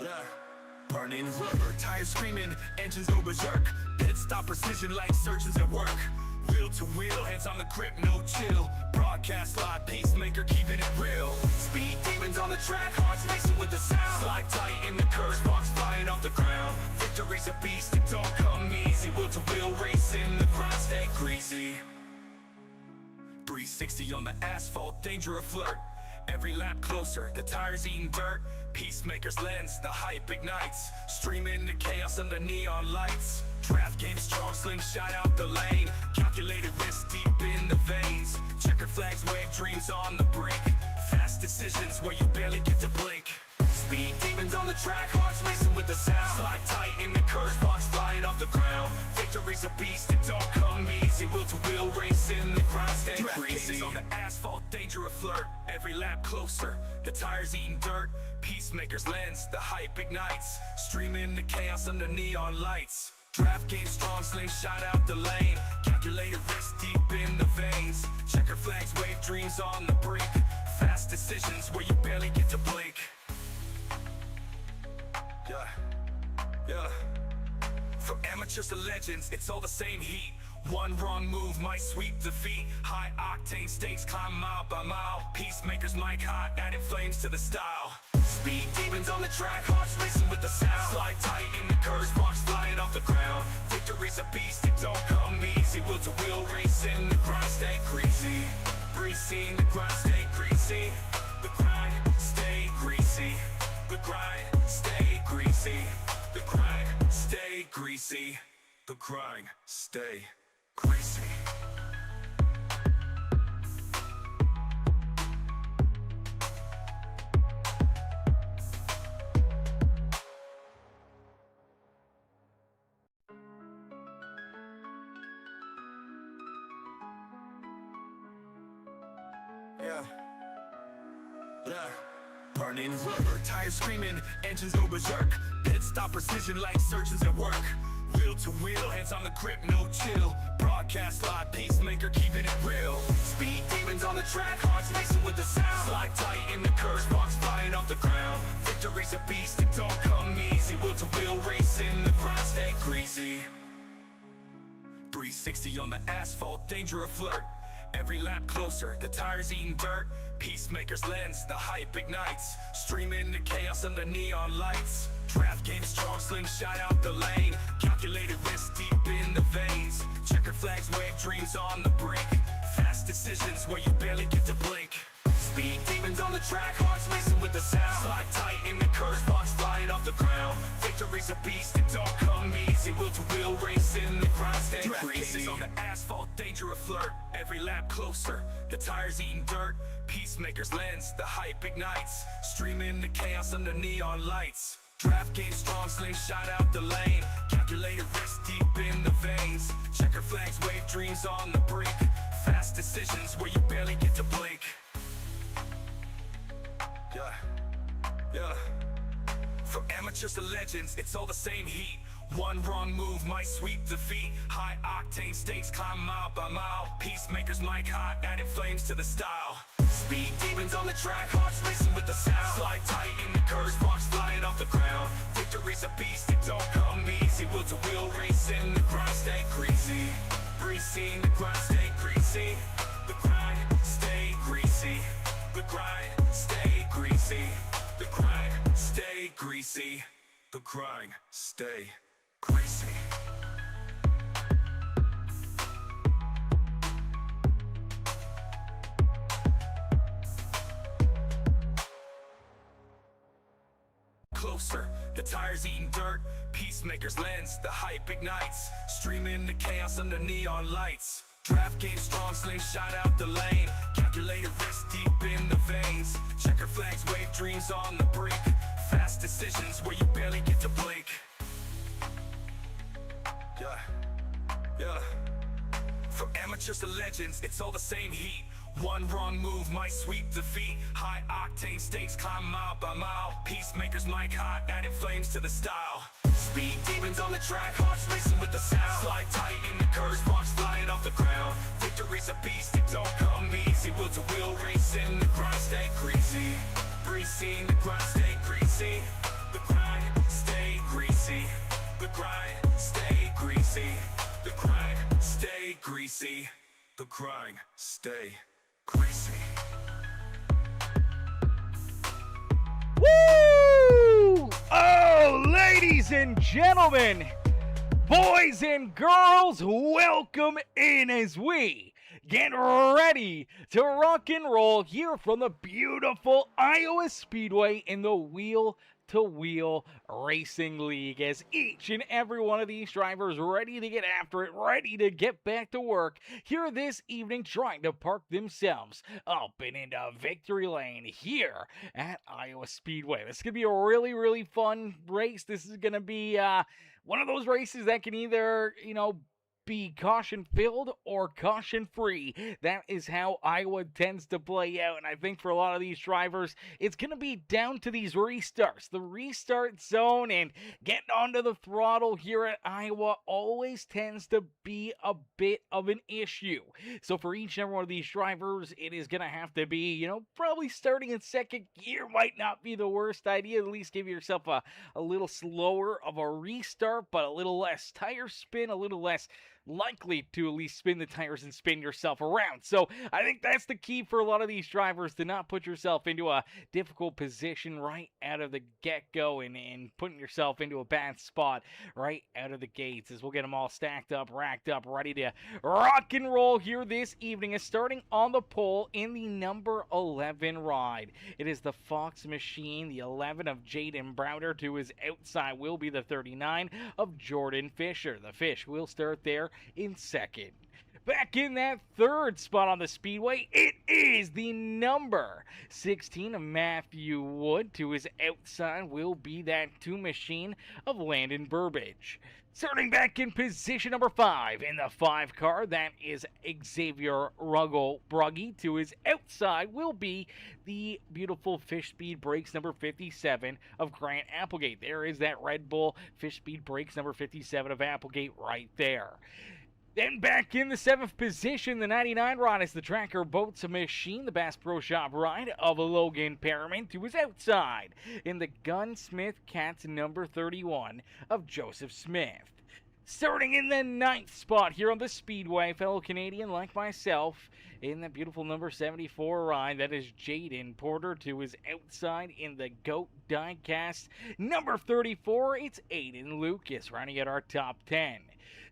Yeah. Burning rubber, tires screaming, engines go berserk. Pit stop precision like surgeons at work. Wheel to wheel, hands on the grip, no chill. Broadcast live, pacemaker keeping it real. Speed demons on the track, hearts racing with the sound. Slide tight in the curves, sparks flying off the ground. Victory's a beast, it don't come easy. Wheel to wheel racing, the grind stay greasy. 360 on the asphalt, danger a flirt. Every lap closer, the tires eating dirt. Peacemaker's lens, the hype ignites. Streaming the chaos under neon lights. Draft game strong, slingshot out the lane. Calculated risk deep in the veins. Checkered flags wave dreams on the brink. Fast decisions where you barely get to blink. Speed demons on the track, hearts racing with the sound. Slide tight in the curves, sparks flying off the ground. Victory's a beast, it don't come easy. Wheel to wheel racing, the grind stay greasy. On the asphalt, danger a flirt. Every lap closer, the tires eating dirt. Peacemaker's lens, the hype ignites. Streaming the chaos under neon lights. Draft game strong, slingshot out the lane. Calculated risk deep in the veins. Checker flags wave dreams on the brink. Fast decisions where you barely get to blink. Yeah. From amateurs to legends, it's all the same heat. One wrong move might sweep defeat. High octane stakes climb mile by mile. Peacemakers mic hot, adding flames to the style. Speed demons on the track, hearts racing with the sound. Slide tight in the curves, sparks flying off the ground. Victory's a beast, it don't come easy. Wheel to wheel racing, the grind stay greasy. Greasy, the grind stay greasy. The grind stay greasy. The grind stay greasy. The grind stay greasy. The grind stay greasy. Yeah. Burning rubber, tires screaming, engines go berserk. Pit stop precision like surgeons at work. Wheel to wheel, hands on the grip, no chill. Broadcast live, peacemaker keeping it real. Speed demons on the track, hearts racing with the sound. Slide tight in the curves, sparks flying off the ground. Victory's a beast, it don't come easy. Wheel to wheel racing, the grind stay greasy. 360 on the asphalt, danger a flirt. Every lap closer, the tires eating dirt. Peacemaker's lens, the hype ignites. Streaming the chaos under neon lights. Draft game strong, slingshot out the lane. Calculated risk deep in the veins. Checkered flags wave dreams on the brink. Fast decisions where you barely get to blink. Speed demons on the track, hearts racing with the sound. Slide tight in the curves, sparks flying off the ground. Victory's a beast, it don't come easy. Wheel to wheel racing, the grind stay greasy. On the asphalt, danger a flirt. Every lap closer, the tires eating dirt. Peacemaker's lens, the hype ignites. Streaming the chaos under neon lights. Draft game strong, slingshot out the lane. Calculated risk deep in the veins. Checker flags wave dreams on the brink. Fast decisions where you barely get to blink. Yeah. From amateurs to legends, it's all the same heat. One wrong move might sweep defeat. High octane stakes climb mile by mile. Peacemakers mic hot, adding flames to the style. Speed demons on the track, hearts racing with the sound. Slide tight in the curves, sparks flying off the ground. Victory's a beast, it don't come easy. Wheel to wheel racing, the grind stay greasy. Greasy, the grind stay greasy. The grind stay greasy. The grind stay greasy. The grind stay greasy. The grind stay greasy. Closer, the tires eating dirt. Peacemaker's lens, the hype ignites. Streaming the chaos under neon lights. Draft game strong, slingshot out the lane. Calculated risk deep in the veins. Checker flags wave dreams on the brink. Fast decisions where you barely get to blink. Yeah. From amateurs to legends, it's all the same heat. One wrong move might sweep defeat. High octane stakes climb mile by mile. Peacemakers mic hot, adding flames to the style. Speed demons on the track, hearts racing with the sound. Slide tight in the curves, sparks flying off the ground. Victory's a beast, it don't come easy. Wheel to wheel racing, the grind stay greasy. Greasy, the grind stay greasy. The grind greasy. The grind, stay greasy. The grind, stay greasy. The grind, stay greasy. Woo! Oh, ladies and gentlemen, boys and girls, welcome in as we get ready to rock and roll here from the beautiful Iowa Speedway in the Wheel-to-Wheel Racing League, as each and every one of these drivers ready to get after it, ready to get back to work here this evening, trying to park themselves up and into victory lane here at Iowa Speedway. This is going to be a really, really fun race. This is going to be one of those races that can either, be caution-filled or caution-free. That is how Iowa tends to play out, and I think for a lot of these drivers, it's going to be down to these restarts. The restart zone and getting onto the throttle here at Iowa always tends to be a bit of an issue. So for each and every one of these drivers, it is going to have to be, probably starting in second gear might not be the worst idea. At least give yourself a little slower of a restart, but a little less tire spin, a little less likely to at least spin the tires and spin yourself around. So I think that's the key for a lot of these drivers, to not put yourself into a difficult position right out of the get-go and putting yourself into a bad spot right out of the gates, as we'll get them all stacked up, racked up, ready to rock and roll here this evening. Is starting on the pole in the number 11 ride. It is the Fox Machine, the 11 of Jaden Browder. To his outside will be the 39 of Jordan Fisher. The Fish will start there in second. Back in that third spot on the speedway, it is the number 16 of Matthew Wood. To his outside will be that 2 Machine of Landon Burbage. Starting back in position number 5 in the 5 car, that is Xavier Bruggy. To his outside will be the beautiful Fish Speed Brakes number 57 of Grant Applegate. There is that Red Bull Fish Speed Brakes number 57 of Applegate right there. Then back in the 7th position, the 99 ride is the Tracker Boats Machine, the Bass Pro Shop ride of Logan Perriman. To his outside in the Gunsmith Cats number 31 of Joseph Smith. Starting in the 9th spot here on the Speedway, fellow Canadian like myself, in the beautiful number 74 ride, that is Jaden Porter. To his outside in the Goat Diecast number 34, it's Aiden Lucas, rounding out our top 10.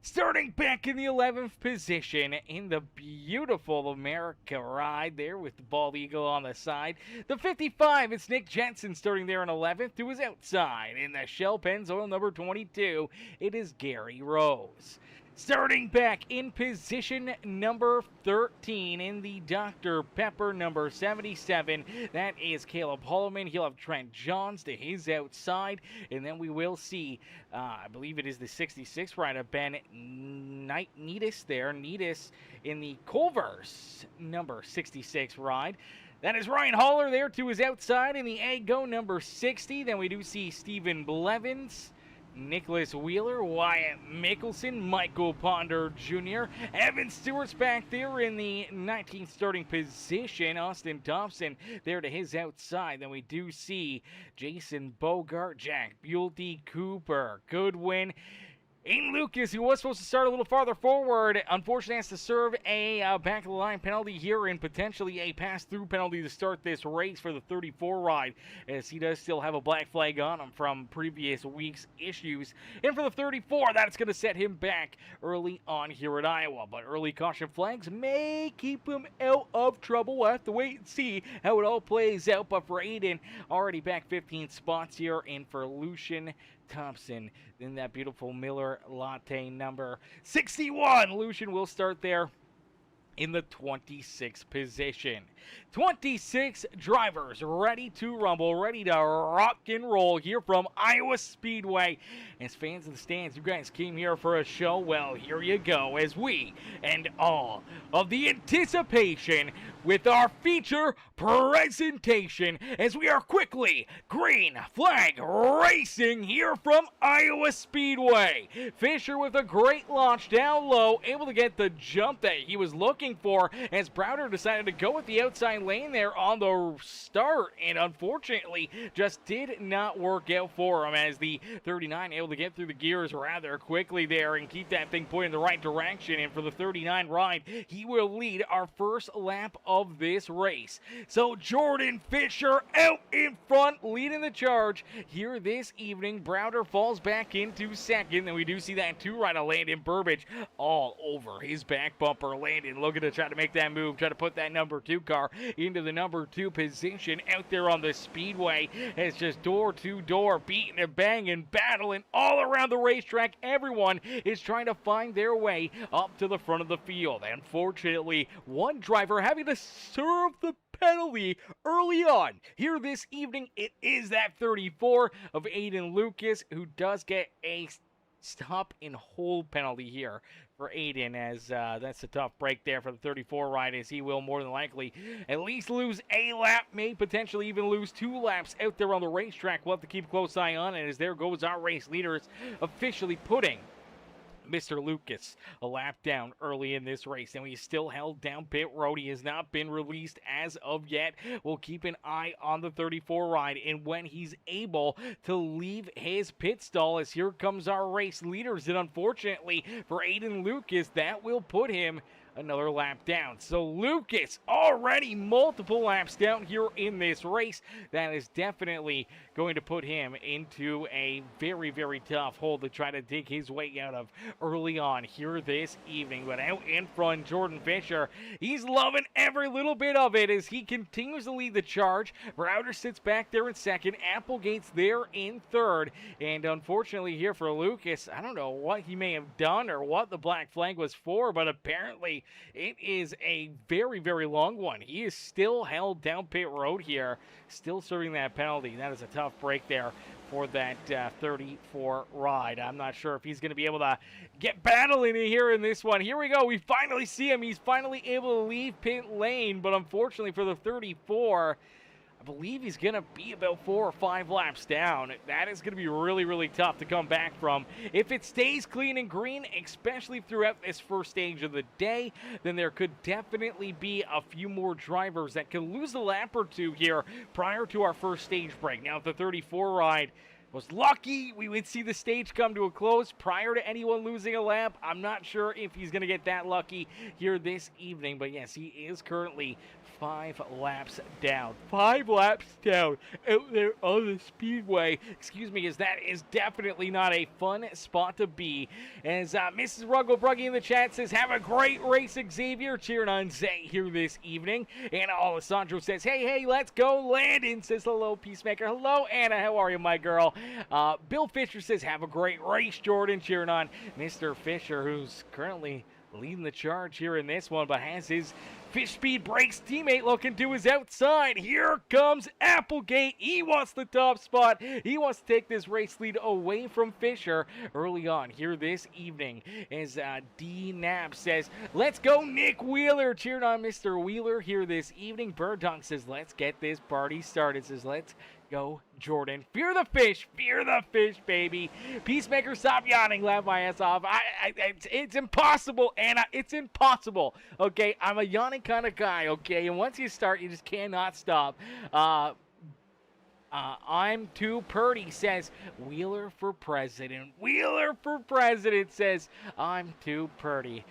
Starting back in the 11th position in the beautiful America ride there with the bald eagle on the side. The 55, it's Nick Jensen starting there in 11th. To his outside in the Shell Pennzoil number 22, it is Gary Rose. Starting back in position number 13 in the Dr. Pepper number 77, that is Caleb Holloman. He'll have Trent Johns to his outside, and then we will see, I believe it is the 66 rider, Ben Needis there. Needis in the Culver's number 66 ride. That is Ryan Haller there to his outside in the Aggo number 60. Then we do see Stephen Blevins, Nicholas Wheeler, Wyatt Mickelson, Michael Ponder Jr., Evan Stewart's back there in the 19th starting position. Austin Thompson there to his outside. Then we do see Jason Bogart, Jack Bulte, Cooper Goodwin, Aiden Lucas, who was supposed to start a little farther forward, unfortunately has to serve a back-of-the-line penalty here and potentially a pass-through penalty to start this race for the 34 ride, as he does still have a black flag on him from previous week's issues. And for the 34, that's going to set him back early on here at Iowa. But early caution flags may keep him out of trouble. We'll have to wait and see how it all plays out. But for Aiden, already back 15 spots here, and for Lucian Thompson in that beautiful Miller Latte number 61. Lucian will start there in the 26th position. 26 drivers ready to rumble, ready to rock and roll here from Iowa Speedway. As fans of the stands, you guys came here for a show. Well, here you go, as we end all of the anticipation with our feature presentation, as we are quickly green flag racing here from Iowa Speedway. Fisher with a great launch down low, able to get the jump that he was looking looking for, as Browder decided to go with the outside lane there on the start, and unfortunately just did not work out for him, as the 39 able to get through the gears rather quickly there and keep that thing pointing in the right direction. And for the 39 ride, he will lead our first lap of this race. So Jordan Fisher out in front, leading the charge here this evening. Browder falls back into second, and we do see that 2 right of Landon Burbage all over his back bumper. Landon looking to try to make that move, try to put that number 2 car into the number 2 position out there on the speedway. It's just door to door, beating and banging, battling all around the racetrack. Everyone is trying to find their way up to the front of the field. Unfortunately, one driver having to serve the penalty early on here this evening. It is that 34 of Aiden Lucas, who does get a stop and hold penalty here for Aiden, as that's a tough break there for the 34 ride, as he will more than likely at least lose a lap, may potentially even lose 2 laps out there on the racetrack. We'll have to keep a close eye on it, as there goes our race leaders officially putting Mr. Lucas a lap down early in this race, and he's still held down pit road. He has not been released as of yet. We'll keep an eye on the 34 ride and when he's able to leave his pit stall, as here comes our race leaders. And unfortunately for Aiden Lucas, that will put him another lap down. So Lucas already multiple laps down here in this race. That is definitely going to put him into a very, very tough hole to try to dig his way out of early on here this evening. But out in front, Jordan Fisher, he's loving every little bit of it as he continues to lead the charge. Browder sits back there in second. Applegate's there in third. And unfortunately here for Lucas, I don't know what he may have done or what the black flag was for, but apparently it is a very, very long one. He is still held down pit road here, still serving that penalty. That is a tough break there for that 34 ride. I'm not sure if he's going to be able to get battling here in this one. Here we go. We finally see him. He's finally able to leave pit lane, but unfortunately for the 34, I believe he's going to be about 4 or 5 laps down. That is going to be really, really tough to come back from. If it stays clean and green, especially throughout this first stage of the day, then there could definitely be a few more drivers that can lose a lap or 2 here prior to our first stage break. Now, if the 34 ride was lucky, we would see the stage come to a close prior to anyone losing a lap. I'm not sure if he's going to get that lucky here this evening, but yes, he is currently 5 laps down. 5 laps down out there on the speedway. Excuse me, as that is definitely not a fun spot to be. As Mrs. Ruggle Bruggy in the chat says, have a great race, Xavier. Cheering on Zay here this evening. Anna Alessandro says, hey, let's go. Landon says, hello, Peacemaker. Hello, Anna. How are you, my girl? Bill Fisher says, have a great race, Jordan. Cheering on Mr. Fisher, who's currently leading the charge here in this one, but has his Fish Speed Brakes teammate looking to his outside. Here comes Applegate. He wants the top spot. He wants to take this race lead away from Fisher early on here this evening. As D Nab says, let's go, Nick Wheeler. Cheering on Mr. Wheeler here this evening. Bird Dog says, let's get this party started. Says, let's go, Jordan. Fear the fish, baby. Peacemaker, stop yawning. Laugh my ass off. It's impossible, Anna. It's impossible. Okay, I'm a yawning kind of guy. Okay, and once you start, you just cannot stop. I'm too purty, says Wheeler for president. Wheeler for president says I'm too purty.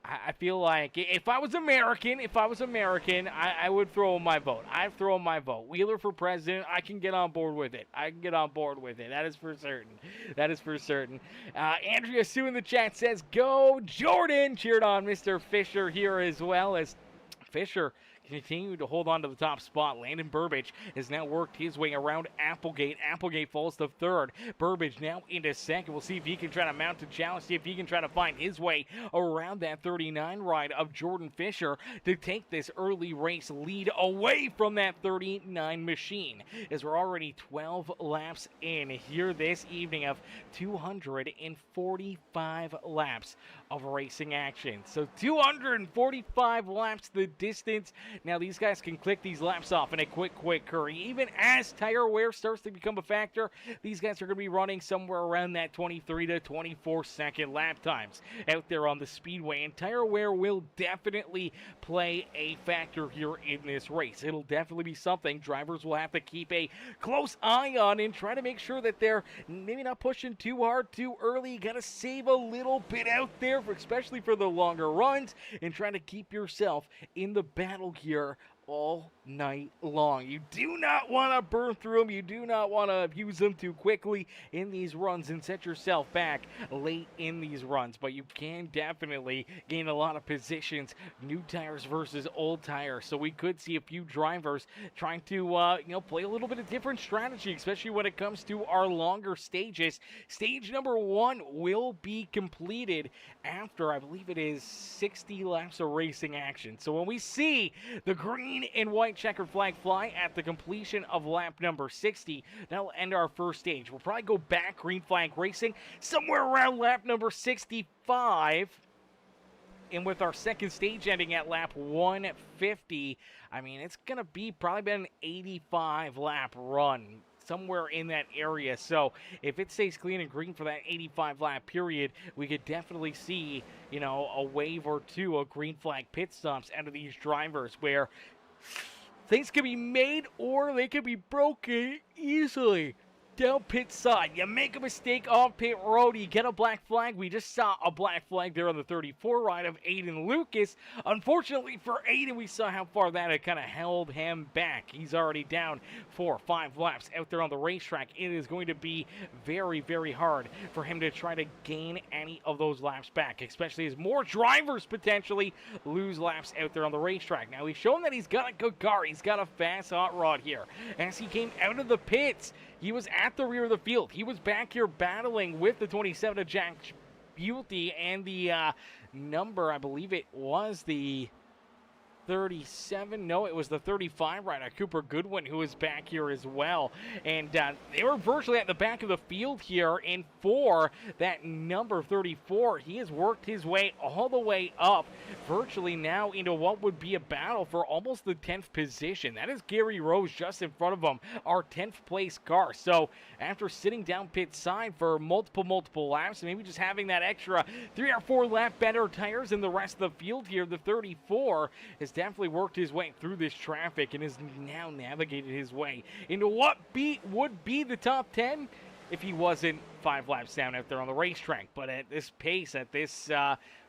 I feel like if I was American, I would throw in my vote. I'd throw in my vote. Wheeler for president, I can get on board with it. That is for certain. Andrea Sue in the chat says, go Jordan. Cheered on Mr. Fisher here as well, as Fisher continued to hold on to the top spot. Landon Burbage has now worked his way around Applegate. Applegate falls to third. Burbage now into second. We'll see if he can try to mount a challenge, see if he can try to find his way around that 39 ride of Jordan Fisher to take this early race lead away from that 39 machine, as we're already 12 laps in here this evening of 245 laps of racing action. So 245 laps the distance Now, these guys can click these laps off in a quick hurry. Even as tire wear starts to become a factor, these guys are going to be running somewhere around that 23 to 24 second lap times out there on the speedway. And tire wear will definitely play a factor here in this race. It'll definitely be something drivers will have to keep a close eye on and try to make sure that they're maybe not pushing too hard too early. You got to save a little bit out there, especially for the longer runs, and trying to keep yourself in the battle here all night long. You do not want to burn through them. You do not want to use them too quickly in these runs and set yourself back late in these runs. But you can definitely gain a lot of positions, new tires versus old tires. So we could see a few drivers trying to play a little bit of different strategy, especially when it comes to our longer stages. Stage number 1 will be completed after, I believe it is 60 laps of racing action. So when we see the green and white checkered flag fly at the completion of lap number 60, that'll end our first stage. We'll probably go back green flag racing somewhere around lap number 65. And with our second stage ending at lap 150, I mean, it's going to be probably an 85 lap run, somewhere in that area. So if it stays clean and green for that 85 lap period, we could definitely see, a wave or two of green flag pit stops out of these drivers where things can be made or they can be broken easily. Down pit side, you make a mistake on pit road, you get a black flag. We just saw a black flag there on the 34 ride of Aiden Lucas. Unfortunately for Aiden, we saw how far that had kind of held him back. He's already down 4 or 5 laps out there on the racetrack. It is going to be very hard for him to try to gain any of those laps back, especially as more drivers potentially lose laps out there on the racetrack. Now, he's shown that he's got a good car. He's got a fast hot rod here. As he came out of the pits, he was at the rear of the field. He was back here battling with the 27 of Jack Beauty and the number, I believe it was the 37. No, it was the 35 rider, Cooper Goodwin, who was back here as well. And they were virtually at the back of the field here. And for that number 34, he has worked his way all the way up, virtually now into what would be a battle for almost the 10th position. That is Gary Rose just in front of him, our 10th place car. So after sitting down pit side for multiple laps, maybe just having that extra 3 or 4 lap better tires in the rest of the field here, the 34 has definitely worked his way through this traffic and has now navigated his way into what would be the top 10 if he wasn't 5 laps down out there on the racetrack. But at this pace, at this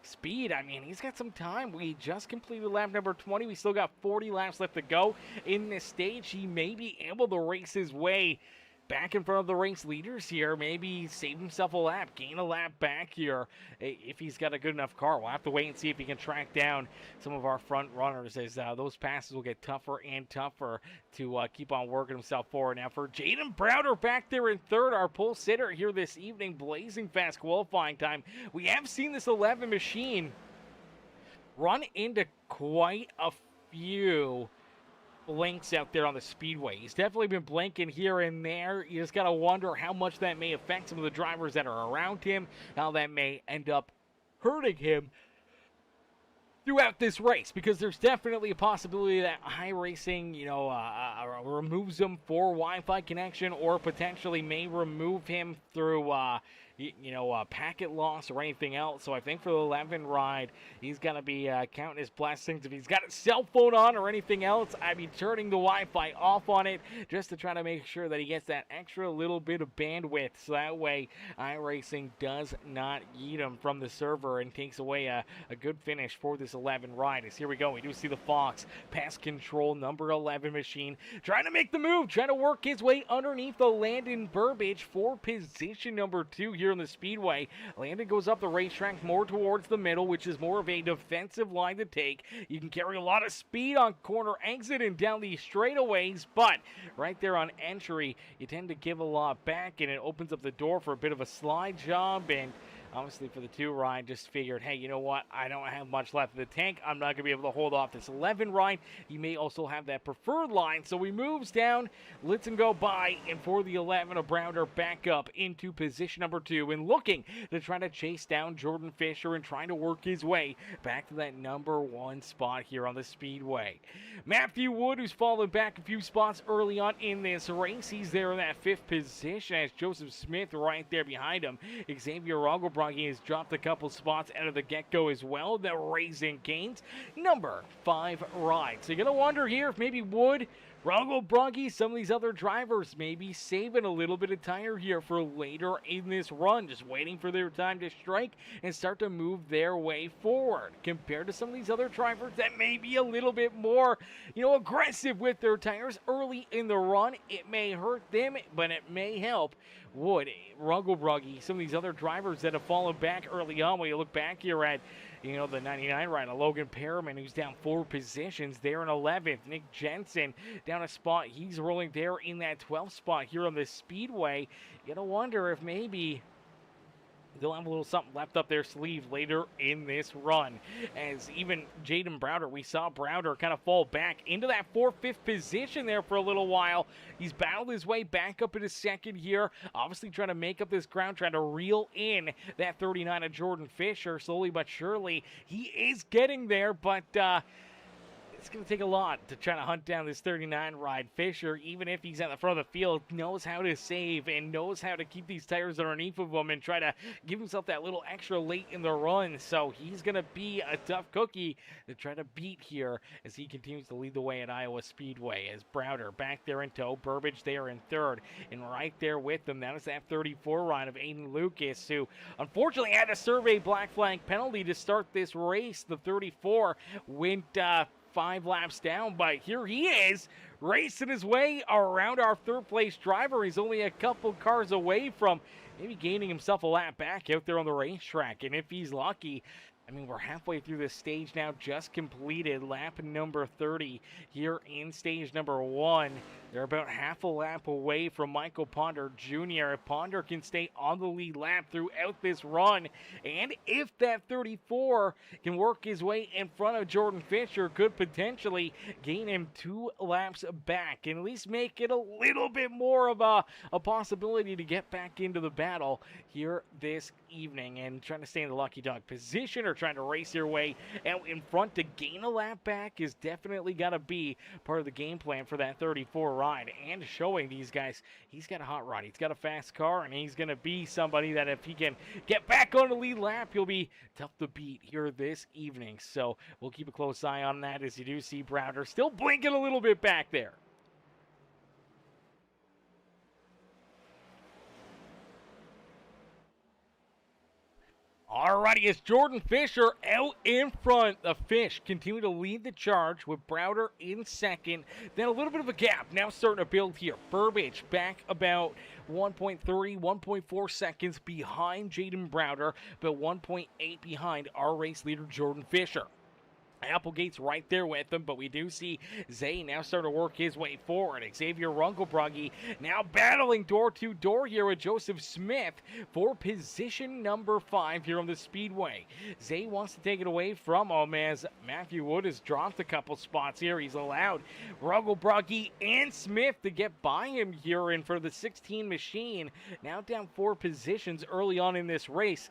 speed, I mean, he's got some time. We just completed lap number 20. We still got 40 laps left to go in this stage. He may be able to race his way back in front of the race leaders here, maybe save himself a lap, gain a lap back here if he's got a good enough car. We'll have to wait and see if he can track down some of our front runners as those passes will get tougher and tougher to keep on working himself forward. Now for Jaden Browder back there in third, our pole sitter here this evening, blazing fast qualifying time. We have seen this 11 machine run into quite a few blinks out there on the speedway. He's definitely been blinking here and there. You just got to wonder how much that may affect some of the drivers that are around him, how that may end up hurting him throughout this race, because there's definitely a possibility that iRacing, removes him for Wi-Fi connection, or potentially may remove him through packet loss or anything else. So I think for the 11 ride, he's going to be counting his blessings. If he's got a cell phone on or anything else, I'd be turning the Wi-Fi off on it just to try to make sure that he gets that extra little bit of bandwidth, so that way iRacing does not eat him from the server and takes away a good finish for this 11 ride. As here we go, we do see the Fox pass control number 11 machine trying to make the move, trying to work his way underneath the Landon Burbage for position number 2 here in the speedway. Landon goes up the racetrack more towards the middle, which is more of a defensive line to take. You can carry a lot of speed on corner exit and down these straightaways, but right there on entry, you tend to give a lot back, and it opens up the door for a bit of a slide job. And Obviously, for the 2 ride, just figured, hey, you know what? I don't have much left in the tank. I'm not going to be able to hold off this 11 ride. He may also have that preferred line, so he moves down, lets him go by, and for the 11, a Browder back up into position number 2 and looking to try to chase down Jordan Fisher and trying to work his way back to that number 1 spot here on the Speedway. Matthew Wood, who's fallen back a few spots early on in this race, he's there in that 5th position as Joseph Smith right there behind him. Xavier Rogolbroggi has dropped a couple spots out of the get-go as well. The Raising Cane's number 5 ride. So you're going to wonder here if maybe Wood, Rogolbroggi, some of these other drivers may be saving a little bit of tire here for later in this run, just waiting for their time to strike and start to move their way forward. Compared to some of these other drivers that may be a little bit more, aggressive with their tires early in the run, it may hurt them, but it may help Wood, Rogolbroggi, some of these other drivers that have fallen back early on. When you look back here at, the 99 ride, Logan Perriman, who's down 4 positions there in 11th. Nick Jensen down a spot. He's rolling there in that 12th spot here on the Speedway. You gotta wonder if maybe they'll have a little something left up their sleeve later in this run. As even Jaden Browder, we saw Browder kind of fall back into that 4th, 5th position there for a little while. He's battled his way back up into 2nd here, obviously trying to make up this ground, trying to reel in that 39 of Jordan Fisher. Slowly but surely, he is getting there, but it's going to take a lot to try to hunt down this 39 ride. Fisher, even if he's at the front of the field, knows how to save and knows how to keep these tires underneath of him and try to give himself that little extra late in the run. So he's going to be a tough cookie to try to beat here as he continues to lead the way at Iowa Speedway. As Browder back there in tow, Burbage there in 3rd, and right there with them, that is that 34 ride of Aiden Lucas, who unfortunately had to serve a black flag penalty to start this race. The 34 went 5 laps down, but here he is racing his way around our 3rd place driver. He's only a couple cars away from maybe gaining himself a lap back out there on the racetrack, and if he's lucky, we're halfway through this stage now, just completed lap number 30 here in stage number 1. They're about half a lap away from Michael Ponder Jr. If Ponder can stay on the lead lap throughout this run, and if that 34 can work his way in front of Jordan Fisher, could potentially gain him 2 laps back and at least make it a little bit more of a possibility to get back into the battle here this evening. And trying to stay in the lucky dog position or trying to race your way out in front to gain a lap back is definitely got to be part of the game plan for that 34 ride, and showing these guys he's got a hot rod, he's got a fast car, and he's going to be somebody that if he can get back on the lead lap, he'll be tough to beat here this evening. So we'll keep a close eye on that, as you do see Browder still blinking a little bit back there. Alrighty, it's Jordan Fisher out in front. The Fish continue to lead the charge with Browder in 2nd. Then a little bit of a gap now starting to build here. Burbage back about 1.3, 1.4 seconds behind Jaden Browder, but 1.8 behind our race leader Jordan Fisher. Applegate's right there with them, but we do see Zay now starting to work his way forward. Xavier Rogolbroggi now battling door to door here with Joseph Smith for position number 5 here on the Speedway. Zay wants to take it away from him as Matthew Wood has dropped a couple spots here. He's allowed Rogolbroggi and Smith to get by him here, and for the 16 machine, now down 4 positions early on in this race.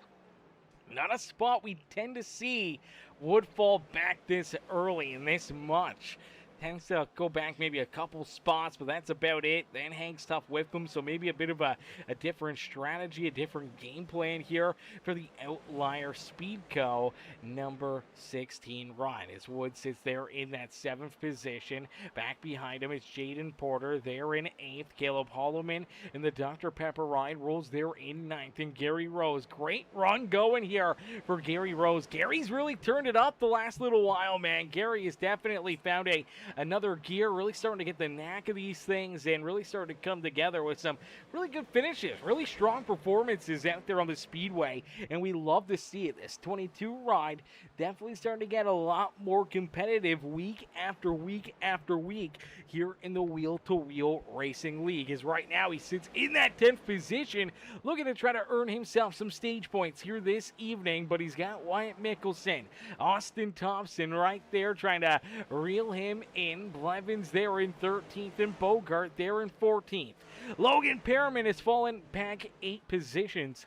Not a spot we tend to see Wood fall back this early and this much. Tends to go back maybe a couple spots, but that's about it. Then hangs tough with them, so maybe a bit of a different strategy, a different game plan here for the Outlier Speedco number 16 ride. As Wood sits there in that 7th position. Back behind him is Jaden Porter there in 8th. Caleb Holloman in the Dr. Pepper ride rolls there in 9th. And Gary Rose, great run going here for Gary Rose. Gary's really turned it up the last little while, man. Gary has definitely found a another gear, really starting to get the knack of these things and really starting to come together with some really good finishes, really strong performances out there on the Speedway, and we love to see it. This 22 ride definitely starting to get a lot more competitive week after week after week here in the Wheel-to-Wheel Racing League, as right now he sits in that 10th position, looking to try to earn himself some stage points here this evening, but he's got Wyatt Mickelson, Austin Thompson right there trying to reel him in. Blevins there in 13th and Bogart there in 14th. Logan Perriman has fallen back 8 positions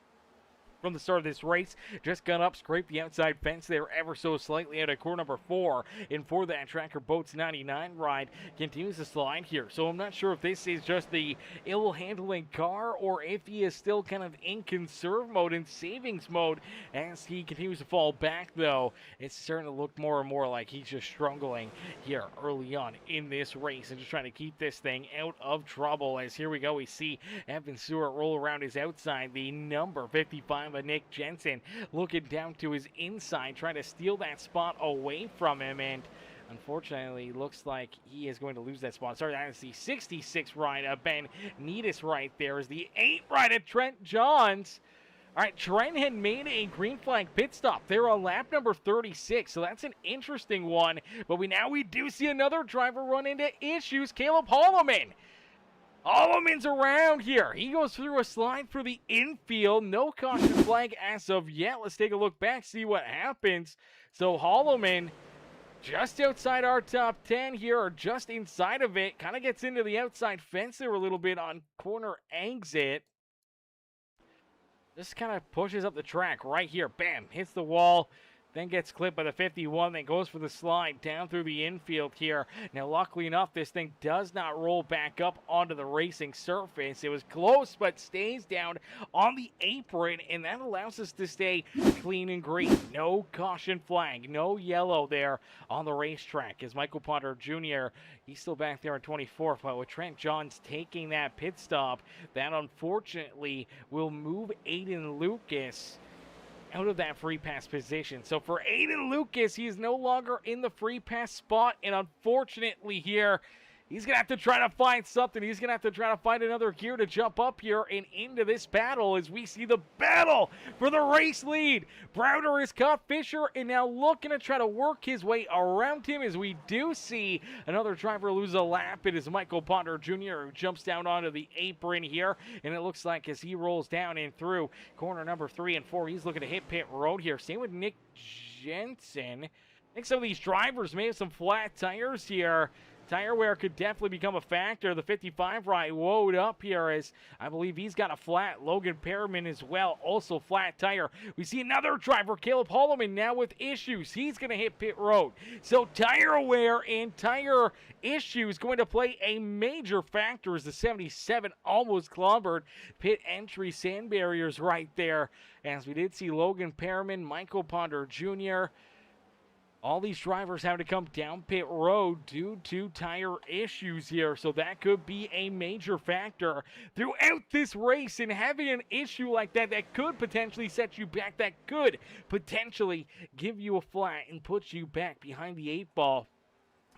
from the start of this race. Just got up, scraped the outside fence there ever so slightly out of core number 4. And for that, Tracker Boats 99 ride continues to slide here. So I'm not sure if this is just the ill-handling car or if he is still kind of in conserve mode, in savings mode, as he continues to fall back, though. It's starting to look more and more like he's just struggling here early on in this race and just trying to keep this thing out of trouble. As here we go, we see Evan Stewart roll around his outside, the number 55 Nick Jensen looking down to his inside, trying to steal that spot away from him, and unfortunately looks like he is going to lose that spot. Sorry, that is the 66 ride of Ben Needus right there, is the 8 ride of Trent Johns. All right, Trent had made a green flag pit stop there on lap number 36, so that's an interesting one, but we do see another driver run into issues. Caleb Holloman. Holloman's around here. He goes through a slide for the infield. No caution flag as of yet. Let's take a look back, see what happens. So Holloman just outside our top 10 here, or just inside of it. Kind of gets into the outside fence there a little bit on corner exit. Just kind of pushes up the track right here. Bam, hits the wall. Then gets clipped by the 51, then goes for the slide down through the infield here. Now, luckily enough, this thing does not roll back up onto the racing surface. It was close, but stays down on the apron, and that allows us to stay clean and green. No caution flag, no yellow there on the racetrack, as Michael Potter Jr., he's still back there in 24th, but with Trent Johns taking that pit stop, that unfortunately will move Aiden Lucas out of that free pass position. So for Aiden Lucas, he is no longer in the free pass spot, and unfortunately here, he's going to have to try to find something. He's going to have to try to find another gear to jump up here and into this battle, as we see the battle for the race lead. Browder has caught Fisher and now looking to try to work his way around him, as we do see another driver lose a lap. It is Michael Ponder Jr. who jumps down onto the apron here, and it looks like as he rolls down and through corner number 3 and 4, he's looking to hit pit road here. Same with Nick Jensen. I think some of these drivers may have some flat tires here. Tire wear could definitely become a factor. The 55 ride woed up here, as I believe he's got a flat. Logan Perriman as well, also flat tire. We see another driver, Caleb Holloman, now with issues. He's going to hit pit road. So tire wear and tire issues going to play a major factor, as the 77 almost clobbered pit entry sand barriers right there. As we did see Logan Perriman, Michael Ponder Jr., all these drivers having to come down pit road due to tire issues here. So that could be a major factor throughout this race, and having an issue like that could potentially set you back, that could potentially give you a flat and put you back behind the 8 ball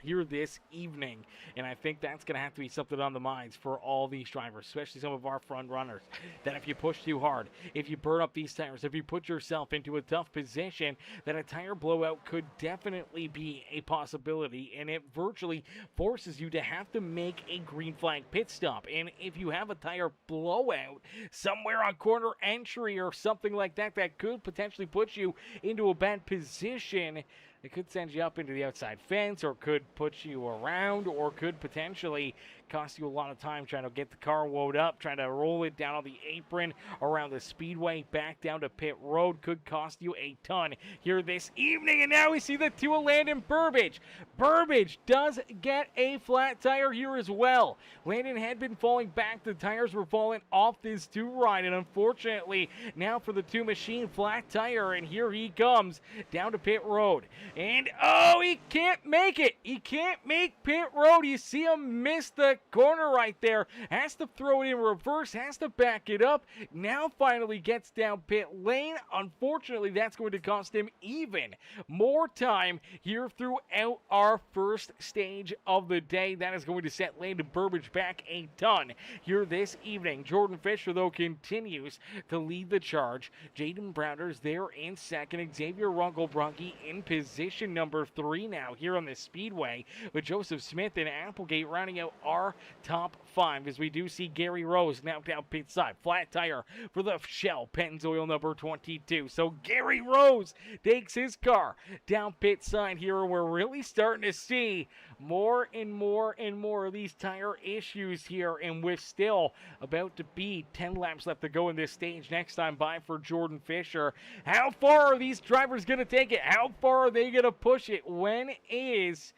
here this evening. And I think that's going to have to be something on the minds for all these drivers, especially some of our front runners, that if you push too hard, if you burn up these tires, if you put yourself into a tough position, that a tire blowout could definitely be a possibility, and it virtually forces you to have to make a green flag pit stop. And if you have a tire blowout somewhere on corner entry or something like that, that could potentially put you into a bad position. It could send you up into the outside fence, or could put you around, or could potentially cost you a lot of time trying to get the car woed up, trying to roll it down on the apron around the speedway back down to pit road. Could cost you a ton here this evening. And now we see the 2 of Landon Burbage. Burbage does get a flat tire here as well. Landon had been falling back. The tires were falling off this 2 ride, and unfortunately now for the 2 machine, flat tire, and here he comes down to pit road. And oh, he can't make it. He can't make pit road. You see him miss the quick corner right there. Has to throw it in reverse, has to back it up. Now finally gets down pit lane. Unfortunately, that's going to cost him even more time here throughout our first stage of the day. That is going to set Landon Burbage back a ton here this evening. Jordan Fisher, though, continues to lead the charge. Jaden Browder's there in second. Xavier Runkelbronke in position number 3 now here on the Speedway, with Joseph Smith and Applegate rounding out our top 5, as we do see Gary Rose now down pit side. Flat tire for the Shell Pennzoil number 22. So Gary Rose takes his car down pit side here. We're really starting to see more and more and more of these tire issues here, and with still about to be 10 laps left to go in this stage. Next time by for Jordan Fisher. How far are these drivers going to take it? How far are they going to push it? When is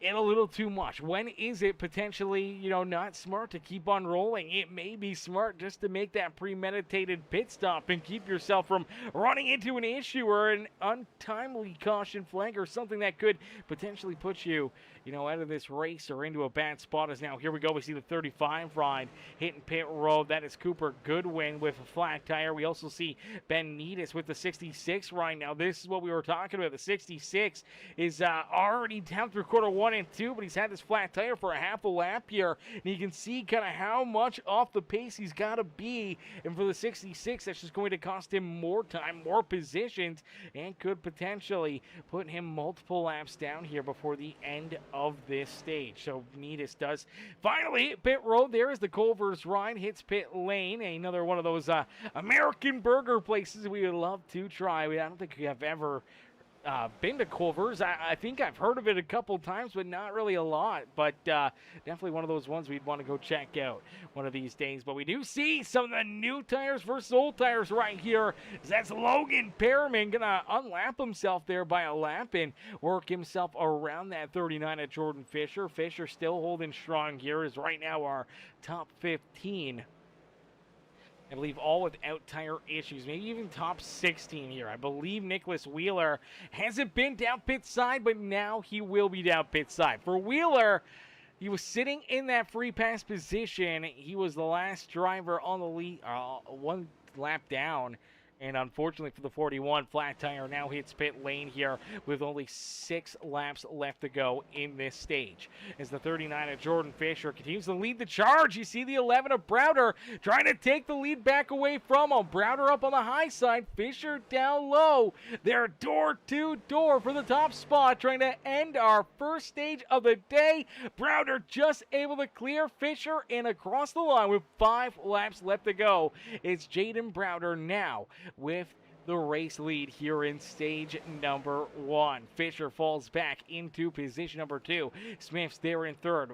it a little too much? When is it potentially, not smart to keep on rolling? It may be smart just to make that premeditated pit stop and keep yourself from running into an issue or an untimely caution flag or something that could potentially put you, out of this race or into a bad spot. As now, here we go. We see the 35 ride hitting pit road. That is Cooper Goodwin with a flat tire. We also see Ben Needis with the 66 ride. Now, this is what we were talking about. The 66 is already down through quarter 1 and 2, but he's had this flat tire for a half a lap here, and you can see kind of how much off the pace he's got to be. And for the 66, that's just going to cost him more time, more positions, and could potentially put him multiple laps down here before the end of this stage. So Needis does finally hit pit road. There is the Culver's ride, hits pit lane, another one of those American burger places we would love to try. I don't think we have ever been to Culver's. I think I've heard of it a couple times, but not really a lot. But definitely one of those ones we'd want to go check out one of these days. But we do see some of the new tires versus old tires right here. That's Logan Perriman gonna unlap himself there by a lap and work himself around that 39 at Jordan Fisher. Fisher still holding strong here, is right now our top 15. I believe all without tire issues, maybe even top 16 here. I believe Nicholas Wheeler hasn't been down pit side, but now he will be down pit side. For Wheeler, he was sitting in that free pass position. He was the last driver on the lead, one lap down. And unfortunately for the 41, flat tire now hits pit lane here with only 6 laps left to go in this stage. As the 39 of Jordan Fisher continues to lead the charge. You see the 11 of Browder trying to take the lead back away from him. Browder up on the high side, Fisher down low. They're door to door for the top spot, trying to end our first stage of the day. Browder just able to clear Fisher and across the line with 5 laps left to go. It's Jaden Browder now with the race lead here in stage number 1. Fisher falls back into position number 2. Smith's there in 3rd.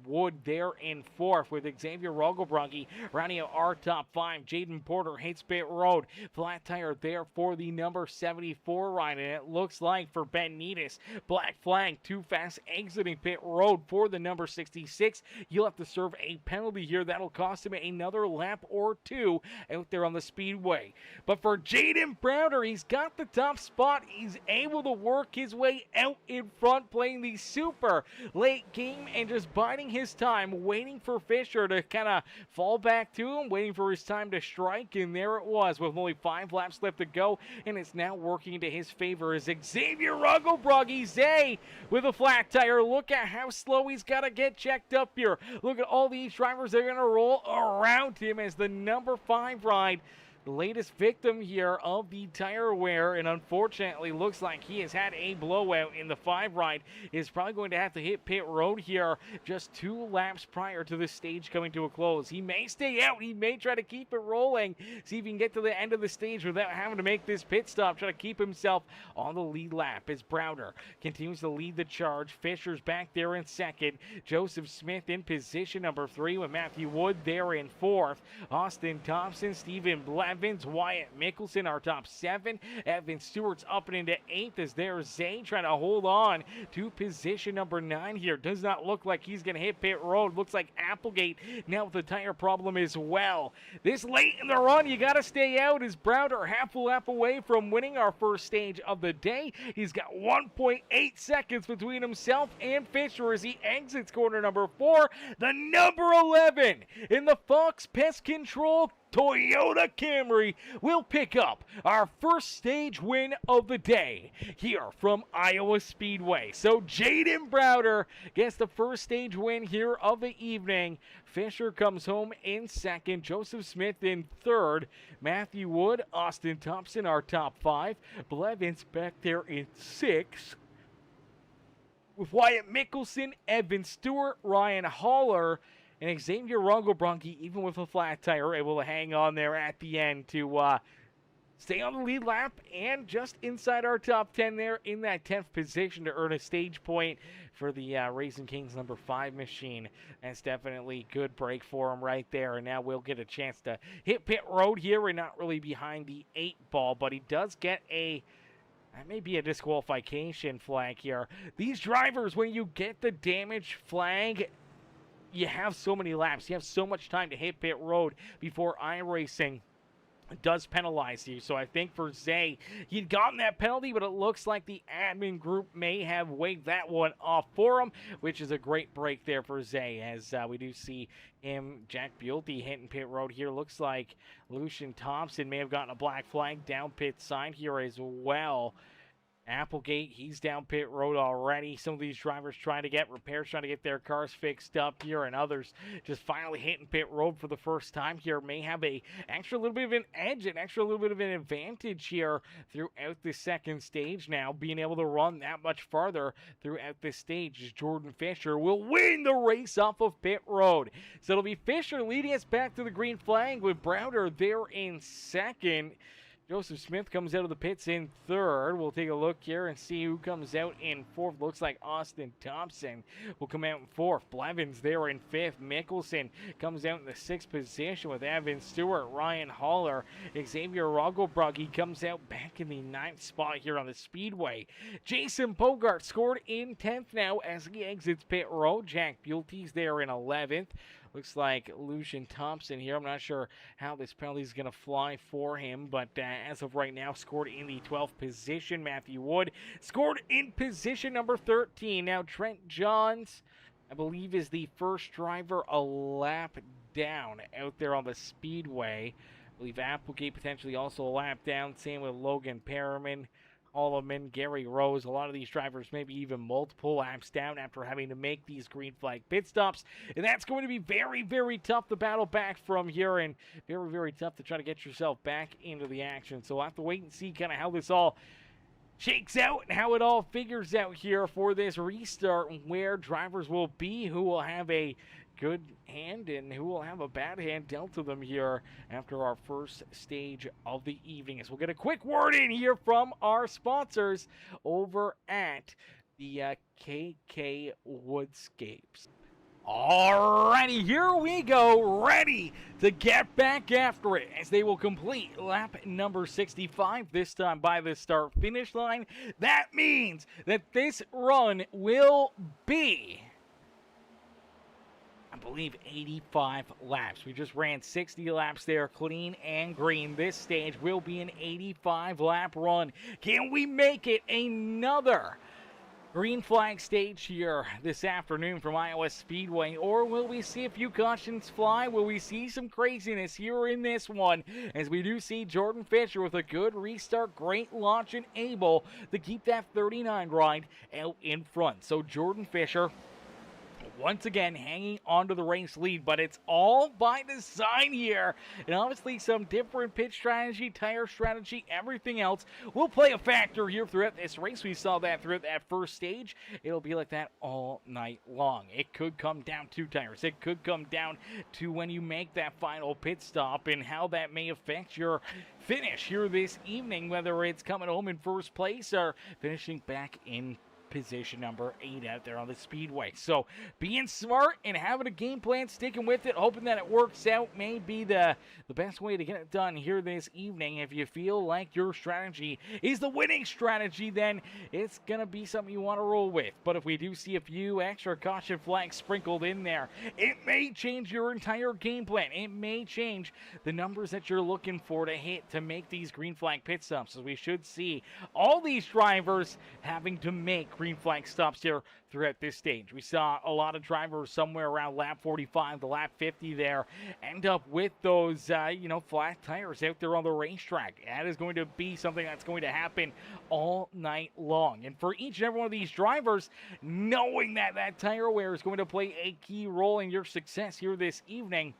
Wood there in 4th with Xavier Runkelbronke rounding out our top 5. Jaden Porter hits pit road. Flat tire there for the number 74 ride, and it looks like for Ben Needis, black flag, too fast exiting pit road for the number 66. He'll have to serve a penalty here. That'll cost him another lap or 2 out there on the speedway. But for Jaden Browder, he's got the top spot. He's able to work his way out in front, playing the super late game and just biding his time, waiting for Fisher to kind of fall back to him, waiting for his time to strike, and there it was with only 5 laps left to go, and it's now working to his favor as Xavier Runkelbronke, Zay with a flat tire. Look at how slow he's got to get checked up here. Look at all these drivers that are going to roll around him as the number 5 ride, the latest victim here of the tire wear, and unfortunately looks like he has had a blowout in the 5 ride. Is probably going to have to hit pit road here just 2 laps prior to the stage coming to a close. He may stay out. He may try to keep it rolling, see if he can get to the end of the stage without having to make this pit stop, try to keep himself on the lead lap as Browder continues to lead the charge. Fisher's back there in 2nd. Joseph Smith in position number 3 with Matthew Wood there in 4th. Austin Thompson, Stephen Blevins Blevins, Wyatt Mickelson, our top 7. Evan Stewart's up and into 8th as there's Zay trying to hold on to position number 9 here. Does not look like he's going to hit pit road. Looks like Applegate now with a tire problem as well. This late in the run, you got to stay out as Browder half a lap away from winning our first stage of the day. He's got 1.8 seconds between himself and Fisher as he exits corner number 4. The number 11 in the Fox Pest Control Toyota Camry will pick up our first stage win of the day here from Iowa Speedway. So Jaden Browder gets the first stage win here of the evening. Fisher comes home in 2nd. Joseph Smith in 3rd. Matthew Wood, Austin Thompson, our top 5. Blevins back there in 6th. With Wyatt Mickelson, Evan Stewart, Ryan Haller, and Xavier Rongo-Bronchi, even with a flat tire, able to hang on there at the end to stay on the lead lap and just inside our top 10 there in that 10th position to earn a stage point for the Racing Kings number 5 machine. That's definitely a good break for him right there. And now we'll get a chance to hit pit road here. We're not really behind the 8 ball, but he does get that may be a disqualification flag here. These drivers, when you get the damage flag, you have so many laps. You have so much time to hit pit road before iRacing does penalize you. So I think for Zay, he'd gotten that penalty, but it looks like the admin group may have waved that one off for him, which is a great break there for Zay, as we do see him, Jack Buelty, hitting pit road here. Looks like Lucian Thompson may have gotten a black flag down pit sign here as well. Applegate, he's down pit road already. Some of these drivers trying to get repairs, trying to get their cars fixed up here, and others just finally hitting pit road for the first time here. May have a extra little bit of an edge, an extra little bit of an advantage here throughout the second stage now, being able to run that much farther throughout this stage as Jordan Fisher will win the race off of pit road. So it'll be Fisher leading us back to the green flag with Browder there in 2nd. Joseph Smith comes out of the pits in 3rd. We'll take a look here and see who comes out in 4th. Looks like Austin Thompson will come out in 4th. Blevins there in 5th. Mickelson comes out in the 6th position with Evan Stewart, Ryan Haller. Xavier Rongo-Bronchi comes out back in the 9th spot here on the Speedway. Jason Bogart scored in 10th now as he exits pit road. Jack Buelty's there in 11th. Looks like Lucian Thompson here. I'm not sure how this penalty is going to fly for him, but as of right now, scored in the 12th position. Matthew Wood scored in position number 13. Now, Trent Johns, I believe, is the first driver a lap down out there on the Speedway. I believe Applegate potentially also a lap down. Same with Logan Perriman, Holloman, Gary Rose. A lot of these drivers maybe even multiple laps down after having to make these green flag pit stops. And that's going to be very, very tough to battle back from here, and very, very tough to try to get yourself back into the action. So we'll have to wait and see kind of how this all shakes out and how it all figures out here for this restart, where drivers will be, who will have a good hand and who will have a bad hand dealt to them here after our first stage of the evening. As we'll get a quick word in here from our sponsors over at the KK Woodscapes. Alrighty, here we go, ready to get back after it as they will complete lap number 65, this time by the start-finish line. That means that this run will be, I believe, 85 laps. We just ran 60 laps there, clean and green. This stage will be an 85-lap run. Can we make it another green flag stage here this afternoon from Iowa Speedway, or will we see a few cautions fly? Will we see some craziness here in this one, as we do see Jordan Fisher with a good restart, great launch, and able to keep that 39 ride out in front. So Jordan Fisher once again hanging onto the race lead, but it's all by design here. And obviously some different pit strategy, tire strategy, everything else will play a factor here throughout this race. We saw that throughout that first stage. It'll be like that all night long. It could come down to tires. It could come down to when you make that final pit stop and how that may affect your finish here this evening, whether it's coming home in first place or finishing back in position number 8 out there on the speedway. So being smart and having a game plan, sticking with it, hoping that it works out may be the best way to get it done here this evening. If you feel like your strategy is the winning strategy, then it's going to be something you want to roll with. But if we do see a few extra caution flags sprinkled in there, it may change your entire game plan. It may change the numbers that you're looking for to hit to make these green flag pit stops. So we should see all these drivers having to make green flag stops here throughout this stage. We saw a lot of drivers somewhere around lap 45 to lap 50 there end up with those, flat tires out there on the racetrack. That is going to be something that's going to happen all night long. And for each and every one of these drivers, knowing that that tire wear is going to play a key role in your success here this evening,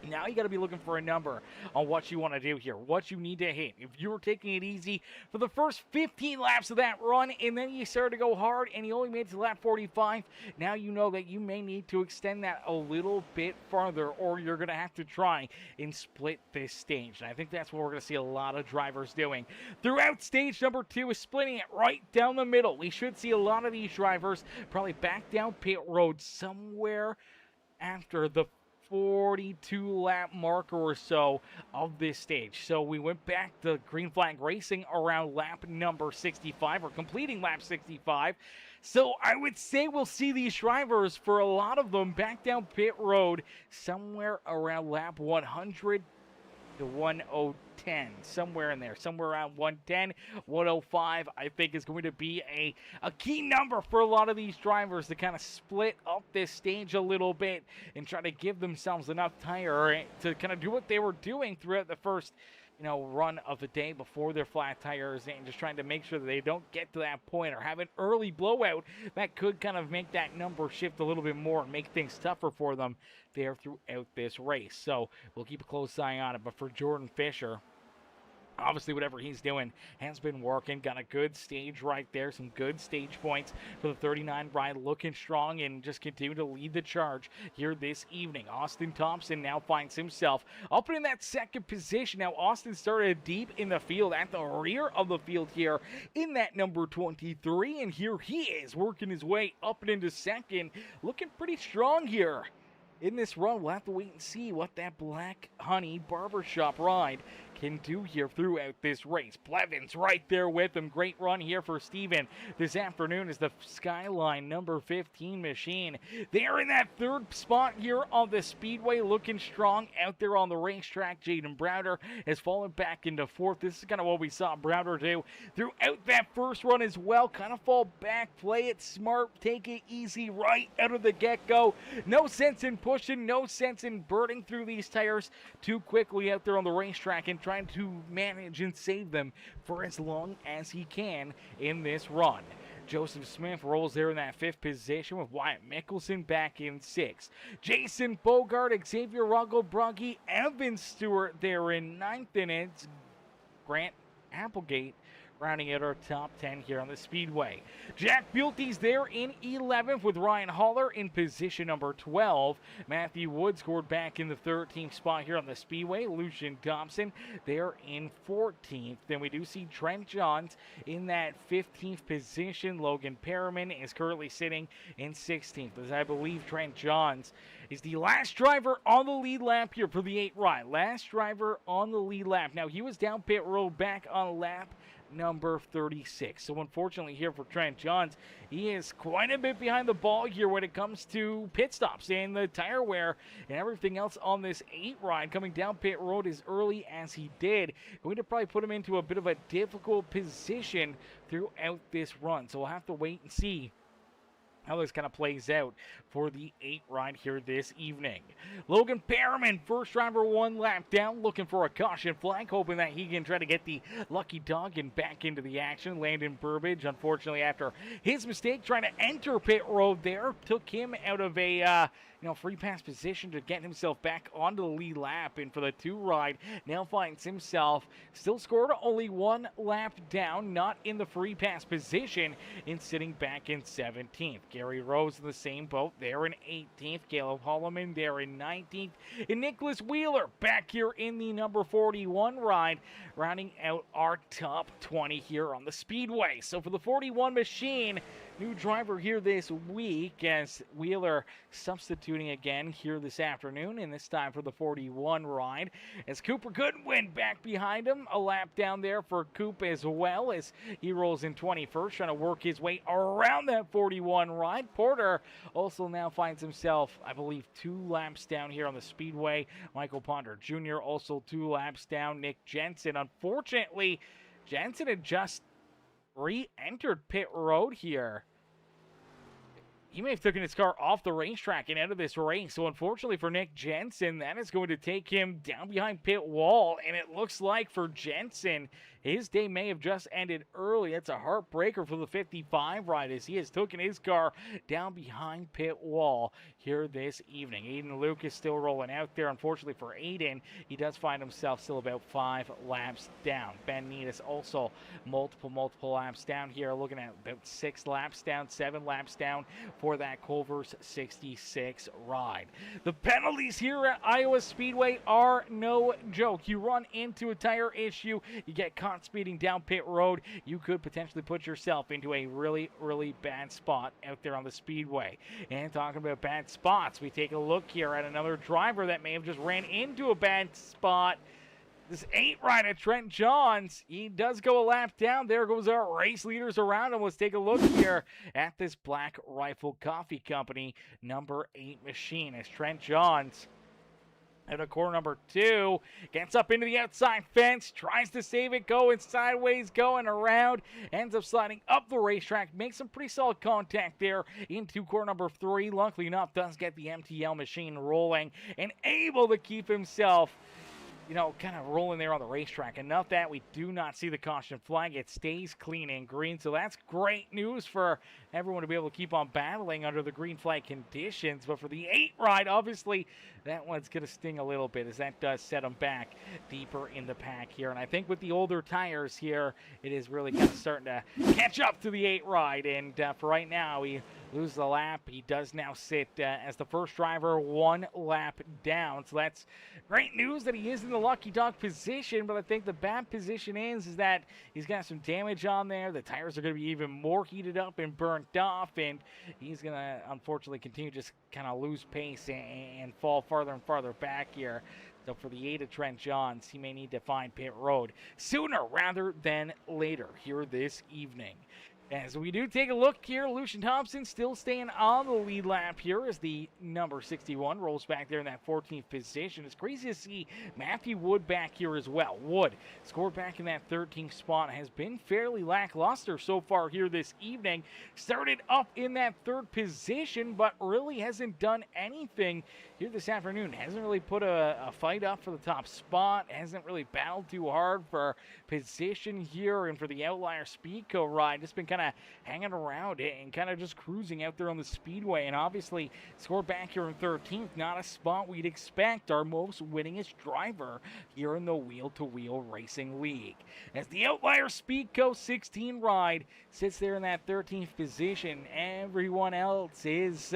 now you got to be looking for a number on what you want to do here, what you need to hit. If you were taking it easy for the first 15 laps of that run, and then you started to go hard, and you only made it to lap 45, now you know that you may need to extend that a little bit farther, or you're going to have to try and split this stage. And I think that's what we're going to see a lot of drivers doing. Throughout stage number 2 is splitting it right down the middle. We should see a lot of these drivers probably back down pit road somewhere after the 42 lap marker or so of this stage. So we went back to green flag racing around lap number 65, or completing lap 65. So I would say we'll see these drivers, for a lot of them, back down pit road somewhere around lap 100 to 110, somewhere in there, somewhere around 110, 105, I think is going to be a key number for a lot of these drivers to kind of split up this stage a little bit and try to give themselves enough tire to kind of do what they were doing throughout the first run of the day before their flat tires, and just trying to make sure that they don't get to that point or have an early blowout that could kind of make that number shift a little bit more and make things tougher for them there throughout this race. So we'll keep a close eye on it. But for Jordan Fisher, obviously, whatever he's doing has been working. Got a good stage right there. Some good stage points for the 39 ride. Looking strong and just continue to lead the charge here this evening. Austin Thompson now finds himself up in that second position. Now, Austin started deep in the field, at the rear of the field here in that number 23. And here he is working his way up and into second. Looking pretty strong here in this run. We'll have to wait and see what that Black Honey Barbershop ride can do here throughout this race. Blevins right there with him. Great run here for Steven this afternoon as the Skyline number 15 machine. They're in that third spot here on the speedway, looking strong out there on the racetrack. Jaden Browder has fallen back into fourth. This is kind of what we saw Browder do throughout that first run as well. Kind of fall back, play it smart, take it easy right out of the get-go. No sense in pushing, no sense in burning through these tires too quickly out there on the racetrack, and trying to manage and save them for as long as he can in this run. Joseph Smith rolls there in that fifth position, with Wyatt Mickelson back in sixth. Jason Bogart, Xavier Ruggle-Brugge, Evan Stewart there in ninth, and it's Grant Applegate rounding out our top 10 here on the Speedway. Jack Bulte's there in 11th, with Ryan Haller in position number 12. Matthew Wood scored back in the 13th spot here on the Speedway. Lucian Thompson there in 14th. Then we do see Trent Johns in that 15th position. Logan Perriman is currently sitting in 16th, as I believe Trent Johns is the last driver on the lead lap here for the 8 ride. Last driver on the lead lap. Now, he was down pit road back on lap number 36. So unfortunately here for Trent Johns, he is quite a bit behind the ball here when it comes to pit stops and the tire wear and everything else on this 8 ride. Coming down pit road as early as he did, going to probably put him into a bit of a difficult position throughout this run. So we'll have to wait and see how this kind of plays out for the 8 ride here this evening. Logan Perriman, first driver, 1 lap down, looking for a caution flag, hoping that he can try to get the lucky dog and back into the action. Landon Burbage, unfortunately, after his mistake trying to enter pit road there, took him out of a free pass position to get himself back onto the lead lap. And for the 2 ride, now finds himself still scored only 1 lap down, not in the free pass position, and sitting back in 17th. Gary Rose in the same boat. They're in 18th. Caleb Holloman there in 19th. And Nicholas Wheeler back here in the number 41 ride, rounding out our top 20 here on the Speedway. So for the 41 machine, new driver here this week as Wheeler substituting again here this afternoon, and this time for the 41 ride. As Cooper Goodwin back behind him, a lap down there for Coop as well as he rolls in 21st, trying to work his way around that 41 ride. Porter also now finds himself, I believe, 2 laps down here on the Speedway. Michael Ponder Jr. also 2 laps down. Nick Jensen, unfortunately, Jensen had just re-entered pit road here. He may have taken his car off the racetrack and out of this race. So unfortunately for Nick Jensen, that is going to take him down behind pit wall. And it looks like for Jensen, his day may have just ended early. It's a heartbreaker for the 55 ride as he has taken his car down behind pit wall here this evening. Aiden Lucas still rolling out there. Unfortunately for Aiden, he does find himself still about 5 laps down. Ben Needus also multiple laps down here, looking at about 6 laps down, 7 laps down for that Culver's 66 ride. The penalties here at Iowa Speedway are no joke. You run into a tire issue, you get caught speeding down pit road, you could potentially put yourself into a really bad spot out there on the Speedway. And talking about bad spots, we take a look here at another driver that may have just ran into a bad spot. This 8 rider, Trent Johns, he does go a lap down. There goes our race leaders around him. Let's take a look here at this Black Rifle Coffee Company number 8 machine as Trent Johns out of corner number 2, gets up into the outside fence, tries to save it, going sideways, going around, ends up sliding up the racetrack, makes some pretty solid contact there into corner number 3. Luckily enough, does get the MTL machine rolling and able to keep himself, you know, kind of rolling there on the racetrack. Enough that we do not see the caution flag. It stays clean and green, so that's great news for everyone to be able to keep on battling under the green flag conditions. But for the 8 ride, obviously, that one's going to sting a little bit as that does set them back deeper in the pack here. And I think with the older tires here, it is really kind of starting to catch up to the 8 ride. And for right now, we lose the lap. He does now sit as the first driver 1 lap down. So that's great news that he is in the lucky dog position, but I think the bad position is that he's got some damage on there. The tires are going to be even more heated up and burnt off, and he's going to unfortunately continue to just kind of lose pace and fall farther and farther back here. So for the 8 of Trent Johns, he may need to find pit road sooner rather than later here this evening. As we do take a look here, Lucian Thompson still staying on the lead lap here as the number 61 rolls back there in that 14th position. It's crazy to see Matthew Wood back here as well. Wood scored back in that 13th spot, has been fairly lackluster so far here this evening. Started up in that 3rd position, but really hasn't done anything here this afternoon. Hasn't really put a fight up for the top spot. Hasn't really battled too hard for position here, and for the Outlier Speedco ride, just been kind of hanging around it and kind of just cruising out there on the Speedway. And obviously scored back here in 13th, not a spot we'd expect our most winningest driver here in the Wheel-to-Wheel Racing League. As the Outlier Speedco 16 ride sits there in that 13th position, everyone else is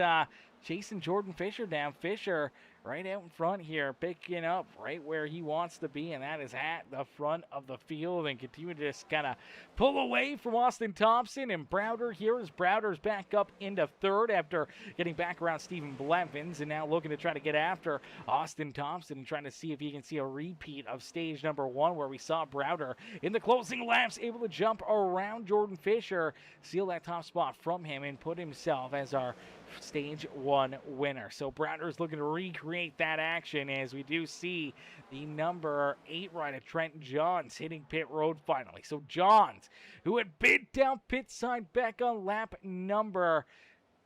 chasing Jordan Fisher down. Fisher right out in front here, picking up right where he wants to be, and that is at the front of the field, and continue to just kind of pull away from Austin Thompson. And Browder here as Browder's back up into 3rd after getting back around Stephen Blevins, and now looking to try to get after Austin Thompson and trying to see if he can see a repeat of stage number 1 where we saw Browder in the closing laps able to jump around Jordan Fisher, steal that top spot from him, and put himself as our stage 1 winner. So Browder's looking to recreate that action as we do see the number 8 rider Trent Johns hitting pit road finally. So Johns, who had been down pit side back on lap number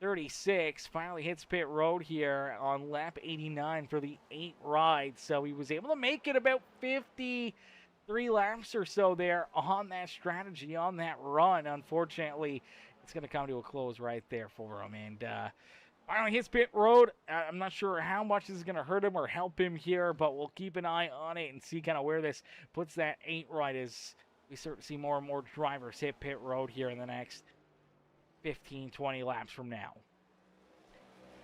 36, finally hits pit road here on lap 89 for the 8 ride. So he was able to make it about 53 laps or so there on that strategy, on that run. Unfortunately, it's going to come to a close right there for him. And finally hits pit road. I'm not sure how much this is going to hurt him or help him here, but we'll keep an eye on it and see kind of where this puts that 8 right as we start to see more and more drivers hit pit road here in the next 15, 20 laps from now.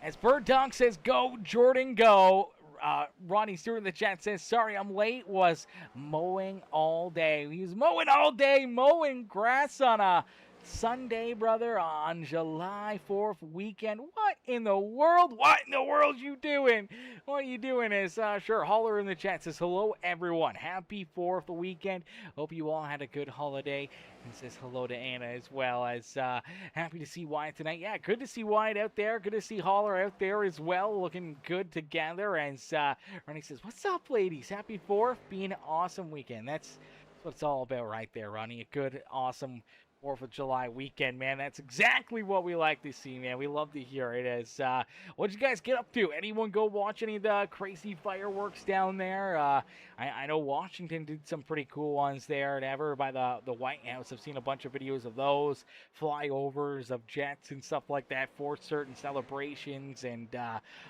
As Bird Dog says, go, Jordan, go. Ronnie Stewart in the chat says, sorry I'm late, was mowing all day. He was mowing all day, mowing grass on a Sunday, brother, on July 4th weekend. What in the world? What in the world you doing? What you doing is, sure, Holler in the chat says, hello, everyone. Happy 4th weekend. Hope you all had a good holiday. And says hello to Anna as well, as happy to see Wyatt tonight. Yeah, good to see Wyatt out there. Good to see Holler out there as well, looking good together. As Ronnie says, what's up, ladies? Happy 4th. Being an awesome weekend. That's what it's all about right there, Ronnie. A good, awesome 4th of July weekend, man. That's exactly what we like to see, man. We love to hear it. As what'd you guys get up to? Anyone go watch any of the crazy fireworks down there? I know Washington did some pretty cool ones there and ever by the White House. I've seen a bunch of videos of those flyovers of jets and stuff like that for certain celebrations, and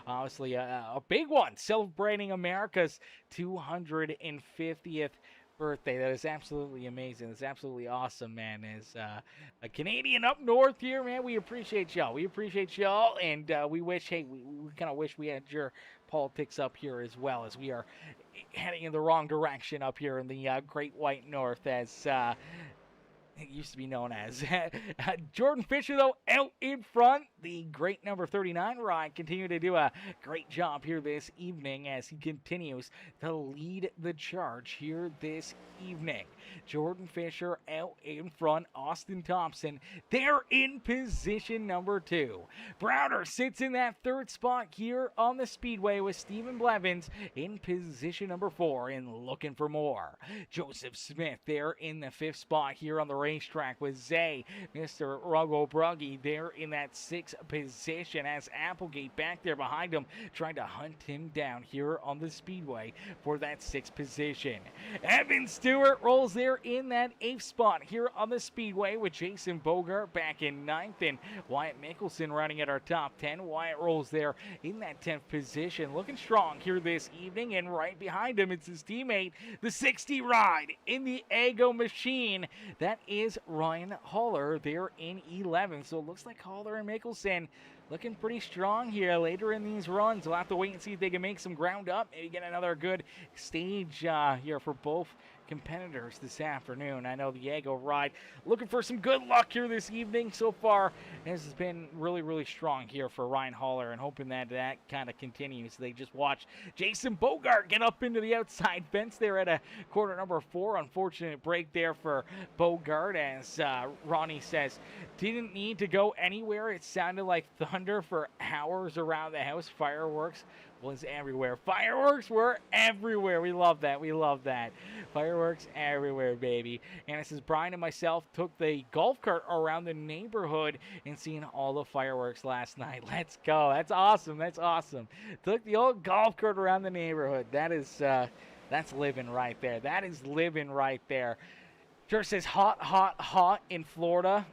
obviously a big one celebrating America's 250th birthday. That is absolutely amazing. It's absolutely awesome, man. As a Canadian up north here, man, we appreciate y'all. We appreciate y'all, and we wish, hey, we kind of wish we had your politics up here as well, as we are heading in the wrong direction up here in the Great White North, as it used to be known as. Jordan Fisher, though, out in front. The great number 39 ride continue to do a great job here this evening as he continues to lead the charge here this evening. Jordan Fisher out in front. Austin Thompson, they're in position number 2. Browder sits in that 3rd spot here on the Speedway with Stephen Blevins in position number 4 and looking for more. Joseph Smith there in the 5th spot here on the racetrack with Zay, Mr. Ruggo Bruggy there in that 6th position, as Applegate back there behind him trying to hunt him down here on the Speedway for that 6th position. Evan Stewart rolls there in that 8th spot here on the Speedway with Jason Bogart back in 9th, and Wyatt Mickelson running at our top 10. Wyatt rolls there in that 10th position, looking strong here this evening, and right behind him it's his teammate, the 60 ride in the Ego machine. That is Ryan Holler there in 11th. So it looks like Holler and Mickelson looking pretty strong here later in these runs. We'll have to wait and see if they can make some ground up, maybe get another good stage here for both competitors this afternoon. I know the Ego ride looking for some good luck here this evening. So far, this has been really, really strong here for Ryan Holler, and hoping that that kind of continues. They just watch Jason Bogart get up into the outside fence there at a quarter number 4. Unfortunate break there for Bogart, as Ronnie says, didn't need to go anywhere. It sounded like thunder for hours around the house. Fireworks was everywhere. Fireworks were everywhere. We love that. We love that. Fireworks everywhere, baby. And it says Brian and myself took the golf cart around the neighborhood and seen all the fireworks last night. Let's go. That's awesome. That's awesome. Took the old golf cart around the neighborhood. That is that's living right there. That is living right there. Sure says hot, hot, hot in Florida.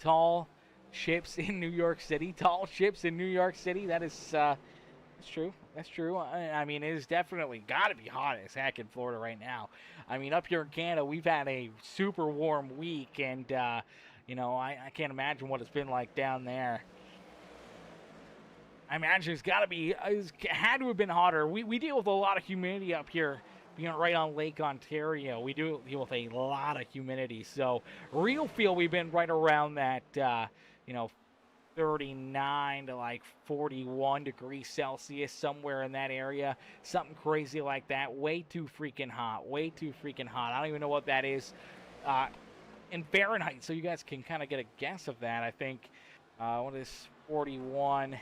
Tall ships in New York City. Tall ships in New York City. That is that's true. That's true. I mean, it is definitely got to be hot as heck in Florida right now. I mean, up here in Canada, we've had a super warm week, and, you know, I can't imagine what it's been like down there. I imagine it's got to be, it's had to have been hotter. We deal with a lot of humidity up here, being right on Lake Ontario. We do deal with a lot of humidity. So, real feel we've been right around that, you know, 39 to like 41 degrees Celsius, somewhere in that area. Something crazy like that. Way too freaking hot. Way too freaking hot. I don't even know what that is in Fahrenheit, so you guys can kind of get a guess of that. I think, what is 41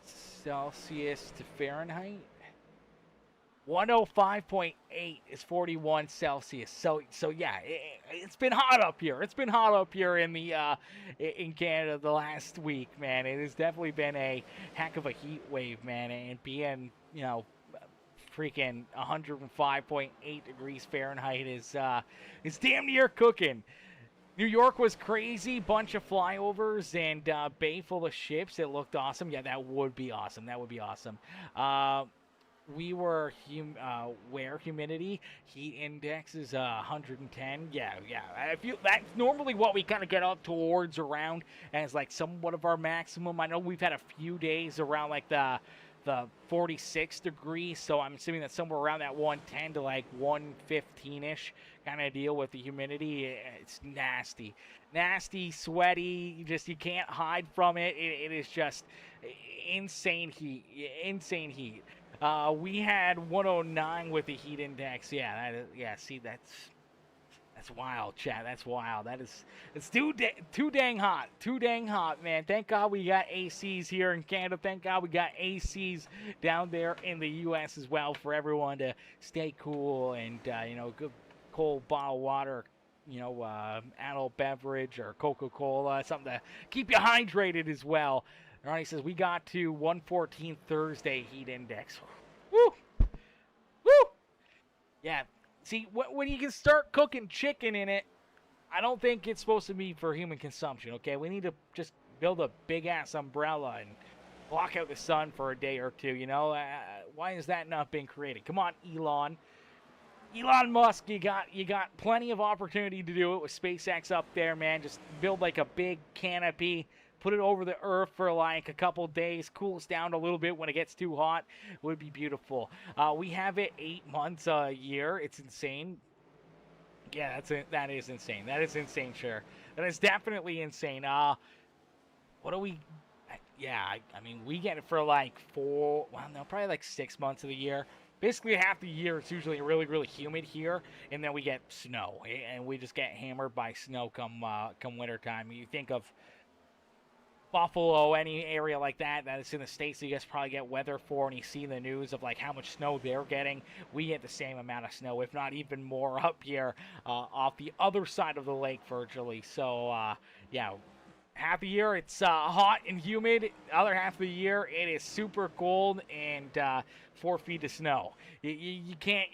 Celsius to Fahrenheit? 105.8 is 41 Celsius. So yeah, it's been hot up here. It's been hot up here in the in Canada the last week, man. It has definitely been a heck of a heat wave, man. And being, you know, freaking 105.8 degrees Fahrenheit is damn near cooking. New York was crazy, bunch of flyovers and bay full of ships. It looked awesome. Yeah, that would be awesome. That would be awesome. we were where humidity heat index is 110. Yeah, I feel that's normally what we kind of get up towards around as like somewhat of our maximum. I know we've had a few days around like the 46 degrees, so I'm assuming that's somewhere around that 110 to like 115ish kind of deal with the humidity. It's nasty, sweaty. You can't hide from it. It is just insane heat. We had 109 with the heat index. Yeah. See, that's wild, chat. That's wild. It's too dang hot. Too dang hot, man. Thank God we got ACs here in Canada. Thank God we got ACs down there in the U.S. as well for everyone to stay cool and good cold bottled water. Adult beverage or Coca-Cola, something to keep you hydrated as well. Ronnie says we got to 114 Thursday heat index. Woo! Woo! Yeah. See, when you can start cooking chicken in it, I don't think it's supposed to be for human consumption, okay? We need to just build a big-ass umbrella and block out the sun for a day or two, Why is that not being created? Come on, Elon Musk, you got plenty of opportunity to do it with SpaceX up there, man. Just build like a big canopy, put it over the earth for like a couple days, cool us down a little bit when it gets too hot. Would be beautiful. We have it 8 months a year. It's insane. Yeah, that is insane. That is insane, sure. That is definitely insane. What do we... Yeah, I mean, we get it for like probably like 6 months of the year. Basically, half the year, it's usually really, really humid here, and then we get snow, and we just get hammered by snow come wintertime. You think of Buffalo, any area like that is in the States that you guys probably get weather for, and you see the news of like how much snow they're getting. We get the same amount of snow, if not even more, up here off the other side of the lake virtually. So, yeah. Half the year it's hot and humid. Other half of the year it is super cold and 4 feet of snow. You can't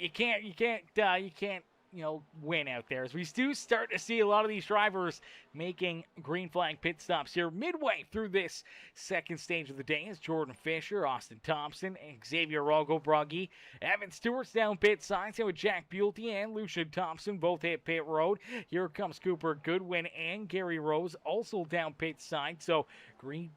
win out there. As we do start to see a lot of these drivers making green flag pit stops here midway through this second stage of the day. Is Jordan Fisher, Austin Thompson, Xavier Rogo-Brugge, Evan Stewart's down pit side, same with Jack Bulty and Lucian Thompson both hit pit road. Here comes Cooper Goodwin and Gary Rose also down pit side. So green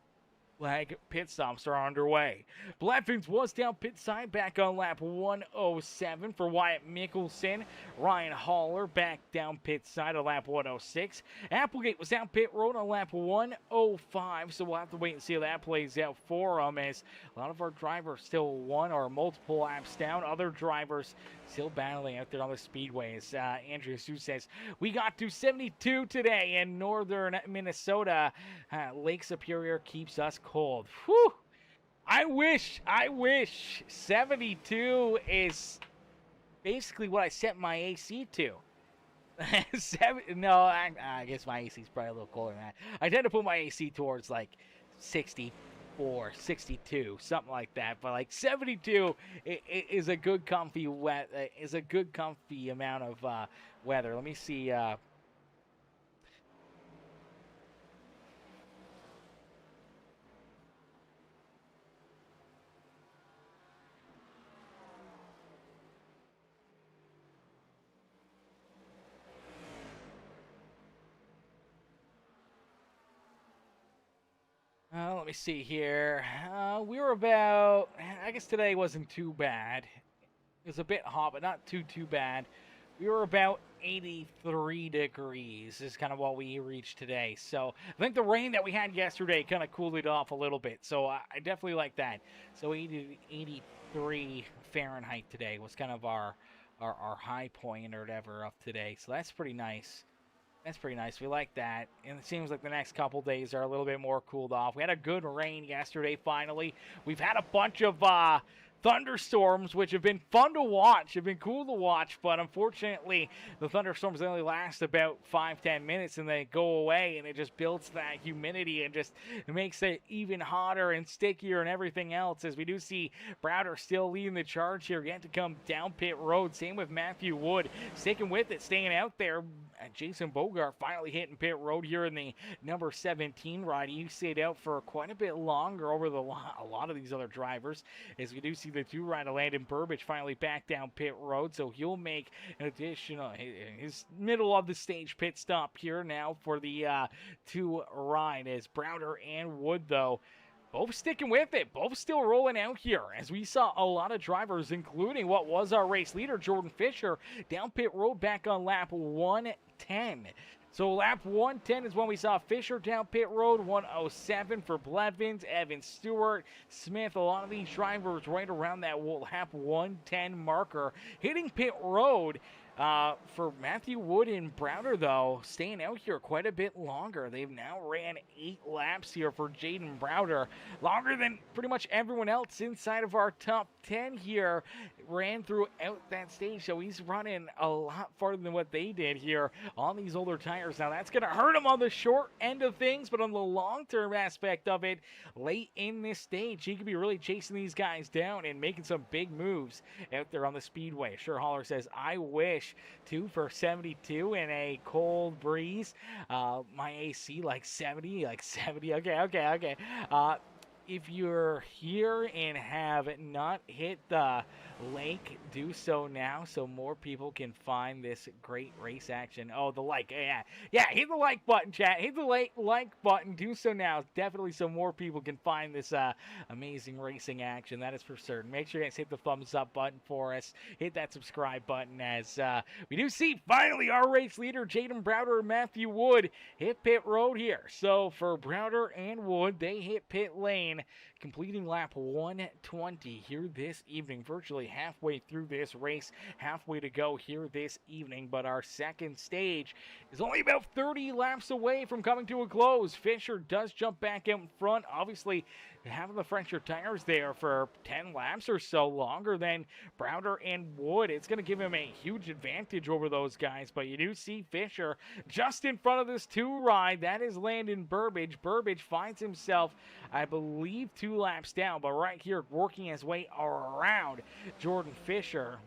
flag pit stops are underway. Blevins was down pit side back on lap 107 for Wyatt Mickelson. Ryan Haller back down pit side on lap 106. Applegate was down pit road on lap 105, so we'll have to wait and see how that plays out for them, as a lot of our drivers still one or multiple laps down. Other drivers still battling out there on the speedways. Andrew Sue says, we got to 72 today in northern Minnesota. Lake Superior keeps us cold. Whew. I wish 72 is basically what I set my AC to. No, I guess my AC is probably a little colder than that. I tend to put my AC towards like 64, 62, something like that. But like 72 is a good comfy amount of weather. Let me see. Let me see here. We were about, I guess today wasn't too bad. It was a bit hot, but not too bad. We were about 83 degrees is kind of what we reached today. So I think the rain that we had yesterday kind of cooled it off a little bit. So I definitely like that. So 83 Fahrenheit today was kind of our high point or whatever of today. So that's pretty nice. That's pretty nice. We like that. And it seems like the next couple days are a little bit more cooled off. We had a good rain yesterday, finally. We've had a bunch of thunderstorms, which have been fun to watch, have been cool to watch, but unfortunately, the thunderstorms only last about 5-10 minutes and they go away, and it just builds that humidity and just makes it even hotter and stickier and everything else. As we do see Browder still leading the charge here, yet to come down pit road. Same with Matthew Wood, sticking with it, staying out there. Jason Bogart finally hitting pit road here in the number 17 ride. He stayed out for quite a bit longer over a lot of these other drivers, as we do see the 2 ride of Landon Burbage finally back down pit road, so he'll make an additional his middle of the stage pit stop here now for the 2 ride, as Browder and Wood, though, both sticking with it, both still rolling out here, as we saw a lot of drivers, including what was our race leader, Jordan Fisher, down pit road back on lap 110. So lap 110 is when we saw Fisher down pit road, 107 for Blevins, Evan Stewart, Smith, a lot of these drivers right around that lap 110 marker, hitting pit road. For Matthew Wood and Browder, though, staying out here quite a bit longer. They've now ran 8 laps here for Jaden Browder, longer than pretty much everyone else inside of our top 10 here ran throughout that stage. So he's running a lot farther than what they did here on these older tires. Now that's going to hurt him on the short end of things, but on the long-term aspect of it, late in this stage, he could be really chasing these guys down and making some big moves out there on the speedway. Sure Holler says, I wish 2 for 72 in a cold breeze. My AC like 70. Okay. If you're here and have not hit the link, do so now so more people can find this great race action. Oh, the like. Yeah, hit the like button, chat. Hit the like button. Do so now. Definitely so more people can find this amazing racing action. That is for certain. Make sure you guys hit the thumbs up button for us. Hit that subscribe button, as we do see finally our race leader, Jaden Browder and Matthew Wood, hit pit road here. So for Browder and Wood, they hit pit lane, completing lap 120 here this evening, virtually halfway through this race, halfway to go here this evening. But our second stage is only about 30 laps away from coming to a close. Fisher does jump back out in front, obviously having the fresher tires there for 10 laps or so longer than Browder and Wood. It's going to give him a huge advantage over those guys, but you do see Fisher just in front of this 2 ride. That is Landon Burbage. Burbage finds himself, I believe, 2 laps down, but right here working his way around Jordan Fisher.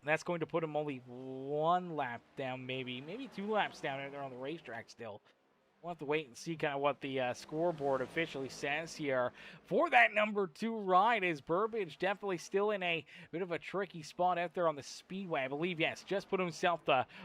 That's going to put him only 1 lap down, maybe 2 laps down there on the racetrack still. We'll have to wait and see kind of what the scoreboard officially says here for that number 2 ride. Is Burbage definitely still in a bit of a tricky spot out there on the speedway? I believe, yes, just put himself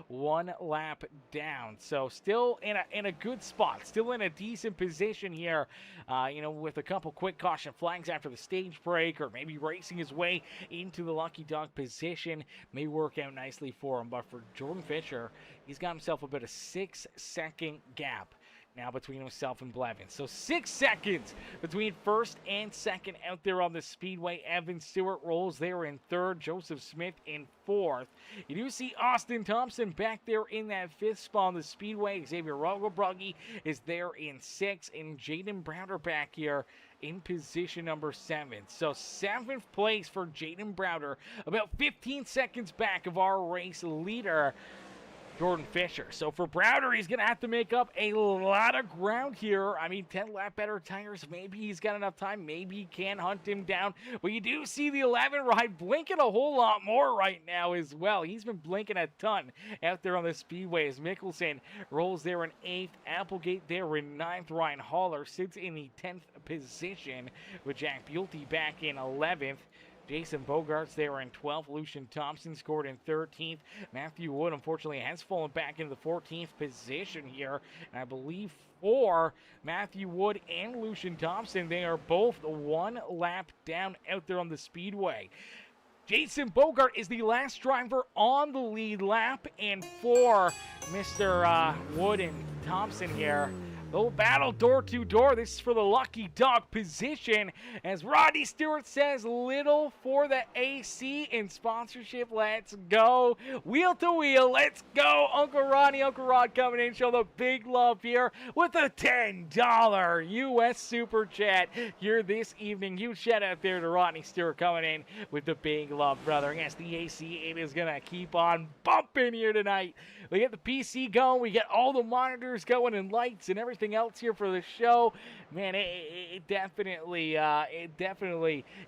1 lap down. So still in a good spot, still in a decent position here, with a couple quick caution flags after the stage break, or maybe racing his way into the lucky dog position may work out nicely for him. But for Jordan Fisher, he's got himself about a 6-second gap now between himself and Blevins. So 6 seconds between first and second out there on the speedway. Evan Stewart rolls there in 3rd. Joseph Smith in 4th. You do see Austin Thompson back there in that 5th spot on the speedway. Xavier Rogelbrugge is there in 6th. And Jaden Browder back here in position number 7. So 7th place for Jaden Browder, about 15 seconds back of our race leader, Jordan Fisher. So for Browder, he's going to have to make up a lot of ground here. I mean, 10 lap better tires. Maybe he's got enough time. Maybe he can hunt him down. But you do see the 11 ride blinking a whole lot more right now as well. He's been blinking a ton out there on the speedway as Mickelson rolls there in 8th. Applegate there in 9th. Ryan Haller sits in the 10th position with Jack Buelte back in 11th. Jason Bogart's there in 12th. Lucian Thompson scored in 13th. Matthew Wood, unfortunately, has fallen back into the 14th position here. And I believe for Matthew Wood and Lucian Thompson, they are both 1 lap down out there on the speedway. Jason Bogart is the last driver on the lead lap. And for Mr. Wood and Thompson here, little battle door to door. This is for the lucky dog position. As Rodney Stewart says, little for the AC in sponsorship. Let's go. Wheel to wheel. Let's go. Uncle Ronnie, Uncle Rod coming in. Show the big love here with a $10 U.S. Super Chat here this evening. Huge shout out there to Rodney Stewart coming in with the big love, brother. Yes, the AC, it is going to keep on bumping here tonight. We get the PC going. We get all the monitors going and lights and everything everything else here for the show, man, it definitely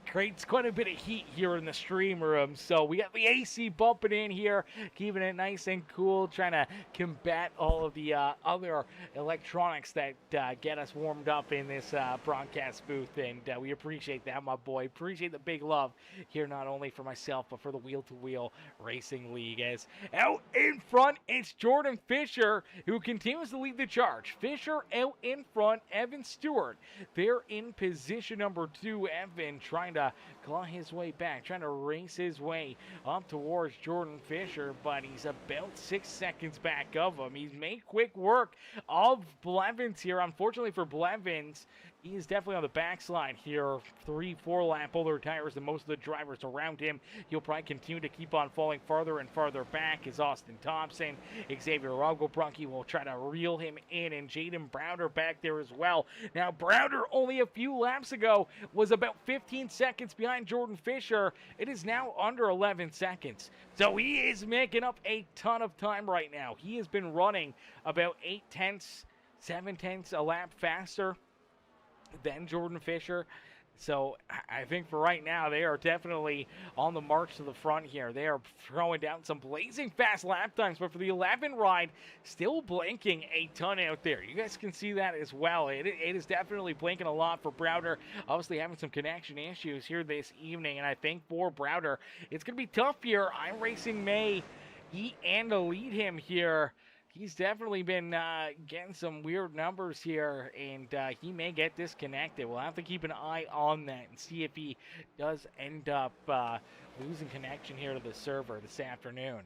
creates quite a bit of heat here in the stream room. So we got the AC bumping in here, keeping it nice and cool, trying to combat all of the other electronics that get us warmed up in this broadcast booth, and we appreciate that, my boy. Appreciate the big love here, not only for myself, but for the Wheel to Wheel Racing League. As out in front, it's Jordan Fisher, who continues to lead the charge. Fisher out in front, Evan Stewart. They're in position number 2. Evan trying to claw his way back, trying to race his way up towards Jordan Fisher, but he's about 6 seconds back of him. He's made quick work of Blevins here. Unfortunately for Blevins, he is definitely on the backslide here. 3-4 lap older tires than most of the drivers around him. He'll probably continue to keep on falling farther and farther back as Austin Thompson, Xavier Algobrunki will try to reel him in, and Jaden Browder back there as well. Now, Browder only a few laps ago was about 15 seconds behind Jordan Fisher. It is now under 11 seconds. So he is making up a ton of time right now. He has been running about 8/10, 7/10 a lap faster than Jordan Fisher. So I think for right now, they are definitely on the march to the front here. They are throwing down some blazing fast lap times, but for the 11 ride, still blinking a ton out there. You guys can see that as well. It is definitely blinking a lot for Browder. Obviously having some connection issues here this evening, and I think for Browder, it's going to be tough here. I'm Racing May, and to lead him here. He's definitely been getting some weird numbers here, and he may get disconnected. We'll have to keep an eye on that and see if he does end up losing connection here to the server this afternoon.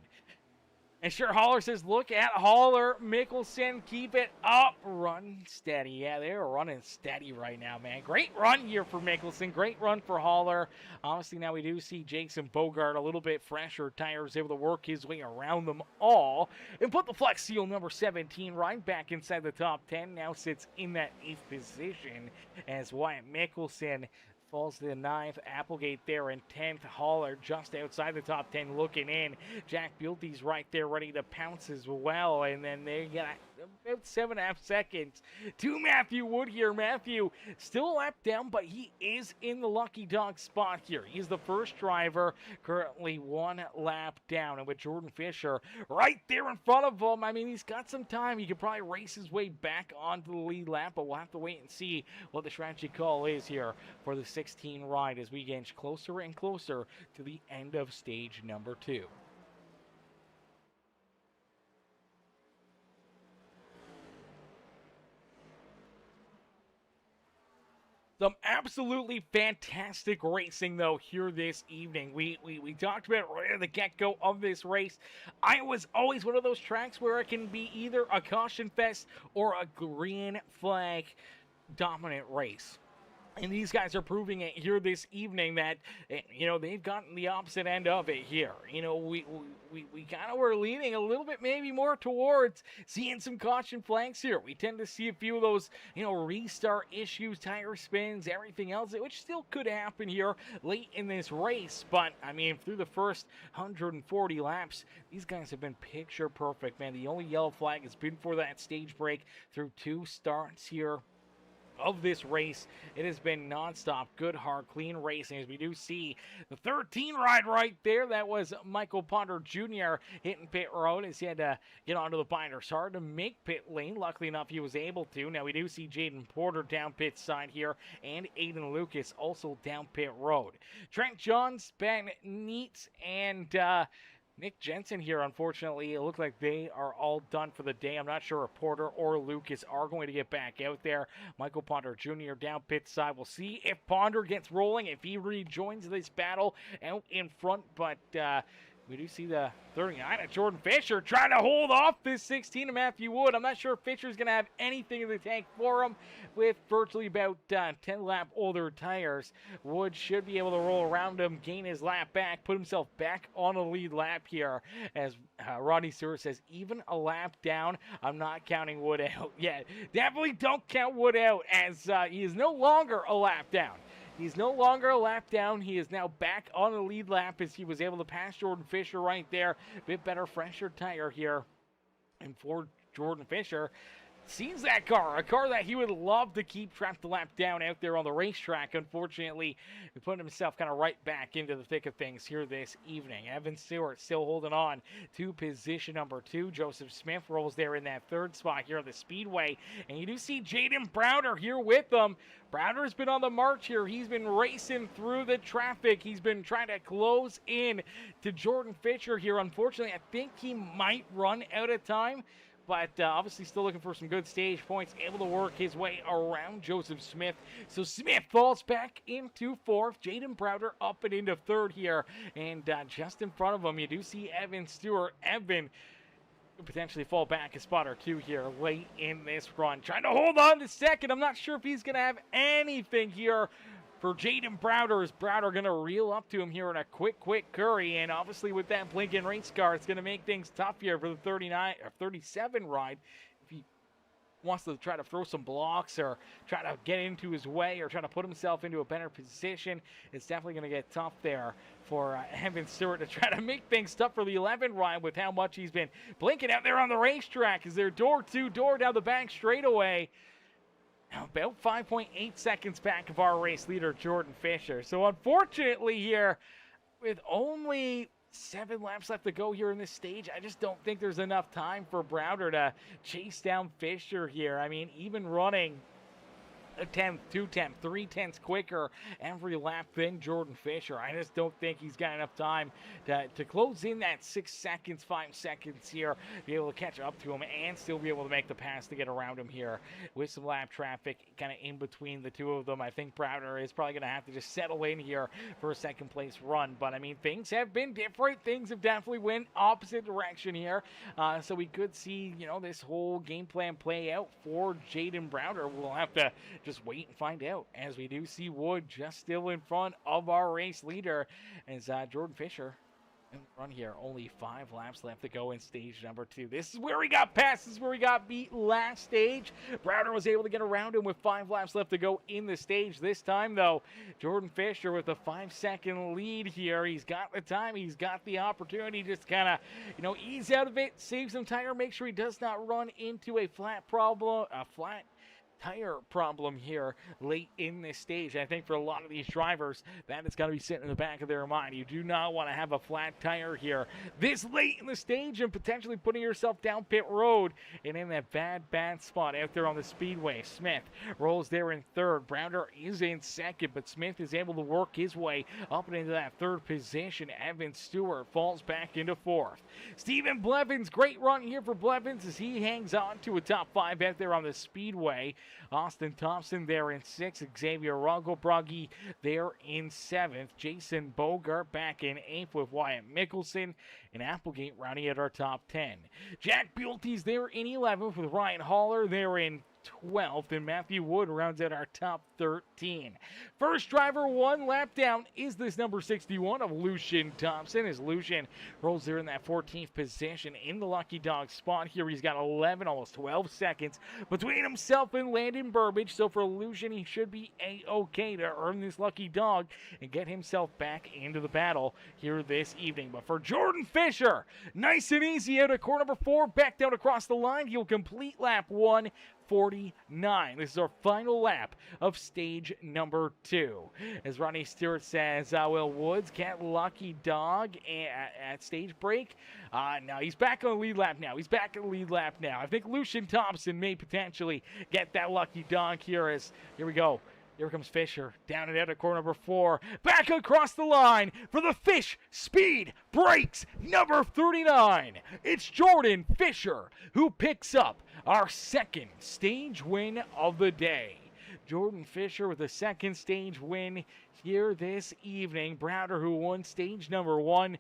And sure, Holler says, look at Holler. Mickelson, keep it up. Run steady. Yeah, they're running steady right now, man. Great run here for Mickelson. Great run for Holler. Obviously, now we do see Jason Bogart a little bit fresher tires, able to work his way around them all. And put the Flex Seal number 17 right back inside the top 10. Now sits in that 8th position as Wyatt Mickelson falls to the 9th. Applegate there in 10th. Holler just outside the top 10 looking in. Jack Bulty's right there ready to pounce as well. And then they got about 7.5 seconds to Matthew Wood here. Matthew still a lap down, but he is in the lucky dog spot here. He's the first driver, currently 1 lap down. And with Jordan Fisher right there in front of him, I mean, he's got some time. He could probably race his way back onto the lead lap, but we'll have to wait and see what the strategy call is here for the 16 ride as we inch closer and closer to the end of stage number 2. Some absolutely fantastic racing, though, here this evening. We talked about it right at the get-go of this race. Iowa's always one of those tracks where it can be either a caution fest or a green flag dominant race. And these guys are proving it here this evening that, you know, they've gotten the opposite end of it here. You know, we kind of were leaning a little bit maybe more towards seeing some caution flags here. We tend to see a few of those, you know, restart issues, tire spins, everything else, which still could happen here late in this race. But, I mean, through the first 140 laps, these guys have been picture perfect, man. The only yellow flag has been for that stage break through 2 starts here of this race. It has been nonstop, good, hard, clean racing, as we do see the 13 ride right there. That was Michael Ponder Jr. hitting pit road as he had to get onto the binders hard to make pit lane. Luckily enough, he was able to. Now we do see Jaden Porter down pit side here, and Aiden Lucas also down pit road. Trent Johns, Ben Neitz, and Nick Jensen here, unfortunately, it looks like they are all done for the day. I'm not sure if Porter or Lucas are going to get back out there. Michael Ponder Jr. down pit side. We'll see if Ponder gets rolling, if he rejoins this battle out in front. But we do see the 39 of Jordan Fisher trying to hold off this 16 of Matthew Wood. I'm not sure if Fisher's going to have anything in the tank for him with virtually about 10 lap older tires. Wood should be able to roll around him, gain his lap back, put himself back on a lead lap here. As Rodney Stewart says, even a lap down, I'm not counting Wood out yet. Definitely don't count Wood out, as he is no longer a lap down. He's no longer a lap down. He is now back on the lead lap as he was able to pass Jordan Fisher right there. Bit better, fresher tire here. And for Jordan Fisher, sees that car, a car that he would love to keep trapped the lap down out there on the racetrack. Unfortunately, he put himself kind of right back into the thick of things here this evening. Evan Stewart still holding on to position number 2. Joseph Smith rolls there in that 3rd spot here at the Speedway. And you do see Jaden Browder here with them. Browder's been on the march here. He's been racing through the traffic. He's been trying to close in to Jordan Fisher here. Unfortunately, I think he might run out of time. But obviously still looking for some good stage points, able to work his way around Joseph Smith. So Smith falls back into 4th. Jaden Browder up and into 3rd here. And just in front of him, you do see Evan Stewart. Evan could potentially fall back a spot or 2 here late in this run. Trying to hold on to 2nd. I'm not sure if he's going to have anything here for Jaden Browder. Is Browder going to reel up to him here in a quick curry? And obviously with that blinking race car, it's going to make things tough here for the 39 or 37 ride. If he wants to try to throw some blocks or try to get into his way or try to put himself into a better position, it's definitely going to get tough there for Evan Stewart to try to make things tough for the 11 ride with how much he's been blinking out there on the racetrack. Is there door down the back straightaway? About 5.8 seconds back of our race leader, Jordan Fisher. So unfortunately here, with only 7 laps left to go here in this stage, I just don't think there's enough time for Browder to chase down Fisher here. I mean, even running a 10th, 2/10, 3/10 quicker every lap than Jordan Fisher, I just don't think he's got enough time to close in that 6 seconds, 5 seconds here, be able to catch up to him and still be able to make the pass to get around him here with some lap traffic kind of in between the two of them. I think Browder is probably going to have to just settle in here for a 2nd place run. But I mean, things have been different. Things have definitely went opposite direction here. So we could see, you know, this whole game plan play out for Jaden Browder. We'll have to just wait and find out, as we do see Wood just still in front of our race leader as Jordan Fisher in the run here. Only 5 laps left to go in stage number 2. This is where we got passed. This is where we got beat last stage. Browder was able to get around him with 5 laps left to go in the stage. This time, though, Jordan Fisher with a 5-second lead here. He's got the time. He's got the opportunity. Just kind of, you know, ease out of it, save some tire, make sure he does not run into a flat tire problem here late in this stage. I think for a lot of these drivers, that is going to be sitting in the back of their mind. You do not want to have a flat tire here this late in the stage and potentially putting yourself down pit road and in that bad spot out there on the Speedway. Smith rolls there in 3rd. Browder is in 2nd, but Smith is able to work his way up and into that 3rd position. Evan Stewart falls back into 4th. Stephen Blevins, great run here for Blevins as he hangs on to a top 5 out there on the Speedway. Austin Thompson there in 6th. Xavier Rangelbrugge there in 7th. Jason Bogart back in 8th with Wyatt Mickelson and Applegate rounding at our top 10. Jack Bulty's there in 11th with Ryan Haller there in 12th, and Matthew Wood rounds out our top 13. First driver 1 lap down is this number 61 of Lucian Thompson, as Lucian rolls there in that 14th position in the lucky dog spot here. He's got 11, almost 12 seconds between himself and Landon Burbage, so for Lucian, he should be a-okay to earn this lucky dog and get himself back into the battle here this evening. But for Jordan Fisher, nice and easy out of corner number 4, back down across the line. He'll complete lap 1:49. This is our final lap of stage number 2. As Ronnie Stewart says, Will Woods get lucky dog at stage break? No, he's back on the lead lap now. I think Lucian Thompson may potentially get that lucky dog here as, here we go. Here comes Fisher, down and out at corner number 4. Back across the line for the Fish Speed Breaks number 39. It's Jordan Fisher who picks up our 2nd stage win of the day. Jordan Fisher with a 2nd stage win here this evening. Browder, who won stage number 1,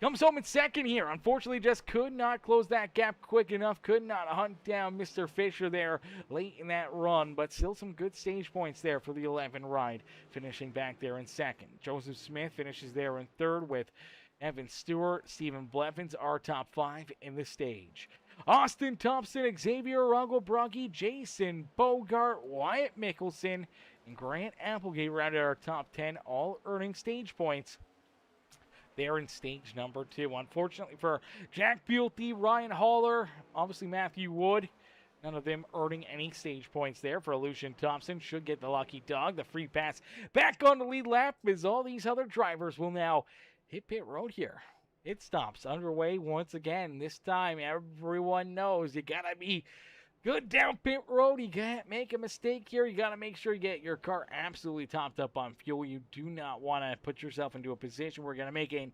comes home in 2nd here. Unfortunately, just could not close that gap quick enough. Could not hunt down Mr. Fisher there late in that run. But still some good stage points there for the 11 ride. Finishing back there in 2nd. Joseph Smith finishes there in 3rd with Evan Stewart. Stephen Blevins, our top 5 in the stage. Austin Thompson, Xavier Rangelbrugge, Jason Bogart, Wyatt Mickelson, and Grant Applegate rounded our top 10, all earning stage points there in stage number 2. Unfortunately for Jack Bulty, Ryan Haller, obviously Matthew Wood, None of them earning any stage points there for Lucian Thompson. Should get the lucky dog. The free pass back on the lead lap as all these other drivers will now hit pit road here. Pit stops underway once again. This time everyone knows you gotta be good down pit road. You can't make a mistake here. You got to make sure you get your car absolutely topped up on fuel. You do not want to put yourself into a position where you're going to make a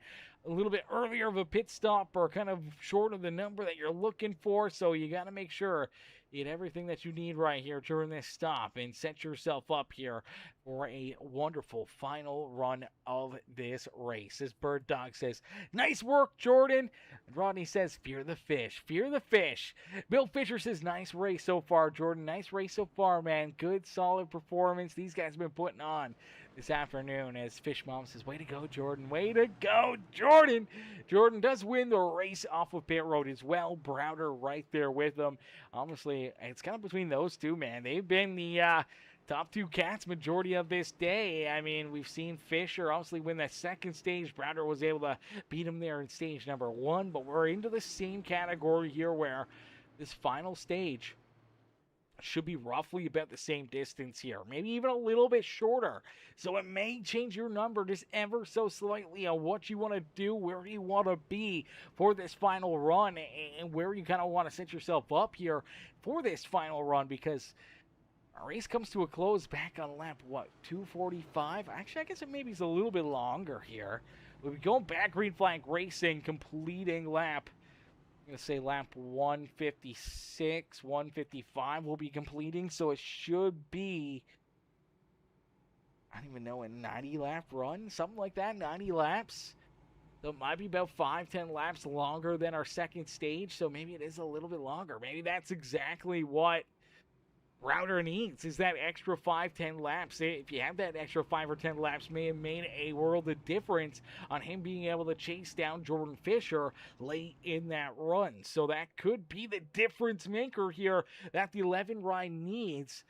little bit earlier of a pit stop or kind of short of the number that you're looking for. So you got to make sure you get everything that you need right here during this stop and set yourself up here for a wonderful final run of this race. As Bird Dog says, nice work, Jordan. And Rodney says, fear the fish. Fear the fish. Bill Fisher says, nice race so far, Jordan. Nice race so far, man. Good, solid performance these guys have been putting on this afternoon. As Fish Mom says, way to go, Jordan. Way to go, Jordan. Jordan does win the race off of pit road as well. Browder right there with them. Honestly, it's kind of between those two, man. They've been the top two cats majority of this day. I mean, we've seen Fisher obviously win that second stage. Browder was able to beat him there in stage number 1, but we're into the same category here where this final stage should be roughly about the same distance here, maybe even a little bit shorter. So it may change your number just ever so slightly on what you want to do, where you want to be for this final run, and where you kind of want to set yourself up here for this final run, because our race comes to a close back on lap, 245? Actually, I guess it maybe is a little bit longer here. We'll be going back green flag racing, completing lap, I'm going to say lap 156, 155 we'll be completing, so it should be, I don't even know, a 90-lap run, something like that, 90 laps. So it might be about 5-10 laps longer than our second stage, so maybe it is a little bit longer. Maybe that's exactly what Browder needs, is that extra 5-10 laps. If you have that extra 5 or 10 laps, may have made a world of difference on him being able to chase down Jordan Fisher late in that run. So that could be the difference maker here that the 11 ride needs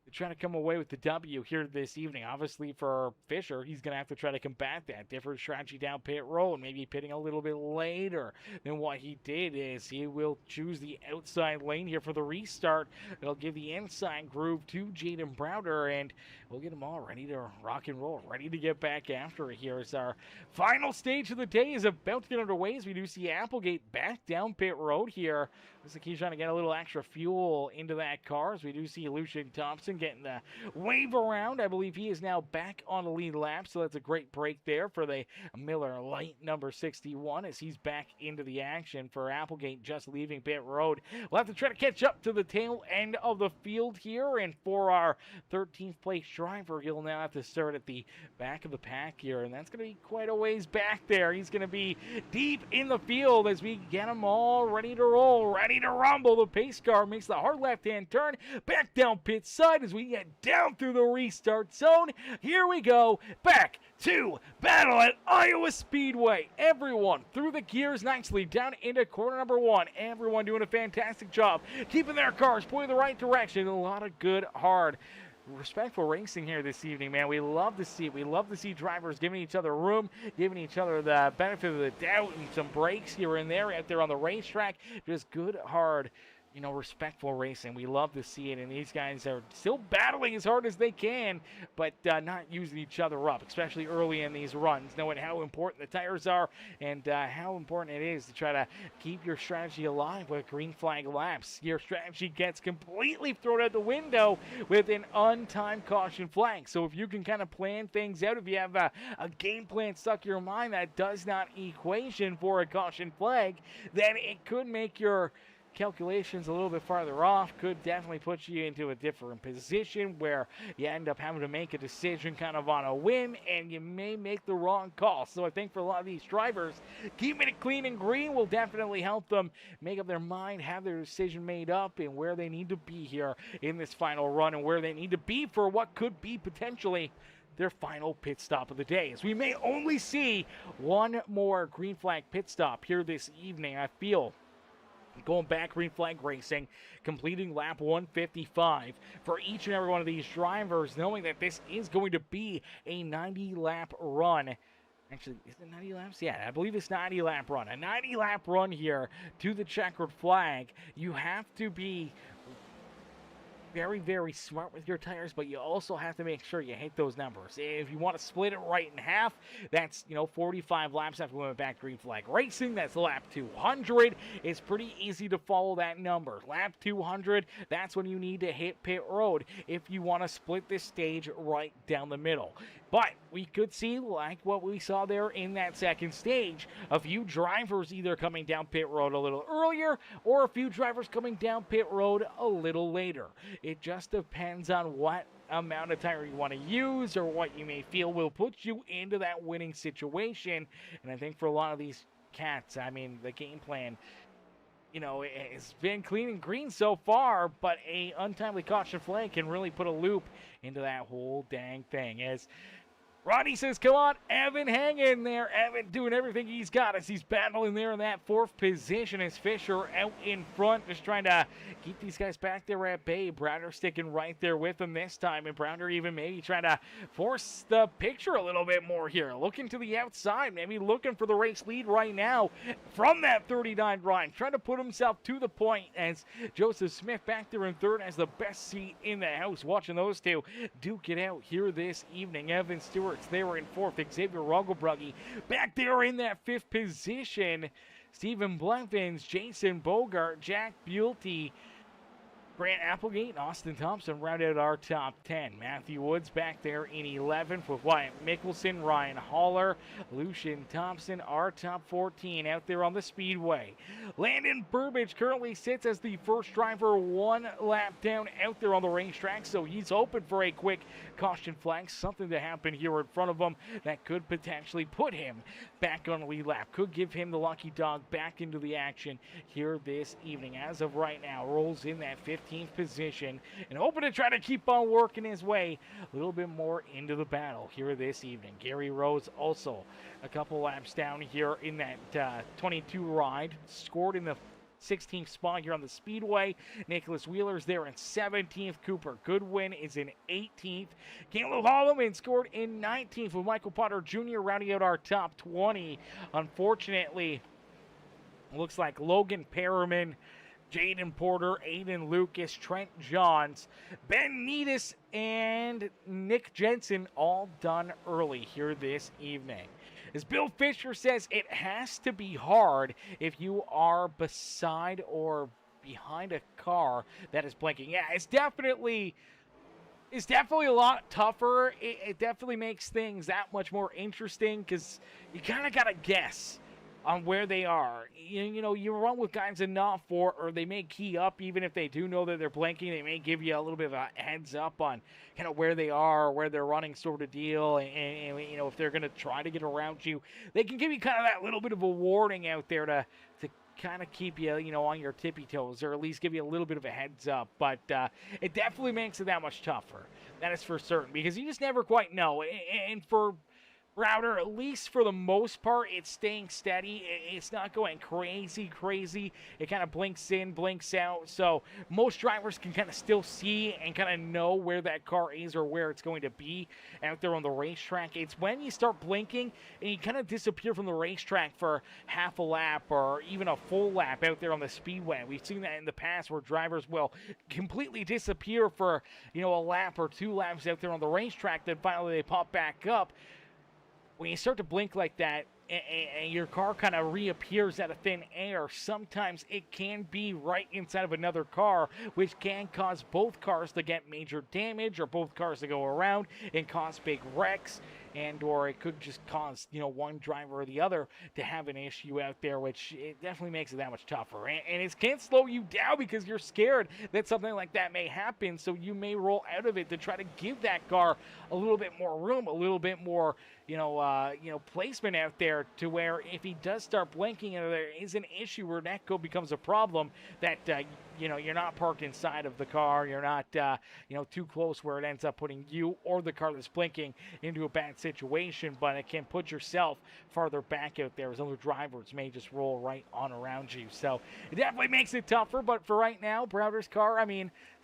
to try to come away with the W here this evening. Obviously for Fisher, he's going to have to try to combat that. Different strategy down pit road, maybe pitting a little bit later than what he did. Is he will choose the outside lane here for the restart. It'll give the inside groove to Jaden Browder, and we'll get them all ready to rock and roll, ready to get back after it here as our final stage of the day is about to get underway, as we do see Applegate back down pit road here. Looks like he's trying to get a little extra fuel into that car, as we do see Lucian Thompson getting the wave around. I believe he is now back on the lead lap, so that's a great break there for the Miller Light number 61 as he's back into the action for Applegate just leaving pit road. We'll have to try to catch up to the tail end of the field here, and for our 13th place driver, he'll now have to start at the back of the pack here, and that's going to be quite a ways back there. He's going to be deep in the field as we get them all ready to roll, ready to rumble. The pace car makes the hard left-hand turn back down pit side as we get down through the restart zone. Here we go, back to battle at Iowa Speedway. Everyone through the gears nicely down into corner number 1. Everyone doing a fantastic job, keeping their cars pointing the right direction. A lot of good, hard, respectful racing here this evening, man. We love to see it. We love to see drivers giving each other room, giving each other the benefit of the doubt, and some breaks here and there out there on the racetrack. Just good, hard, respectful racing. We love to see it, and these guys are still battling as hard as they can, but not using each other up, especially early in these runs, knowing how important the tires are and how important it is to try to keep your strategy alive with green flag laps. Your strategy gets completely thrown out the window with an untimed caution flag. So if you can kind of plan things out, if you have a game plan stuck in your mind that does not equation for a caution flag, then it could make your calculations a little bit farther off, could definitely put you into a different position where you end up having to make a decision kind of on a whim, and you may make the wrong call. So I think for a lot of these drivers, keeping it clean and green will definitely help them make up their mind, have their decision made up, and where they need to be here in this final run, and where they need to be for what could be potentially their final pit stop of the day, as we may only see one more green flag pit stop here this evening. I feel going back green flag racing, completing lap 155 for each and every one of these drivers, knowing that this is going to be a 90-lap run. Actually, is it 90 laps? Yeah, I believe it's 90-lap run. A 90-lap run here to the checkered flag. You have to be very, very smart with your tires, but you also have to make sure you hit those numbers. If you want to split it right in half, that's, 45 laps after we went back green flag racing. That's lap 200. It's pretty easy to follow that number. Lap 200, that's when you need to hit pit road if you want to split this stage right down the middle. But we could see, like what we saw there in that second stage, a few drivers either coming down pit road a little earlier or a few drivers coming down pit road a little later. It just depends on what amount of tire you want to use or what you may feel will put you into that winning situation. And I think for a lot of these cats, I mean, the game plan, it's been clean and green so far, but a untimely caution flag can really put a loop into that whole dang thing. As Rodney says, come on, Evan, hang in there. Evan doing everything he's got as he's battling there in that fourth position as Fisher out in front, just trying to keep these guys back there at bay. Browder sticking right there with him this time, and Browder even maybe trying to force the picture a little bit more here. Looking to the outside, maybe looking for the race lead right now from that 39 line, trying to put himself to the point as Joseph Smith back there in third has the best seat in the house. Watching those two duke it out here this evening. Evan Stewart they were in fourth. Xavier Rugglebrugge back there in that fifth position. Stephen Blevins, Jason Bogart, Jack Buelty, Grant Applegate, and Austin Thompson rounded out our top 10. Matthew Woods back there in 11th with Wyatt Mickelson, Ryan Haller, Lucian Thompson, our top 14 out there on the Speedway. Landon Burbage currently sits as the first driver 1 lap down out there on the racetrack, so he's open for a quick caution flag. Something to happen here in front of him that could potentially put him back on the lead lap. Could give him the lucky dog back into the action here this evening. As of right now, rolls in that 15th position and hoping to try to keep on working his way a little bit more into the battle here this evening. Gary Rose also a couple laps down here in that 22 ride, scored in the 16th spot here on the Speedway. Nicholas Wheeler's there in 17th. Cooper Goodwin is in 18th. Caleb Holloman scored in 19th with Michael Potter Jr. rounding out our top 20. Unfortunately, looks like Logan Perriman, Jaden Porter, Aiden Lucas, Trent Johns, Ben Needis, and Nick Jensen all done early here this evening. As Bill Fisher says, it has to be hard if you are beside or behind a car that is blinking. Yeah, it's definitely a lot tougher. It definitely makes things that much more interesting because you kind of got to guess on where they are. You run with guys enough or they may key up even if they do know that they're blinking. They may give you a little bit of a heads up on kind of where they are, where they're running sort of deal, and if they're going to try to get around you, they can give you kind of that little bit of a warning out there to kind of keep you, on your tippy toes, or at least give you a little bit of a heads up. But it definitely makes it that much tougher. That is for certain, because you just never quite know. And for Browder, at least for the most part, it's staying steady. It's not going crazy. It kind of blinks in, blinks out. So most drivers can kind of still see and kind of know where that car is or where it's going to be out there on the racetrack. It's when you start blinking and you kind of disappear from the racetrack for half a lap or even a full lap out there on the Speedway. We've seen that in the past where drivers will completely disappear for, a lap or 2 laps out there on the racetrack. Then finally they pop back up. When you start to blink like that and your car kind of reappears out of thin air, sometimes it can be right inside of another car, which can cause both cars to get major damage or both cars to go around and cause big wrecks. Or it could just cause, one driver or the other to have an issue out there, which it definitely makes it that much tougher. And it can't slow you down because you're scared that something like that may happen, so you may roll out of it to try to give that car a little bit more room, a little bit more, placement out there to where if he does start blinking and there is an issue where that becomes a problem, that you're not parked inside of the car, you're not too close where it ends up putting you or the car that's blinking into a bad situation, but it can put yourself farther back out there as other drivers may just roll right on around you. So it definitely makes it tougher, but for right now, Browder's car,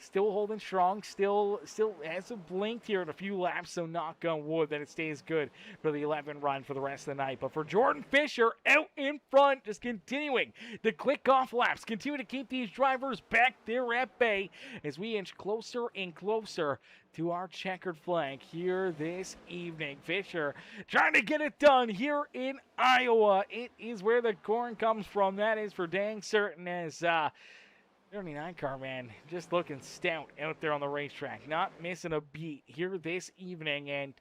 still holding strong, still hasn't blinked here in a few laps, so knock on wood that it stays good for the 11 run for the rest of the night. But for Jordan Fisher, out in front, just continuing the click-off laps, continue to keep these drivers back there at bay as we inch closer and closer to our checkered flag here this evening. Fisher trying to get it done here in Iowa. It is where the corn comes from. That is for dang certain, as 39 car, man, just looking stout out there on the racetrack. Not missing a beat here this evening, and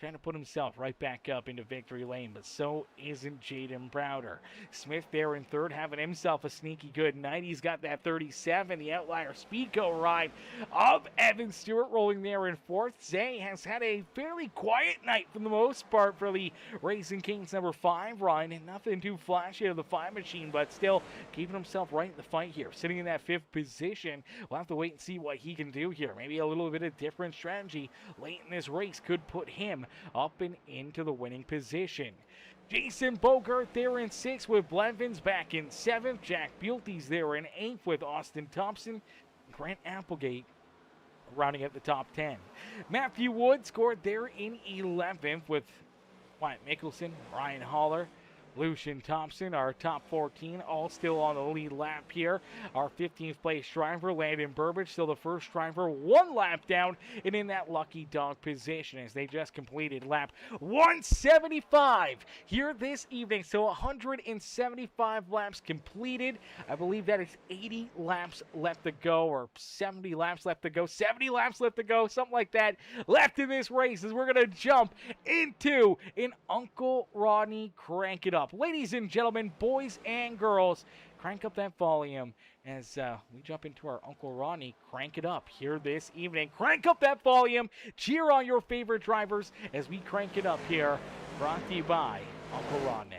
trying to put himself right back up into victory lane, but so isn't Jaden Browder. Smith there in third, having himself a sneaky good night. He's got that 37, the outlier Speedco ride of Evan Stewart rolling there in fourth. Zay has had a fairly quiet night for the most part for the Racing Kings number 5 run, and nothing too flashy of the 5 machine, but still keeping himself right in the fight here. Sitting in that 5th position, we'll have to wait and see what he can do here. Maybe a little bit of different strategy late in this race could put him up and into the winning position. Jason Bogart there in 6th with Blevins back in 7th. Jack Bulty's there in 8th with Austin Thompson. Grant Applegate rounding out the top 10. Matthew Wood scored there in 11th with Wyatt Mickelson, Ryan Haller, Lucian Thompson, our top 14, all still on the lead lap here. Our 15th place driver, Landon Burbage, still the first driver, 1 lap down and in that lucky dog position as they just completed lap 175 here this evening. So 175 laps completed. I believe that is 80 laps left to go, or 70 laps left to go, 70 laps left to go, something like that left in this race as we're going to jump into an Uncle Rodney Crank It Up. Ladies and gentlemen, boys and girls, crank up that volume as we jump into our Uncle Rodney Crank It Up here this evening. Crank up that volume, cheer on your favorite drivers as we crank it up here, brought to you by Uncle Rodney.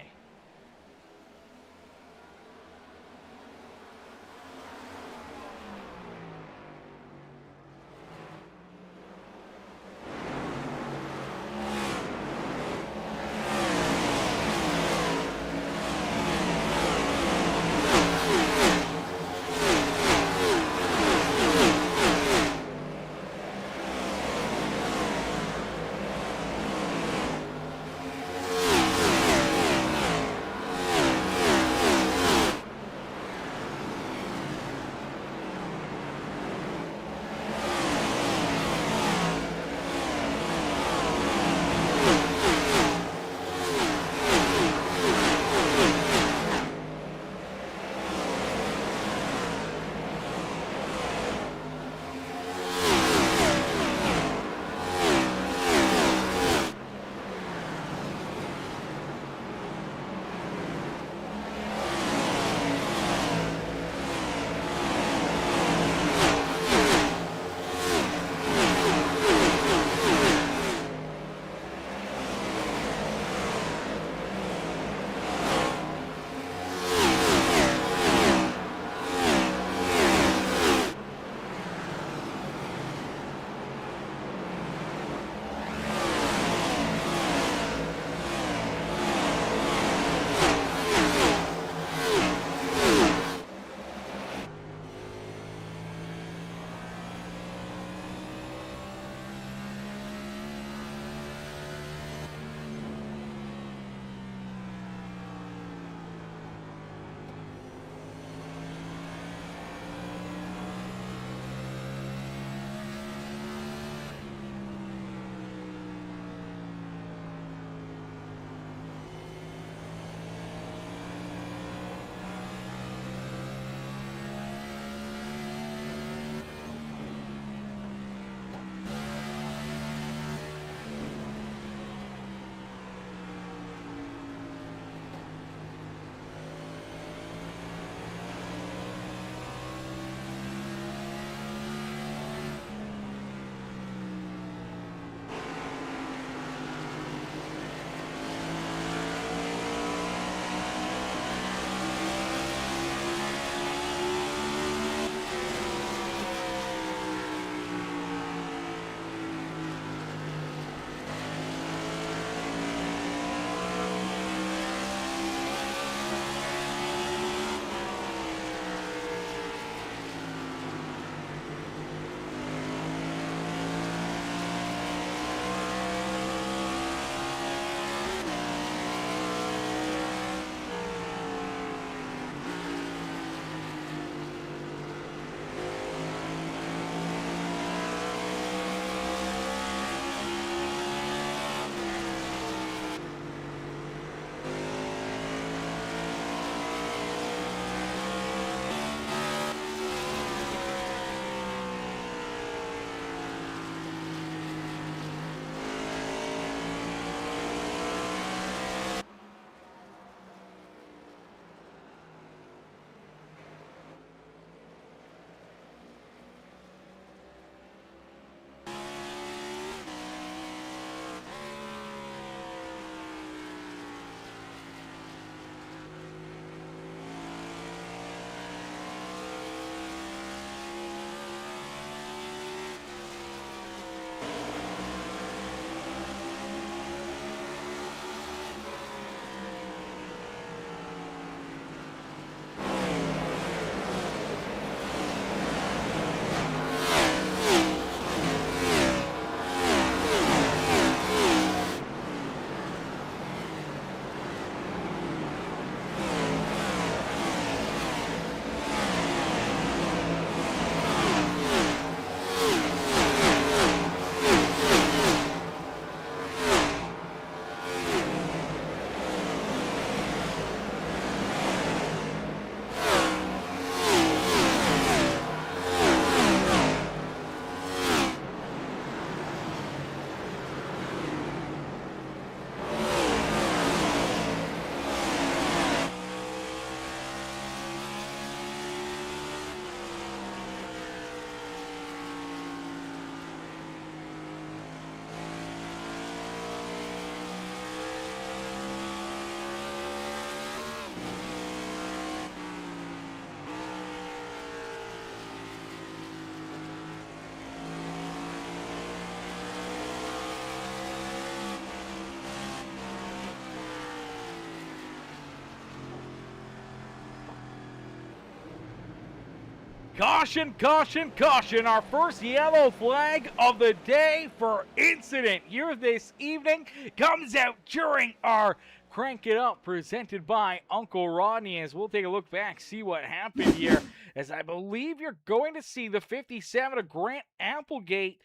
Caution, caution, caution. Our first yellow flag of the day for incident here this evening comes out during our Crank It Up presented by Uncle Rodney. As we'll take a look back, see what happened here. As I believe you're going to see the 57 of Grant Applegate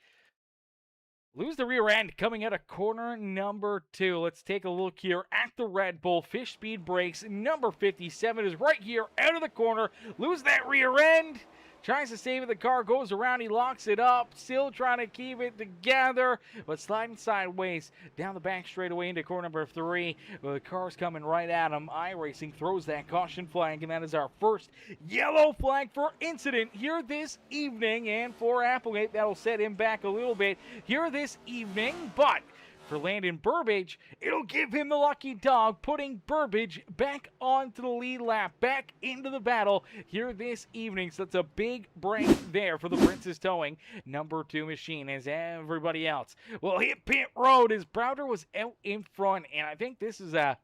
lose the rear end coming out of corner number 2. Let's take a look here at the Red Bull. Fish speed brakes. Number 57 is right here out of the corner. Lose that rear end. Tries to save it. The car goes around. He locks it up. Still trying to keep it together, but sliding sideways down the back straightaway into corner number 3. Well, the car's coming right at him. iRacing throws that caution flag, and that is our first yellow flag for incident here this evening. And for Applegate, that'll set him back a little bit here this evening, but for Landon Burbage, it'll give him the lucky dog, putting Burbage back onto the lead lap, back into the battle here this evening. So it's a big break there for the Princess Towing number 2 machine, as everybody else will hit pit road as Browder was out in front. And I think this is a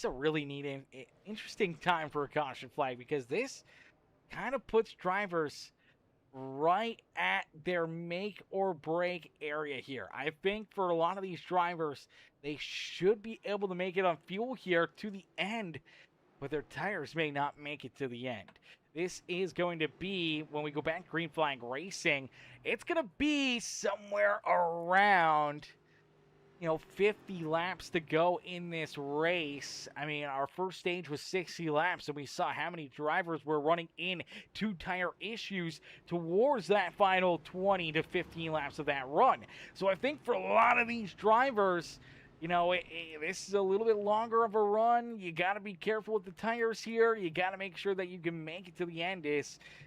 really neat, interesting time for a caution flag, because this kind of puts drivers right at their make or break area here. I think for a lot of these drivers, they should be able to make it on fuel here to the end, but their tires may not make it to the end. This is going to be, when we go back to green flag racing, it's going to be somewhere around 50 laps to go in this race. I mean, our first stage was 60 laps, and we saw how many drivers were running in 2 tire issues towards that final 20 to 15 laps of that run. So I think for a lot of these drivers, this is a little bit longer of a run. You got to be careful with the tires here. You got to make sure that you can make it to the end.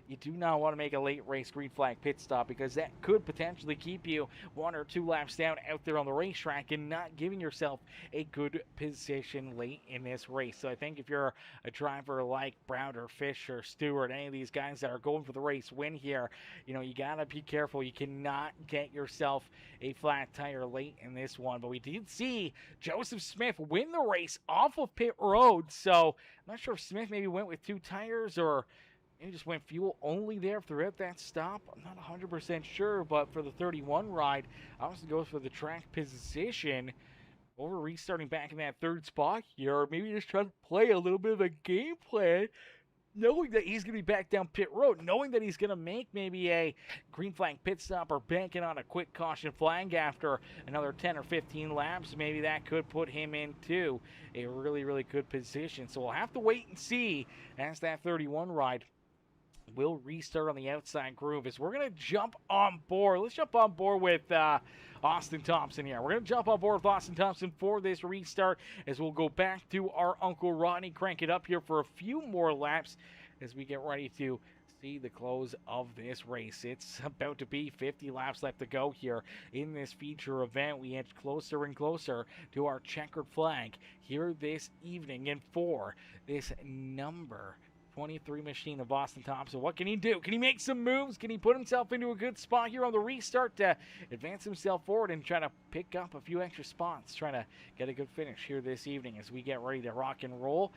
You do not want to make a late race green flag pit stop, because that could potentially keep you 1 or 2 laps down out there on the racetrack and not giving yourself a good position late in this race. So I think if you're a driver like Browder, Fisher, Stewart, any of these guys that are going for the race win here, you got to be careful. You cannot get yourself a flat tire late in this one. But we did see Joseph Smith win the race off of pit road. So I'm not sure if Smith maybe went with 2 tires or maybe just went fuel only there throughout that stop. I'm not 100% sure, but for the 31 ride, obviously goes for the track position. Over restarting back in that 3rd spot here, or maybe just trying to play a little bit of a game plan, knowing that he's going to be back down pit road, knowing that he's going to make maybe a green flag pit stop or banking on a quick caution flag after another 10 or 15 laps. Maybe that could put him into a really, really good position. So we'll have to wait and see as that 31 ride will restart on the outside groove, as we're going to jump on board. Let's jump on board with Austin Thompson here. We're going to jump on board with Austin Thompson for this restart, as we'll go back to our Uncle Rodney, crank it up here for a few more laps as we get ready to see the close of this race. It's about to be 50 laps left to go here in this feature event. We edge closer and closer to our checkered flag here this evening, and for this number 23 machine of Austin Thompson. What can he do? Can he make some moves? Can he put himself into a good spot here on the restart to advance himself forward and try to pick up a few extra spots, trying to get a good finish here this evening as we get ready to rock and roll?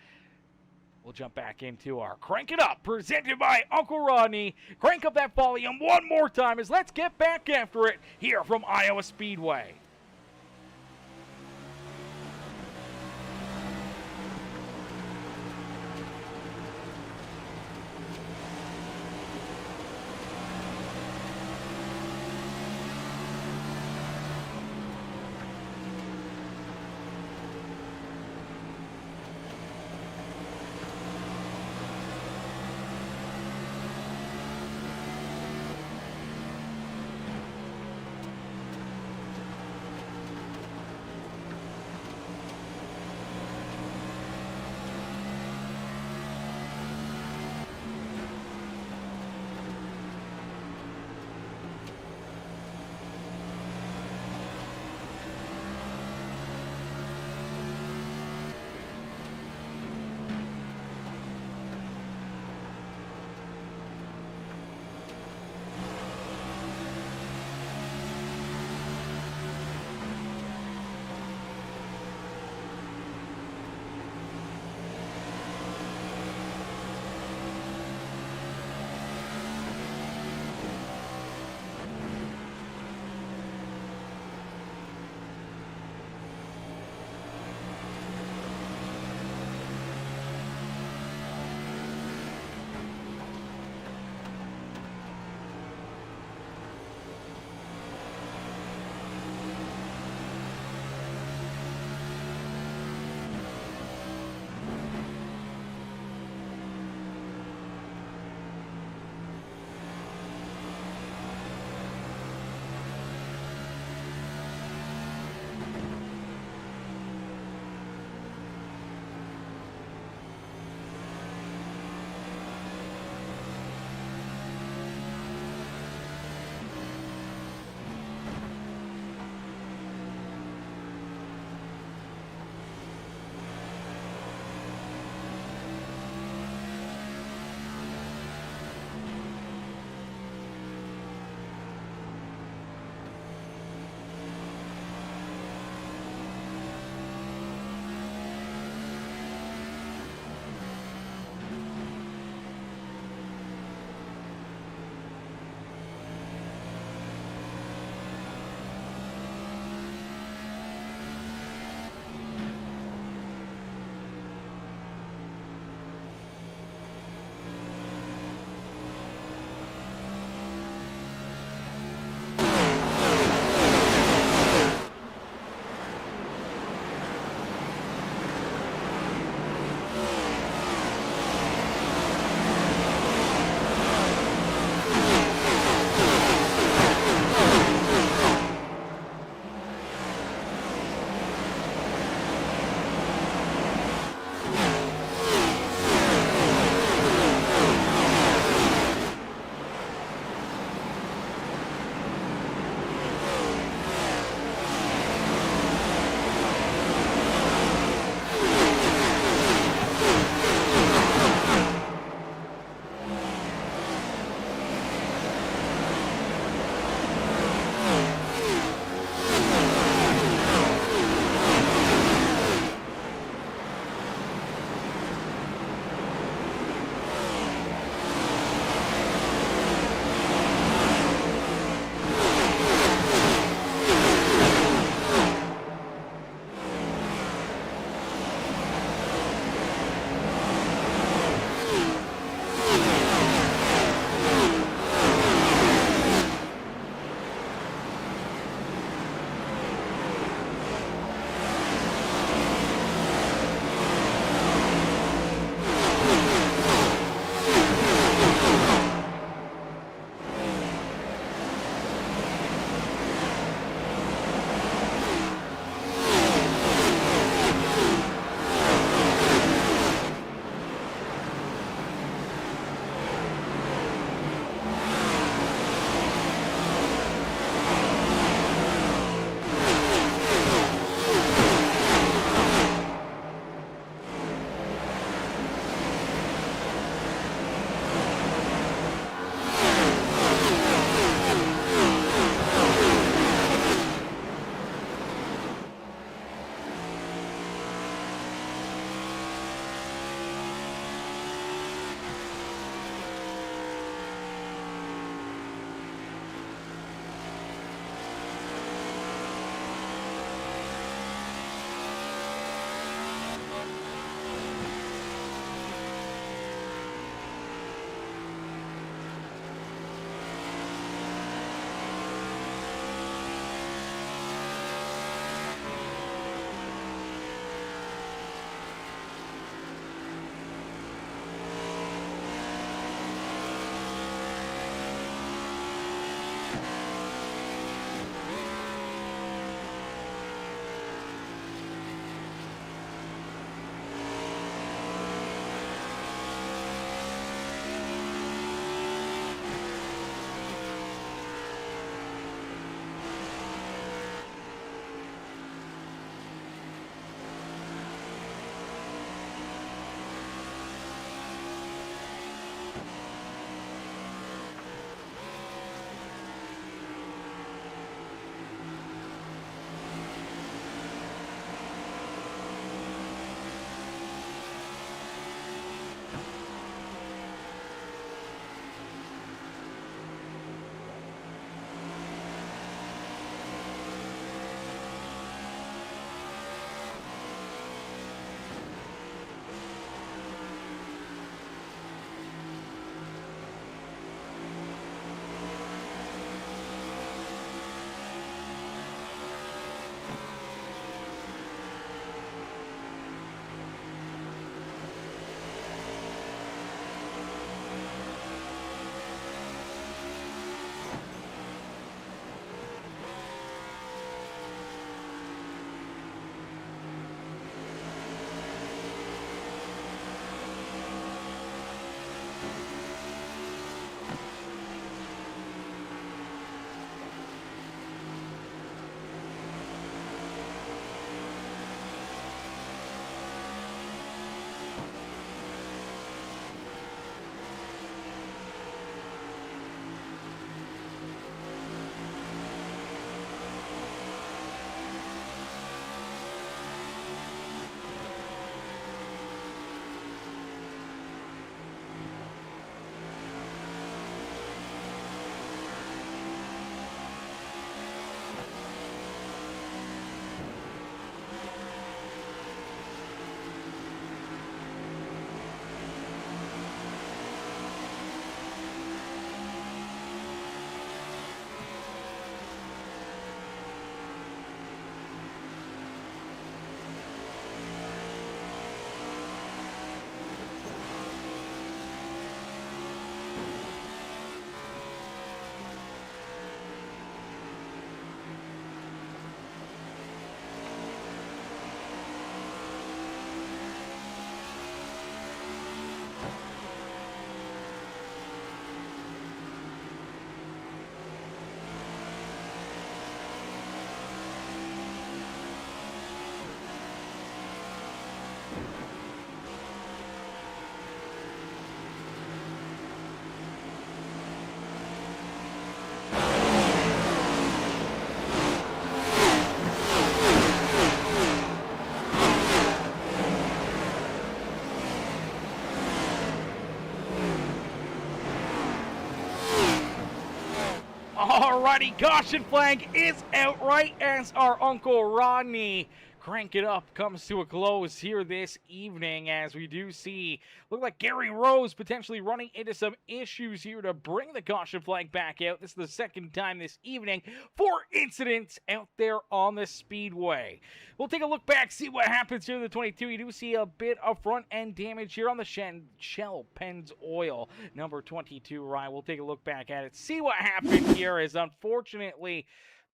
We'll jump back into our Crank It Up, presented by Uncle Rodney. Crank up that volume one more time as let's get back after it here from Iowa Speedway. Alrighty, caution flag is out right as our Uncle Rodney Crank It Up comes to a close here this evening, as we do see, look like Gary Rose potentially running into some issues here to bring the caution flag back out. This is the second time this evening for incidents out there on the Speedway. We'll take a look back, see what happens here in the 22. You do see a bit of front end damage here on the Shell Pennzoil number 22 ride. We'll take a look back at it, see what happened here, as unfortunately,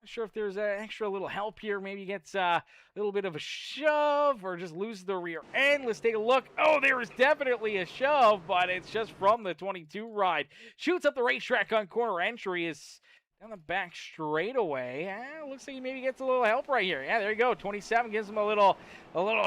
not sure if there's an extra little help here. Maybe gets a little bit of a shove or just loses the rear end. Let's take a look. Oh, there is definitely a shove, but it's just from the 22 ride. Shoots up the racetrack on corner entry, is down the back straightaway. Looks like he maybe gets a little help right here. Yeah, there you go. 27 gives him a little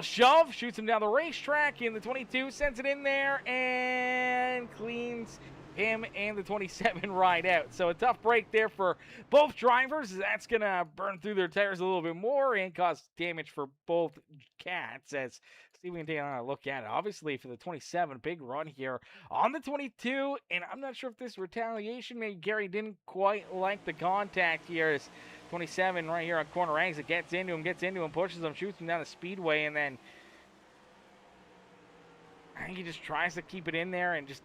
shove, shoots him down the racetrack, and the 22 sends it in there and cleans him and the 27 ride out. So a tough break there for both drivers. That's going to burn through their tires a little bit more and cause damage for both cats, as see if we can take a look at it. Obviously, for the 27, big run here on the 22, and I'm not sure if this retaliation, maybe Gary didn't quite like the contact here, as 27 right here on corner exit gets into him, pushes him, shoots him down the speedway, and then I think he just tries to keep it in there and just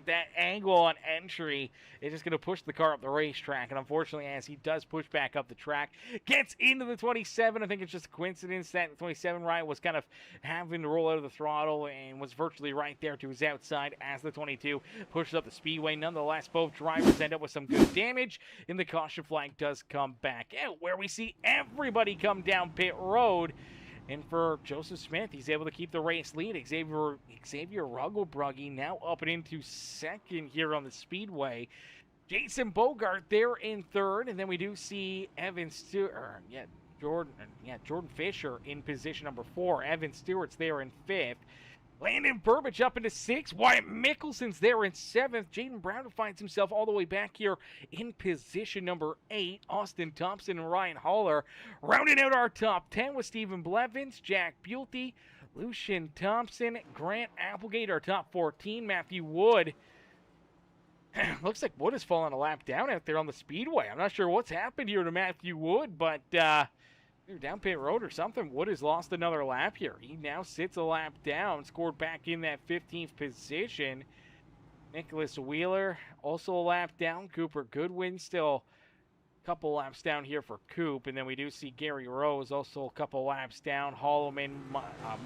that angle on entry is just going to push the car up the racetrack. And unfortunately, as he does push back up the track, gets into the 27. I think it's just a coincidence that the 27 ride was kind of having to roll out of the throttle and was virtually right there to his outside as the 22 pushes up the speedway. Nonetheless, both drivers end up with some good damage, and the caution flag does come back out, where we see everybody come down pit road. And for Joseph Smith, he's able to keep the race lead. Xavier Rugglebruggy now up and into second here on the Speedway. Jason Bogart there in third, and then we do see Jordan Fisher in position number 4. Evan Stewart's there in 5th. Landon Burbage up into 6th. Wyatt Mickelson's there in 7th. Jaden Brown finds himself all the way back here in position number 8. Austin Thompson and Ryan Haller rounding out our top 10 with Stephen Blevins, Jack Bulty, Lucian Thompson, Grant Applegate, our top 14. Matthew Wood. Looks like Wood has fallen a lap down out there on the Speedway. I'm not sure what's happened here to Matthew Wood, but down pit road or something. Wood has lost another lap here. He now sits a lap down, scored back in that 15th position. Nicholas Wheeler also a lap down. Cooper Goodwin still a couple laps down here for Coop. And then we do see Gary Rose also a couple laps down. Holloman,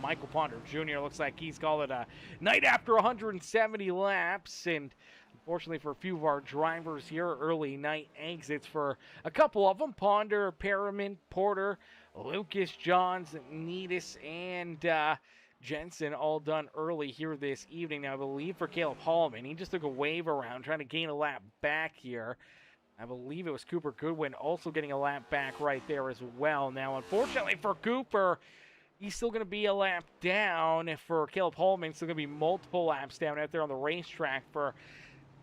Michael Ponder Jr. looks like he's called it a night after 170 laps. And unfortunately for a few of our drivers here, early night exits for a couple of them. Ponder, Perriman, Porter, Lucas Johns, Needis, and Jensen all done early here this evening. Now, I believe for Caleb Hallman, he just took a wave around trying to gain a lap back here. I believe it was Cooper Goodwin also getting a lap back right there as well. Now, unfortunately for Cooper, he's still going to be a lap down. For Caleb Hallman, still going to be multiple laps down out there on the racetrack. For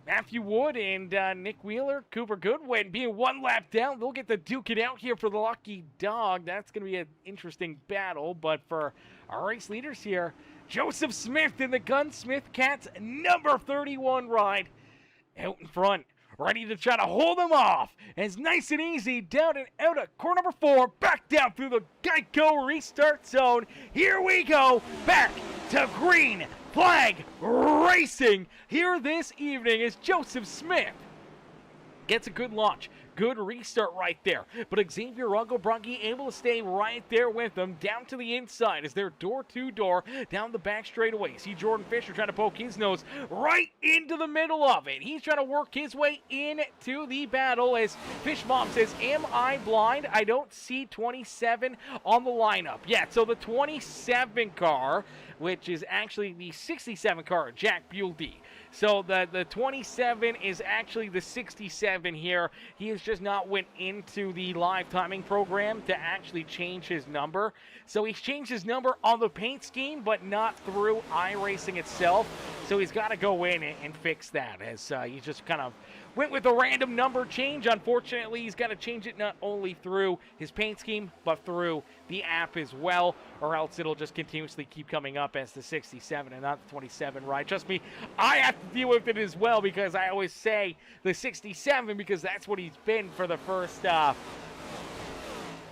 Matthew Wood and Nick Wheeler, Cooper Goodwin being one lap down. They'll get to duke it out here for the lucky dog. That's going to be an interesting battle. But for our race leaders here, Joseph Smith in the Gunsmith Cats number 31 ride out in front, ready to try to hold them off. And it's nice and easy down and out of corner number 4, back down through the Geico restart zone. Here we go, back to green flag racing here this evening as Joseph Smith gets a good launch. Good restart right there. But Xavier Rugglebruggy able to stay right there with them down to the inside as they're door-to-door down the back straightaway. See Jordan Fisher trying to poke his nose right into the middle of it. He's trying to work his way into the battle as Fish Mom says, am I blind? I don't see 27 on the lineup yet. So the 27 car, which is actually the 67 car, Jack Bulty. So the 27 is actually the 67 here. He has just not went into the live timing program to actually change his number. So he's changed his number on the paint scheme, but not through iRacing itself. So he's got to go in and fix that, as he just kind of went with a random number change. Unfortunately, he's got to change it not only through his paint scheme, but through the app as well, or else it'll just continuously keep coming up as the 67 and not the 27 ride. Trust me, I have to deal with it as well, because I always say the 67 because that's what he's been for the first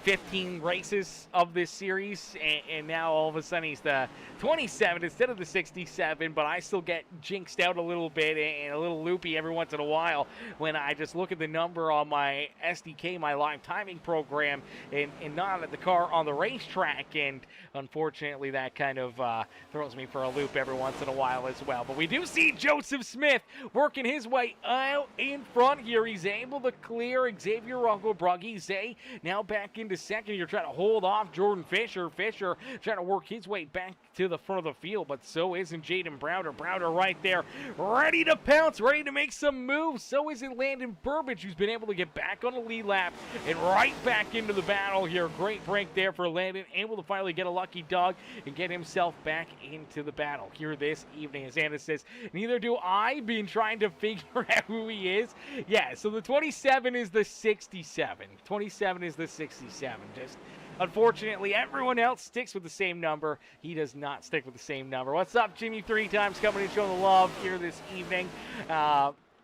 15 races of this series, and now all of a sudden he's the 27 instead of the 67, but I still get jinxed out a little bit and a little loopy every once in a while when I just look at the number on my SDK, my live timing program, and not at the car on the racetrack, and unfortunately that kind of throws me for a loop every once in a while as well. But we do see Joseph Smith working his way out in front here. He's able to clear Xavier Rocco-Brugge. Zay now back into second. You're trying to hold off Jordan Fisher. Fisher trying to work his way back to the front of the field, but so isn't Jaden Browder. Browder right there, ready to pounce, ready to make some moves. So isn't Landon Burbage, who's been able to get back on the lead lap and right back into the battle here. Great break there for Landon, able to finally get a lucky dog and get himself back into the battle here this evening. As Anna says, neither do I, been trying to figure out who he is. Yeah, so the 27 is the 67. 27 is the 67. Just unfortunately, everyone else sticks with the same number. He does not stick with the same number. What's up, Jimmy? 3 times coming and showing the love here this evening.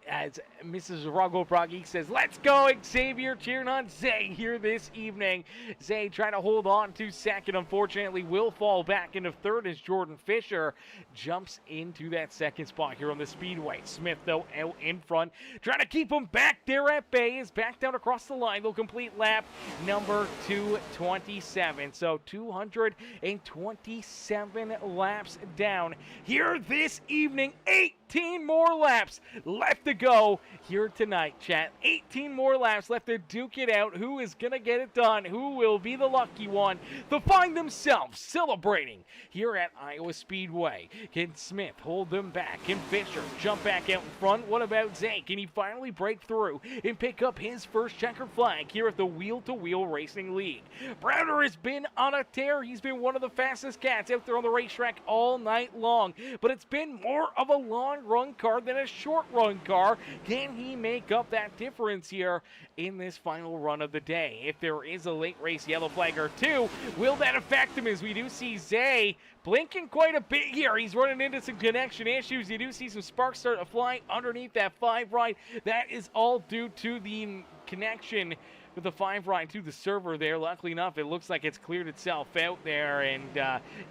As Mrs. Rocco-Brugge says, let's go, Xavier, cheering on Zay here this evening. Zay trying to hold on to second, unfortunately will fall back into third as Jordan Fisher jumps into that second spot here on the Speedway. Smith, though, out in front, trying to keep him back there at bay, is back down across the line. They'll complete lap number 227. So 227 laps down here this evening. 18 more laps left to go here tonight, chat. 18 more laps left to duke it out. Who is going to get it done? Who will be the lucky one to find themselves celebrating here at Iowa Speedway? Can Smith hold them back? Can Fisher jump back out in front? What about Zay? Can he finally break through and pick up his first checkered flag here at the Wheel-to-Wheel Racing League? Browder has been on a tear. He's been one of the fastest cats out there on the racetrack all night long, but it's been more of a long-run car than a short-run car. Can he make up that difference here in this final run of the day? If there is a late race yellow flag or two, will that affect him? As we do see Zay blinking quite a bit here. He's running into some connection issues. You do see some sparks start to fly underneath that 5 ride. That is all due to the connection with the 5 ride to the server there. Luckily enough, it looks like it's cleared itself out there, and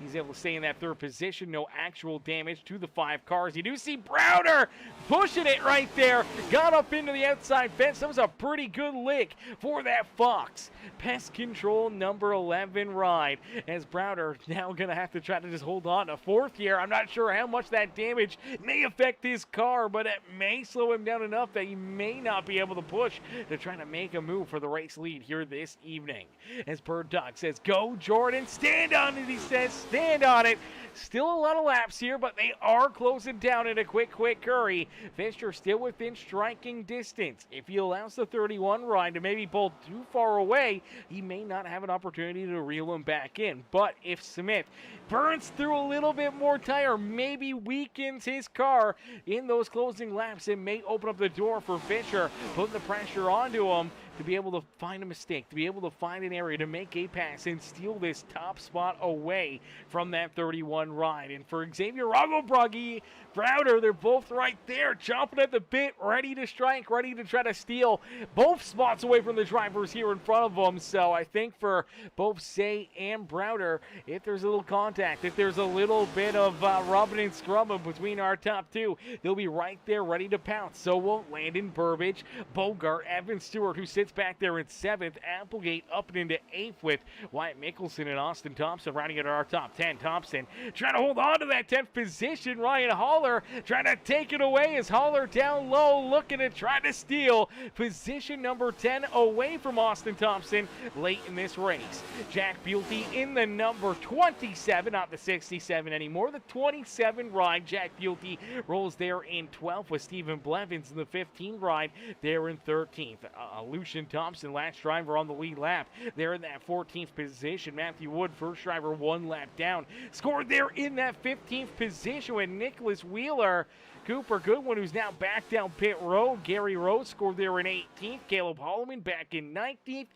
he's able to stay in that third position. No actual damage to the 5 cars. You do see Browder pushing it right there. Got up into the outside fence. That was a pretty good lick for that Fox Pest Control number 11 ride, as Browder now going to have to try to just hold on to 4th here. I'm not sure how much that damage may affect his car, but it may slow him down enough that he may not be able to push to try to make a move for the race lead here this evening. As Bird Dog says, go Jordan, stand on it, he says, stand on it. Still a lot of laps here, but they are closing down in a quick hurry. Fisher still within striking distance. If he allows the 31 ride to maybe pull too far away, he may not have an opportunity to reel him back in. But if Smith burns through a little bit more tire, maybe weakens his car in those closing laps, it may open up the door for Fisher, putting the pressure onto him to be able to find a mistake, to be able to find an area to make a pass and steal this top spot away from that 31 ride. And for Xavier Rocco-Brugge, Browder, they're both right there, chomping at the bit, ready to strike, ready to try to steal both spots away from the drivers here in front of them. So I think for both Zay and Browder, if there's a little contact, if there's a little bit of rubbing and scrubbing between our top two, they'll be right there ready to pounce. So will Landon Burbage, Bogart, Evan Stewart, who sits back there in 7th, Applegate up and into 8th with Wyatt Mickelson and Austin Thompson rounding out our top 10. Thompson trying to hold on to that 10th position. Ryan Haller trying to take it away as Haller down low looking to try to steal position number 10 away from Austin Thompson late in this race. Jack Buelty in the number 27, not the 67 anymore, the 27 ride. Jack Buelty rolls there in 12th with Stephen Blevins in the 15 ride there in 13th. Lucian Thompson, last driver on the lead lap. There in that 14th position. Matthew Wood, first driver, 1 lap down. Scored there in that 15th position with Nicholas Wheeler. Cooper Goodwin, who's now back down pit road. Gary Rose scored there in 18th. Caleb Holloman back in 19th.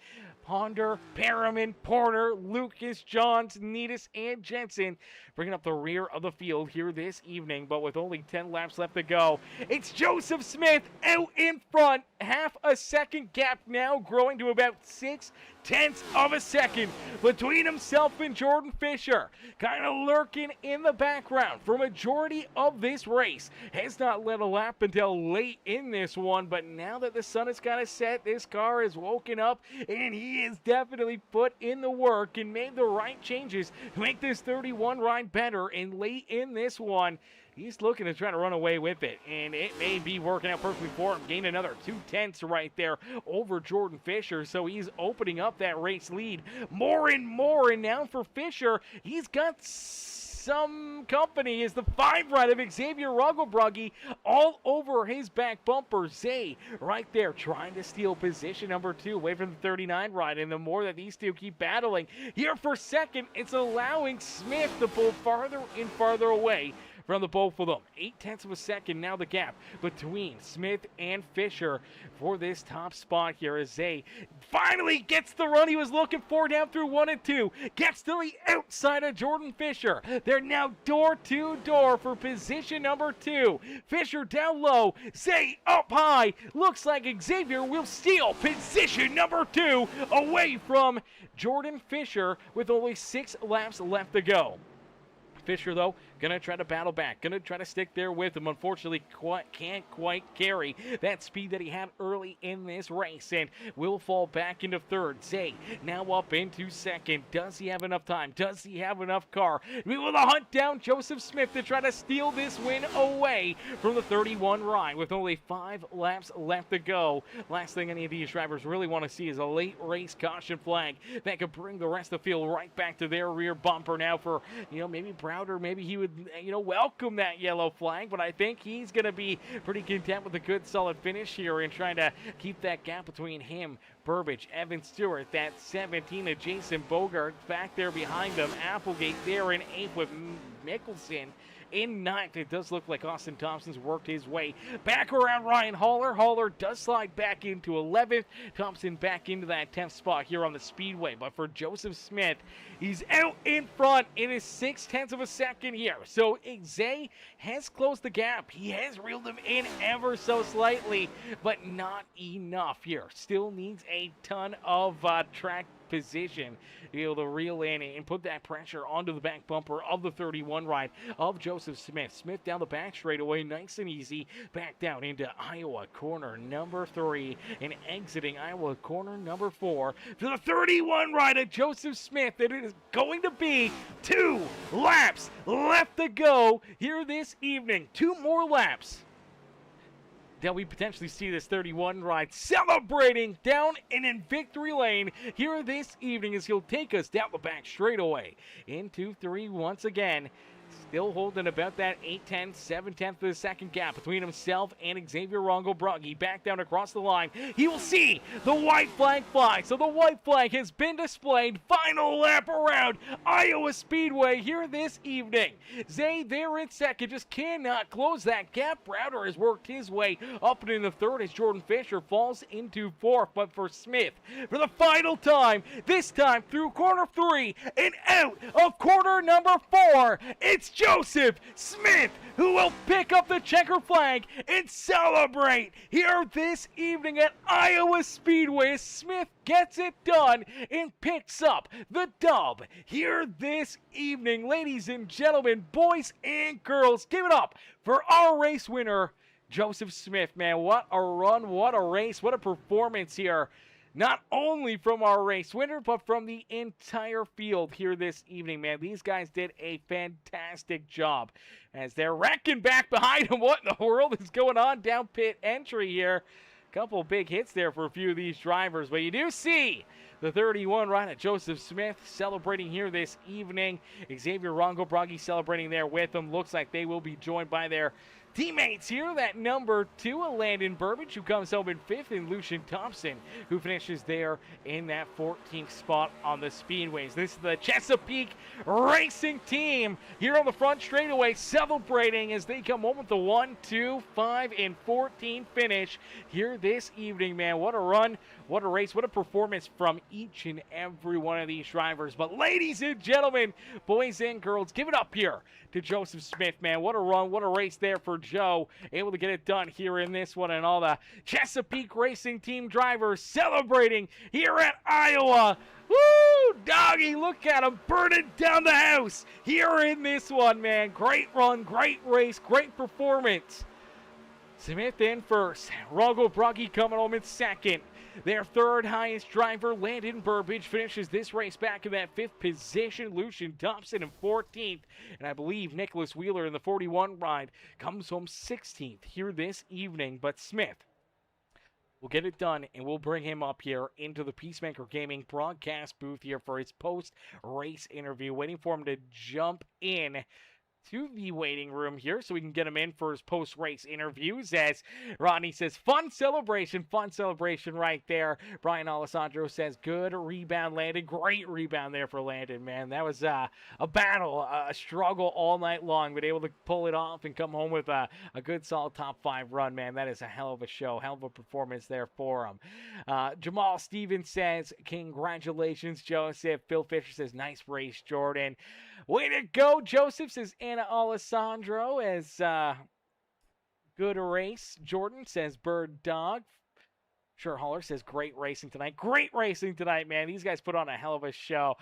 Honder, Perriman, Porter, Lucas, Johns, Needus, and Jensen bringing up the rear of the field here this evening, but with only 10 laps left to go, it's Joseph Smith out in front. Half a second gap now, growing to about 0.6 of a second between himself and Jordan Fisher. Kind of lurking in the background for majority of this race. Has not led a lap until late in this one, but now that the sun has kind of set, this car is woken up, and he has definitely put in the work and made the right changes to make this 31 ride better. And late in this one, he's looking to try to run away with it, and it may be working out perfectly for him. Gained another 0.2 right there over Jordan Fisher, so he's opening up that race lead more and more. And now for Fisher, he's got some company is the 5 ride of Xavier Rugglebrugge all over his back bumper. Zay right there trying to steal position number 2 away from the 39 ride, and the more that these two keep battling here for second, it's allowing Smith to pull farther and farther away from the both of them. 0.8 of a second now the gap between Smith and Fisher for this top spot here, as Zay finally gets the run he was looking for down through 1 and 2. Gets to the outside of Jordan Fisher. They're now door to door for position number 2. Fisher down low, Zay up high. Looks like Xavier will steal position number 2 away from Jordan Fisher with only 6 laps left to go. Fisher, though, going to try to battle back, going to try to stick there with him. Unfortunately, can't quite carry that speed that he had early in this race, and will fall back into third. Zay now up into second. Does he have enough time? Does he have enough car? We will hunt down Joseph Smith to try to steal this win away from the 31 ride with only 5 laps left to go. Last thing any of these drivers really want to see is a late race caution flag that could bring the rest of the field right back to their rear bumper now for, maybe Browder, maybe he would, welcome that yellow flag, but I think he's going to be pretty content with a good solid finish here and trying to keep that gap between him, Burbage, Evan Stewart, that 17 of Jason Bogart back there behind them. Applegate there in 8th with Mickelson in 9th. It does look like Austin Thompson's worked his way back around Ryan Haller. Haller does slide back into 11th. Thompson back into that 10th spot here on the Speedway. But for Joseph Smith, he's out in front. It is 0.6 of a second here. So Zay has closed the gap. He has reeled him in ever so slightly, but not enough here. Still needs a ton of track position to be able to reel in and put that pressure onto the back bumper of the 31 ride of Joseph Smith. Smith down the back straightaway, nice and easy, back down into Iowa corner number 3 and exiting Iowa corner number 4 to the 31 ride of Joseph Smith. And it is going to be 2 laps left to go here this evening. 2 more laps that we potentially see this 31 ride celebrating down and in victory lane here this evening, as he'll take us down the back straightaway into 3 once again. Still holding about that 0.8, 0.7 of a second gap between himself and Xavier Rugglebrugge. Back down across the line. He will see the white flag fly. So the white flag has been displayed. Final lap around Iowa Speedway here this evening. Zay there in second. Just cannot close that gap. Browder has worked his way up and in the third as Jordan Fisher falls into 4th. But for Smith, for the final time, this time through corner 3 and out of corner number 4, it's Joseph Smith who will pick up the checker flag and celebrate here this evening at Iowa Speedway. Smith gets it done and picks up the dub here this evening. Ladies and gentlemen, boys and girls, give it up for our race winner, Joseph Smith. Man, what a run, what a race, what a performance here. Not only from our race winner, but from the entire field here this evening, man. These guys did a fantastic job as they're wrecking back behind them. What in the world is going on down pit entry here? Couple big hits there for a few of these drivers, but you do see the 31 ride at Joseph Smith celebrating here this evening. Xavier Rugglebrugge celebrating there with them. Looks like they will be joined by their teammates here. That number 2, Landon Burbage, who comes home in 5th, and Lucian Thompson, who finishes there in that 14th spot on the Speedways. This is the Chesapeake Racing Team here on the front straightaway, celebrating as they come home with the 1, 2, 5, and 14 finish here this evening, man. What a run, what a race, what a performance from each and every one of these drivers. But ladies and gentlemen, boys and girls, give it up here to Joseph Smith, man. What a run, what a race there for Joe. Able to get it done here in this one, and all the Chesapeake Racing Team drivers celebrating here at Iowa. Woo! Doggy, look at him burning down the house here in this one, man. Great run, great race, great performance. Smith in first. Rongo Broggy coming home in second. Their third highest driver, Landon Burbage, finishes this race back in that 5th position. Lucian Thompson in 14th. And I believe Nicholas Wheeler in the 41 ride comes home 16th here this evening. But Smith will get it done, and we'll bring him up here into the Peacemaker Gaming broadcast booth here for his post-race interview. Waiting for him to jump in to the waiting room here so we can get him in for his post-race interviews. As Rodney says, fun celebration right there. Brian Alessandro says, good rebound, Landon. Great rebound there for Landon, man. That was a battle, a struggle all night long, but able to pull it off and come home with a good solid top 5 run, man. That is a hell of a show, hell of a performance there for him. Jamal Stevens says, congratulations, Joseph. Phil Fisher says, nice race, Jordan. Way to go, Joseph, says Anna Alessandro. As good a race. Jordan says Bird Dog. Sure Holler says great racing tonight. Great racing tonight, man. These guys put on a hell of a show.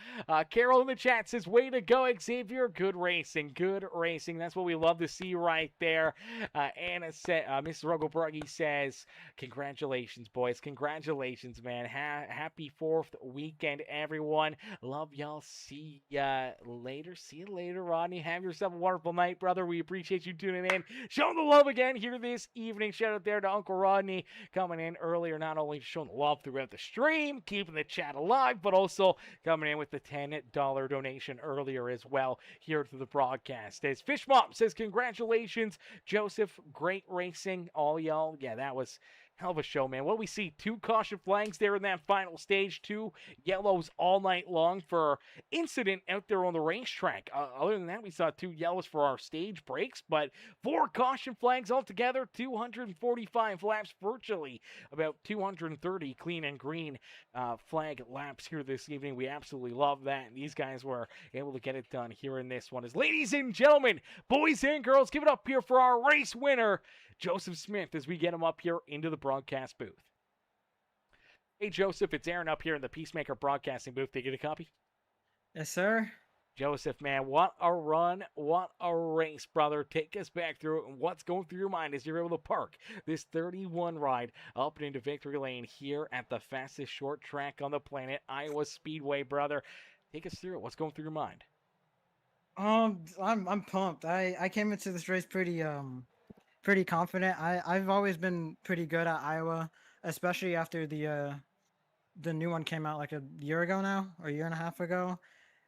Carol in the chat says, way to go, Xavier. Good racing. Good racing. That's what we love to see right there. Anna said, Mrs. Rogobruggy says, congratulations, boys. Congratulations, man. Happy 4th weekend, everyone. Love y'all. See ya later. See you later, Rodney. Have yourself a wonderful night, brother. We appreciate you tuning in. Showing the love again here this evening. Shout out there to Uncle Rodney coming in earlier. Not only showing the love throughout the stream, keeping the chat alive, but also coming in with the $10 donation earlier as well here to the broadcast. As Fish Mom says, congratulations, Joseph. Great racing, all y'all. Yeah, that was hell of a show, man. What do we see? 2 caution flags there in that final stage. 2 yellows all night long for incident out there on the racetrack. Other than that, we saw 2 yellows for our stage breaks, but 4 caution flags altogether. 245 laps, virtually about 230 clean and green flag laps here this evening. We absolutely love that. And these guys were able to get it done here in this one. As ladies and gentlemen, boys and girls, give it up here for our race winner, Joseph Smith, as we get him up here into the broadcast booth. Hey, Joseph, it's Aaron up here in the Peacemaker broadcasting booth. Did you get a copy? Yes, sir. Joseph, man, what a run, what a race, brother. Take us back through it, and what's going through your mind as you're able to park this 31 ride up and into victory lane here at the fastest short track on the planet, Iowa Speedway, brother. Take us through it. What's going through your mind? I'm pumped. I came into this race pretty confident. I've always been pretty good at Iowa, especially after the new one came out like a year ago now, or a year and a half ago.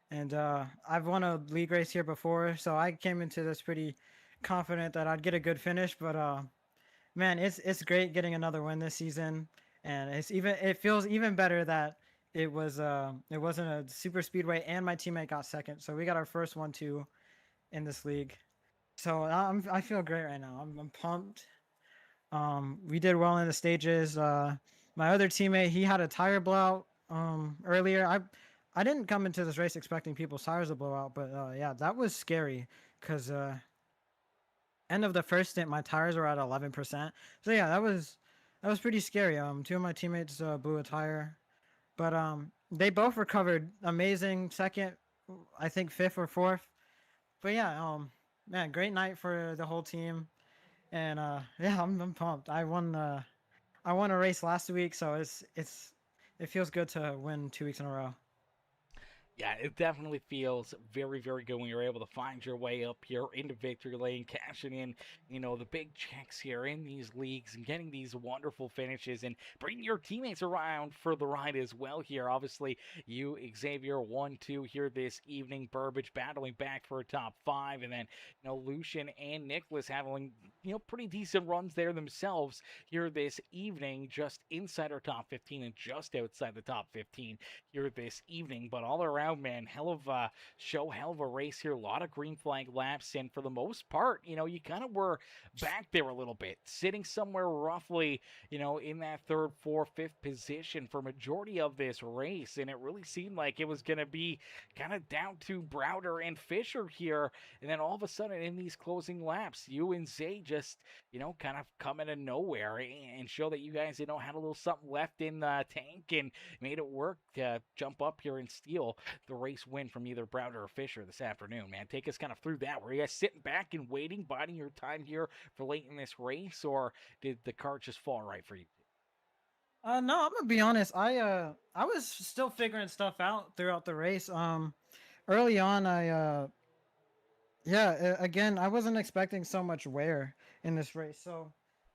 And I've won a league race here before, so I came into this pretty confident that I'd get a good finish. But man, it's great getting another win this season, and it feels even better that it wasn't a super speedway and my teammate got second, so we got our first 1-2 in this league. So I feel great right now. I'm pumped. We did well in the stages. My other teammate, he had a tire blowout earlier. I didn't come into this race expecting people's tires to blow out, but yeah, that was scary because end of the first stint, my tires were at 11%. So yeah, that was pretty scary. 2 of my teammates blew a tire, but they both recovered amazing. Second, I think 5th or 4th. But yeah, man, great night for the whole team, and yeah, I'm pumped. I won a race last week, so it feels good to win 2 weeks in a row. Yeah, it definitely feels very, very good when you're able to find your way up here into victory lane, cashing in, the big checks here in these leagues and getting these wonderful finishes and bringing your teammates around for the ride as well here. Obviously, you, Xavier, 1-2 here this evening. Burbage battling back for a top five, and then, Lucian and Nicholas having, pretty decent runs there themselves here this evening, just inside our top 15 and just outside the top 15 here this evening. But all around, man, hell of a show, hell of a race here. A lot of green flag laps, and for the most part, you kind of were back there a little bit, sitting somewhere roughly, in that third, fourth, fifth position for majority of this race, and it really seemed like it was going to be kind of down to Browder and Fisher here, and then all of a sudden in these closing laps, you and Zay just, kind of come out of nowhere and show that you guys, had a little something left in the tank and made it work to jump up here and steal the race win from either Browder or Fisher this afternoon, man. Take us kind of through that. Were you guys sitting back and waiting, biding your time here for late in this race, or did the cart just fall right for you? No, I'm gonna be honest. I was still figuring stuff out throughout the race. Early on, again, I wasn't expecting so much wear in this race, so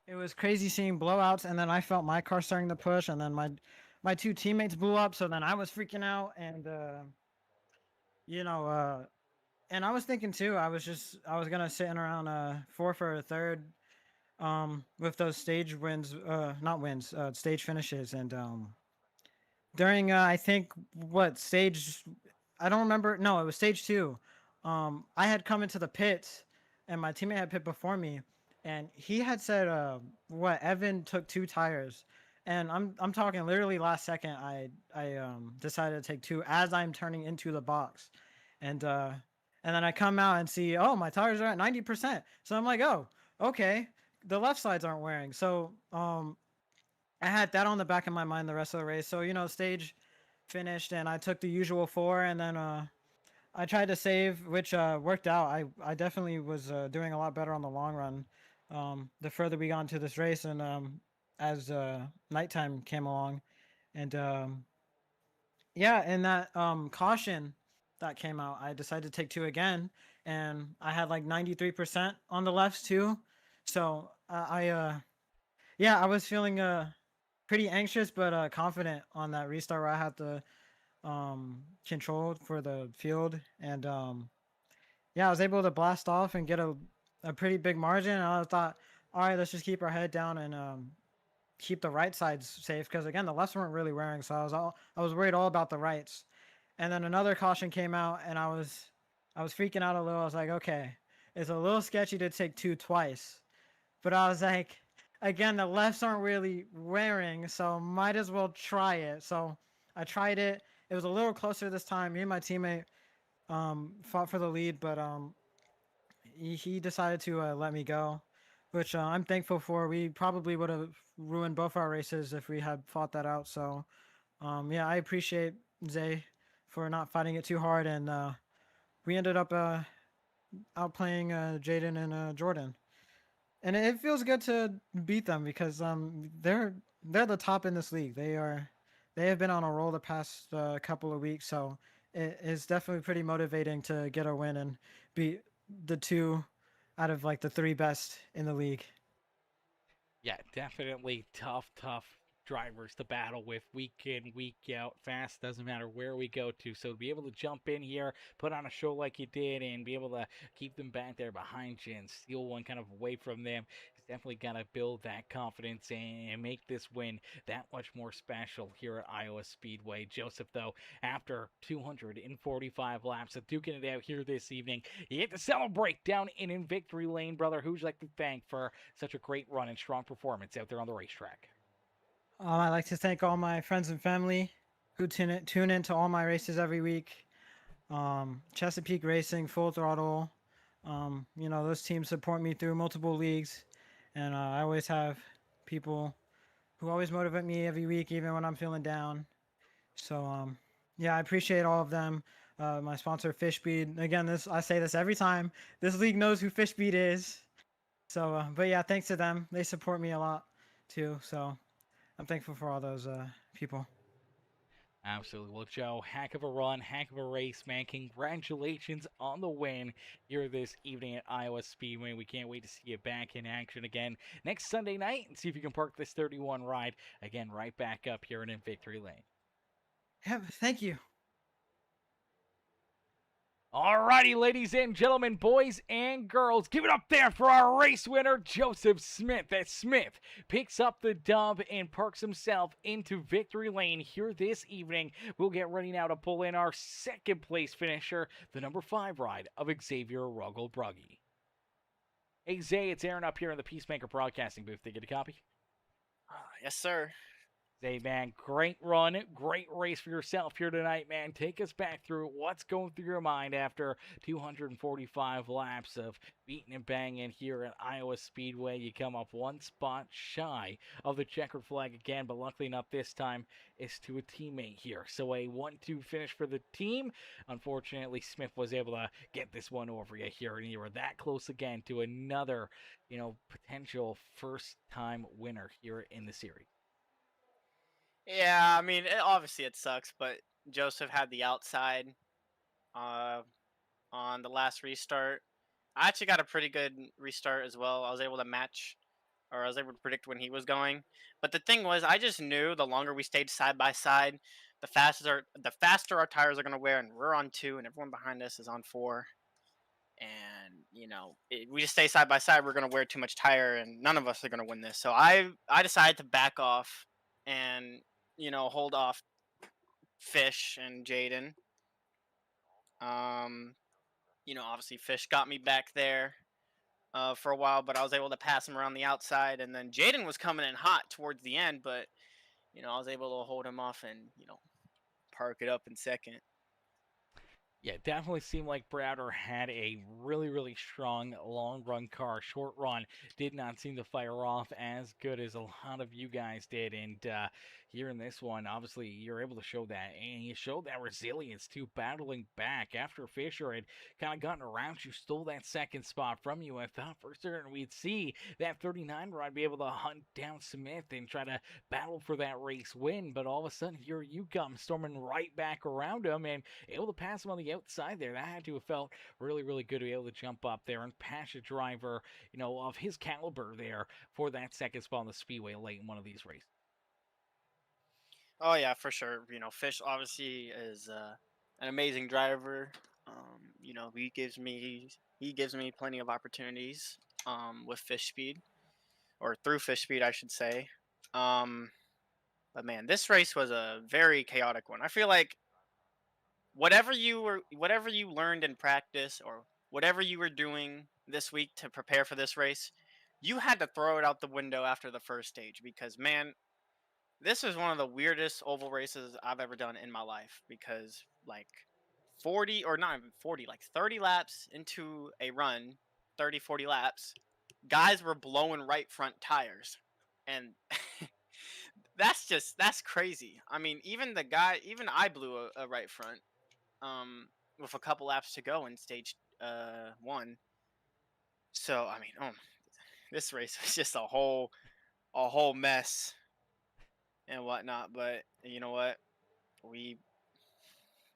it was crazy seeing blowouts, and then I felt my car starting to push, and then my two teammates blew up, so then I was freaking out, and you know, and I was thinking too. I was gonna sit in around fourth or third, with those stage wins, not wins, stage finishes, and during I think what stage, I don't remember. No, it was stage two. I had come into the pits, and my teammate had pit before me, and he had said, what Evan took two tires, and I'm talking literally last second. I decided to take two as I'm turning into the box, and then I come out and see, oh, my tires are at 90%. So I'm like, oh, okay, the left sides aren't wearing. So I had that on the back of my mind the rest of the race. So stage finished, and I took the usual four, and then I tried to save, which worked out. I definitely was doing a lot better on the long run. The further we got into this race, and as nighttime came along, and yeah, and that caution that came out, I decided to take two again, and I had like 93% on the lefts too. So yeah, I was feeling pretty anxious but confident on that restart where I had the control for the field, and yeah, I was able to blast off and get a pretty big margin. And I thought, all right, let's just keep our head down and keep the right sides safe, because again, the lefts weren't really wearing, so I was worried all about the rights. And then another caution came out, and I was freaking out a little. I was like, okay, it's a little sketchy to take two twice, but I was like, again, the lefts aren't really wearing, so might as well try it. So I tried it. It was a little closer this time. Me and my teammate fought for the lead, but he decided to let me go, which I'm thankful for. We probably would have ruined both our races if we had fought that out. So yeah, I appreciate Zay for not fighting it too hard, and we ended up outplaying Jaden and Jordan, and it feels good to beat them because they're the top in this league. They have been on a roll the past couple of weeks, so it is definitely pretty motivating to get a win and beat the two out of like the three best in the league. Yeah, definitely tough drivers to battle with week in, week out. Fast, doesn't matter where we go to. So to be able to jump in here, put on a show like you did, and be able to keep them back there behind you and steal one kind of away from them, it's definitely got to build that confidence and make this win that much more special here at Iowa Speedway. Joseph, though, after 245 laps of duking it out here this evening, you get to celebrate down in victory lane, brother. Who'd you like to thank for such a great run and strong performance out there on the racetrack? I'd like to thank all my friends and family who tune into all my races every week. Chesapeake Racing, Full Throttle. Those teams support me through multiple leagues, and I always have people who always motivate me every week, even when I'm feeling down. So yeah, I appreciate all of them. My sponsor, Fishbead. Again, I say this every time. This league knows who Fishbead is. So, but yeah, thanks to them. They support me a lot too. So I'm thankful for all those people. Absolutely. Well, Joe, heck of a run, heck of a race, man. Congratulations on the win here this evening at Iowa Speedway. We can't wait to see you back in action again next Sunday night and see if you can park this 31 ride again right back up here in Victory Lane. Yeah, thank you. Alrighty, ladies and gentlemen, boys and girls, give it up there for our race winner, Joseph Smith. That Smith picks up the dub and parks himself into Victory Lane here this evening. We'll get ready now to pull in our second place finisher, the number 5 ride of Xavier Ruggles-Brugge. Hey, Zay, it's Aaron up here in the Peacemaker Broadcasting booth. Did you get a copy? Yes, sir. Say, man, great run, great race for yourself here tonight, man. Take us back through what's going through your mind after 245 laps of beating and banging here at Iowa Speedway. You come up one spot shy of the checkered flag again, but luckily enough this time it's to a teammate here. So a 1-2 finish for the team. Unfortunately, Smith was able to get this one over you here, and you were that close again to another, potential first-time winner here in the series. Yeah, I mean, obviously it sucks, but Joseph had the outside uh, on the last restart. I actually got a pretty good restart as well. I was able to match, or I was able to predict when he was going. But the thing was, I just knew the longer we stayed side by side, the faster our tires are gonna wear, and we're on 2, and everyone behind us is on 4. And we just stay side by side, we're gonna wear too much tire, and none of us are gonna win this. So I decided to back off and hold off Fish and Jaden. Obviously Fish got me back there for a while, but I was able to pass him around the outside, and then Jaden was coming in hot towards the end, but I was able to hold him off and park it up in second. Yeah, it definitely seemed like Browder had a really, really strong long run car. Short run did not seem to fire off as good as a lot of you guys did. And here in this one, obviously, you're able to show that. And you showed that resilience too, battling back. After Fisher had kind of gotten around you, stole that second spot from you. I thought for certain we'd see that 39 ride be able to hunt down Smith and try to battle for that race win. But all of a sudden, here you come, storming right back around him and able to pass him on the outside there. That had to have felt really, really good to be able to jump up there and pass a driver, of his caliber there for that second spot on the speedway late in one of these races. Oh yeah, for sure. Fish obviously is an amazing driver. He gives me plenty of opportunities with fish speed, or through fish speed, I should say. Um, but man, this race was a very chaotic one. I feel like whatever you learned in practice, or whatever you were doing this week to prepare for this race, you had to throw it out the window after the first stage, because man, this was one of the weirdest oval races I've ever done in my life, because like 40, or not even 40, like 30 laps into a run, 30 40 laps, guys were blowing right front tires. And that's crazy. I mean, even I blew a right front with a couple laps to go in stage 1. So, I mean, this race was just a whole mess and whatnot. But you know what? We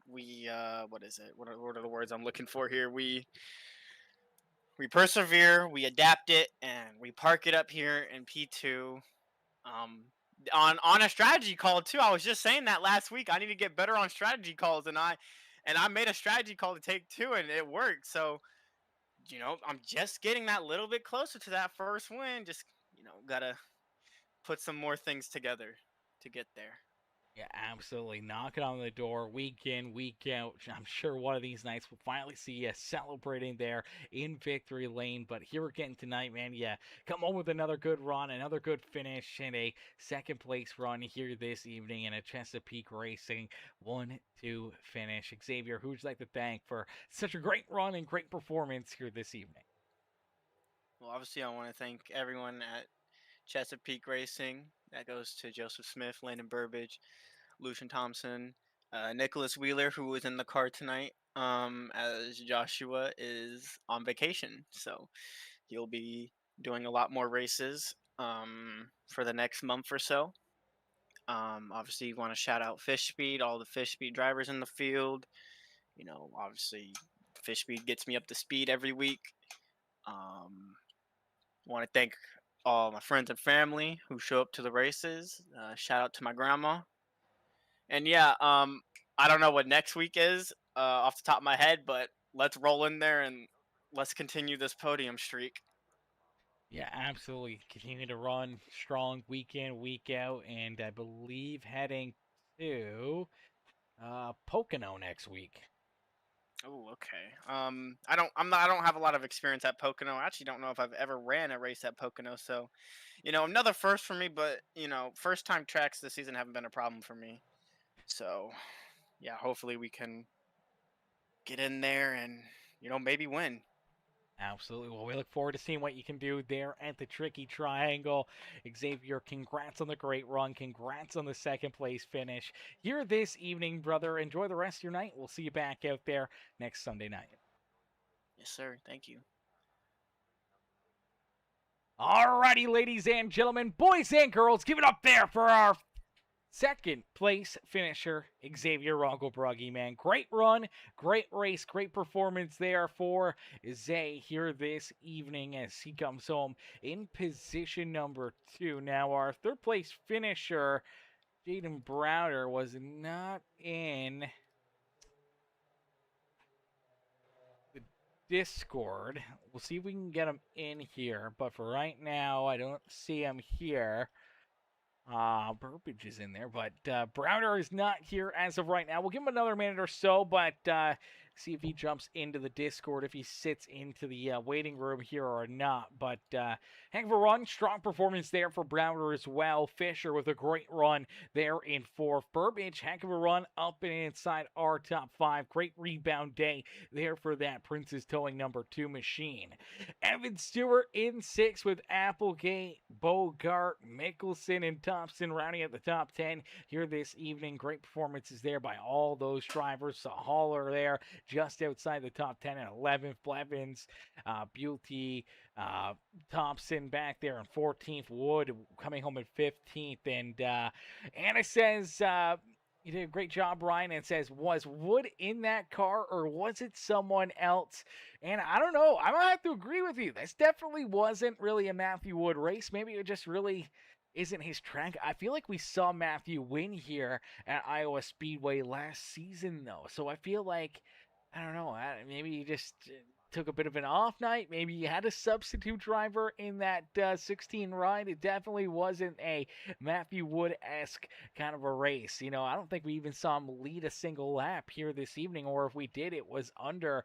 what is it? What are the words I'm looking for here? We persevere, we adapt it, and we park it up here in P2. Um, on a strategy call too. I was just saying that last week. I need to get better on strategy calls, and I made a strategy call to take 2, and it worked. So I'm just getting that little bit closer to that first win. Just gotta put some more things together to get there. Yeah, absolutely. Knocking on the door week in, week out. I'm sure one of these nights we'll finally see you celebrating there in Victory Lane. But here again tonight, man, yeah, come on with another good run, another good finish, and a second place run here this evening in a Chesapeake Racing 1-2 finish. Xavier, who would you like to thank for such a great run and great performance here this evening? Well, obviously, I want to thank everyone at Chesapeake Racing. That goes to Joseph Smith, Landon Burbage, Lucian Thompson, Nicholas Wheeler, who was in the car tonight, as Joshua is on vacation. So he'll be doing a lot more races for the next month or so. Obviously, you want to shout out Fish Speed, all the Fish Speed drivers in the field. Obviously, Fish Speed gets me up to speed every week. Want to thank all my friends and family who show up to the races. Shout out to my grandma. And yeah, I don't know what next week is off the top of my head, but let's roll in there and let's continue this podium streak. Yeah, absolutely. Continue to run strong week in, week out, and I believe heading to Pocono next week. Oh, okay. I don't have a lot of experience at Pocono. I actually don't know if I've ever ran a race at Pocono. So, another first for me. But first time tracks this season haven't been a problem for me. So, yeah, hopefully we can get in there and maybe win. Absolutely. Well, we look forward to seeing what you can do there at the Tricky Triangle. Xavier, congrats on the great run. Congrats on the second place finish here this evening, brother. Enjoy the rest of your night. We'll see you back out there next Sunday night. Yes, sir. Thank you. Alrighty, ladies and gentlemen, boys and girls, give it up there for our second place finisher, Xavier Rongobrugge, man. Great run, great race, great performance there for Zay here this evening as he comes home in position number 2. Now, our third place finisher, Jaden Browder, was not in the Discord. We'll see if we can get him in here, but for right now, I don't see him here. Burbage is in there, but Browder is not here as of right now. We'll give him another minute or so, but see if he jumps into the Discord, if he sits into the waiting room here or not. But heck of a run, strong performance there for Browder as well. Fisher with a great run there in 4th. Burbage, heck of a run up and inside our top 5. Great rebound day there for that Prince's Towing number 2 machine. Evan Stewart in 6th with Applegate, Bogart, Mickelson, and Thompson rounding at the top 10 here this evening. Great performances there by all those drivers. A hauler there just outside the top 10 at 11th. Blevins, Beauty, Thompson back there in 14th. Wood coming home at 15th. And Anna says, you did a great job, Ryan, and says, was Wood in that car or was it someone else? And I don't know. I'm going to have to agree with you. This definitely wasn't really a Matthew Wood race. Maybe it just really isn't his track. I feel like we saw Matthew win here at Iowa Speedway last season, though. So I feel like, I don't know, maybe he just took a bit of an off night. Maybe he had a substitute driver in that 16 ride. It definitely wasn't a Matthew Wood-esque kind of a race. I don't think we even saw him lead a single lap here this evening, or if we did, it was under,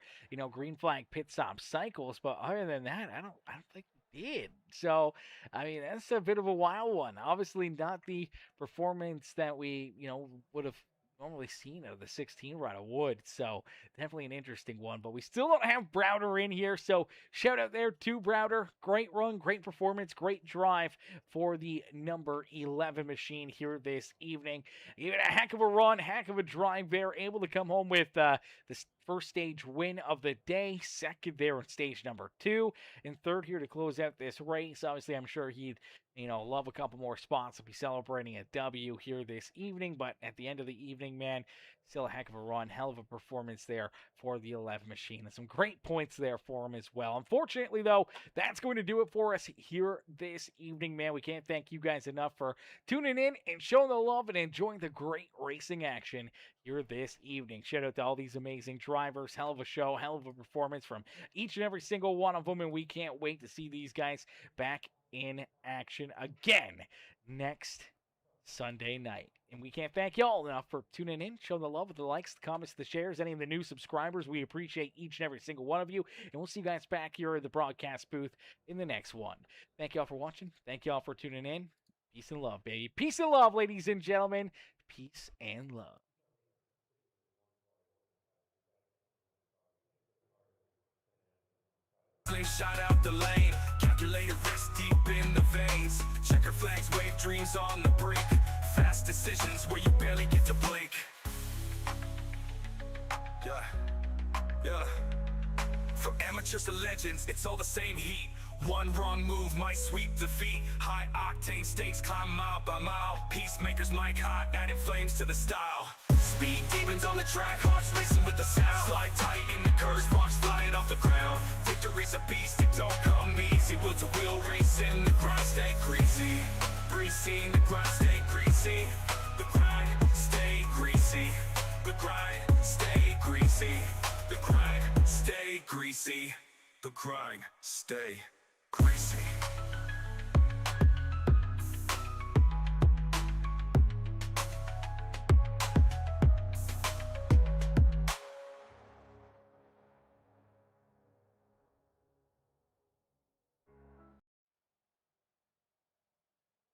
green flag pit stop cycles. But other than that, I don't think did. So, I mean, that's a bit of a wild one. Obviously not the performance that we, would have normally seen of the 16 ride of Wood. So definitely an interesting one, but we still don't have Browder in here. So shout out there to Browder. Great run, great performance, great drive for the number 11 machine here this evening. Even a heck of a run, heck of a drive there. Able to come home with the first stage win of the day, second there in stage number 2, and third here to close out this race. Obviously, I'm sure he'd, love a couple more spots to be celebrating a W here this evening, but at the end of the evening, man, still a heck of a run, hell of a performance there for the 11 machine, and some great points there for him as well. Unfortunately, though, that's going to do it for us here this evening, man. We can't thank you guys enough for tuning in and showing the love and enjoying the great racing action here this evening. Shout out to all these amazing drivers. Hell of a show, hell of a performance from each and every single one of them, and we can't wait to see these guys back in action again next Sunday night. And we can't thank y'all enough for tuning in, showing the love with the likes, the comments, the shares, any of the new subscribers. We appreciate each and every single one of you. And we'll see you guys back here at the broadcast booth in the next one. Thank y'all for watching. Thank y'all for tuning in. Peace and love, baby. Peace and love, ladies and gentlemen. Peace and love. Shot out the lane, calculated risk deep in the veins. Checker flags, wave dreams on the brink. Fast decisions where you barely get to blink. Yeah. From amateurs to legends, it's all the same heat. One wrong move might sweep defeat. High octane stakes climb mile by mile. Peacemakers mic hot, adding flames to the style. Speed demons on the track, hearts racing with the sound. Slide tight in the curves, sparks flying off the ground. Victory's a beast, it don't come easy. Wheel to wheel racing, the grind stay greasy. Greasy, the grind stay greasy. The grind stay greasy. The grind stay greasy. The grind stay greasy. The grind stay greasy.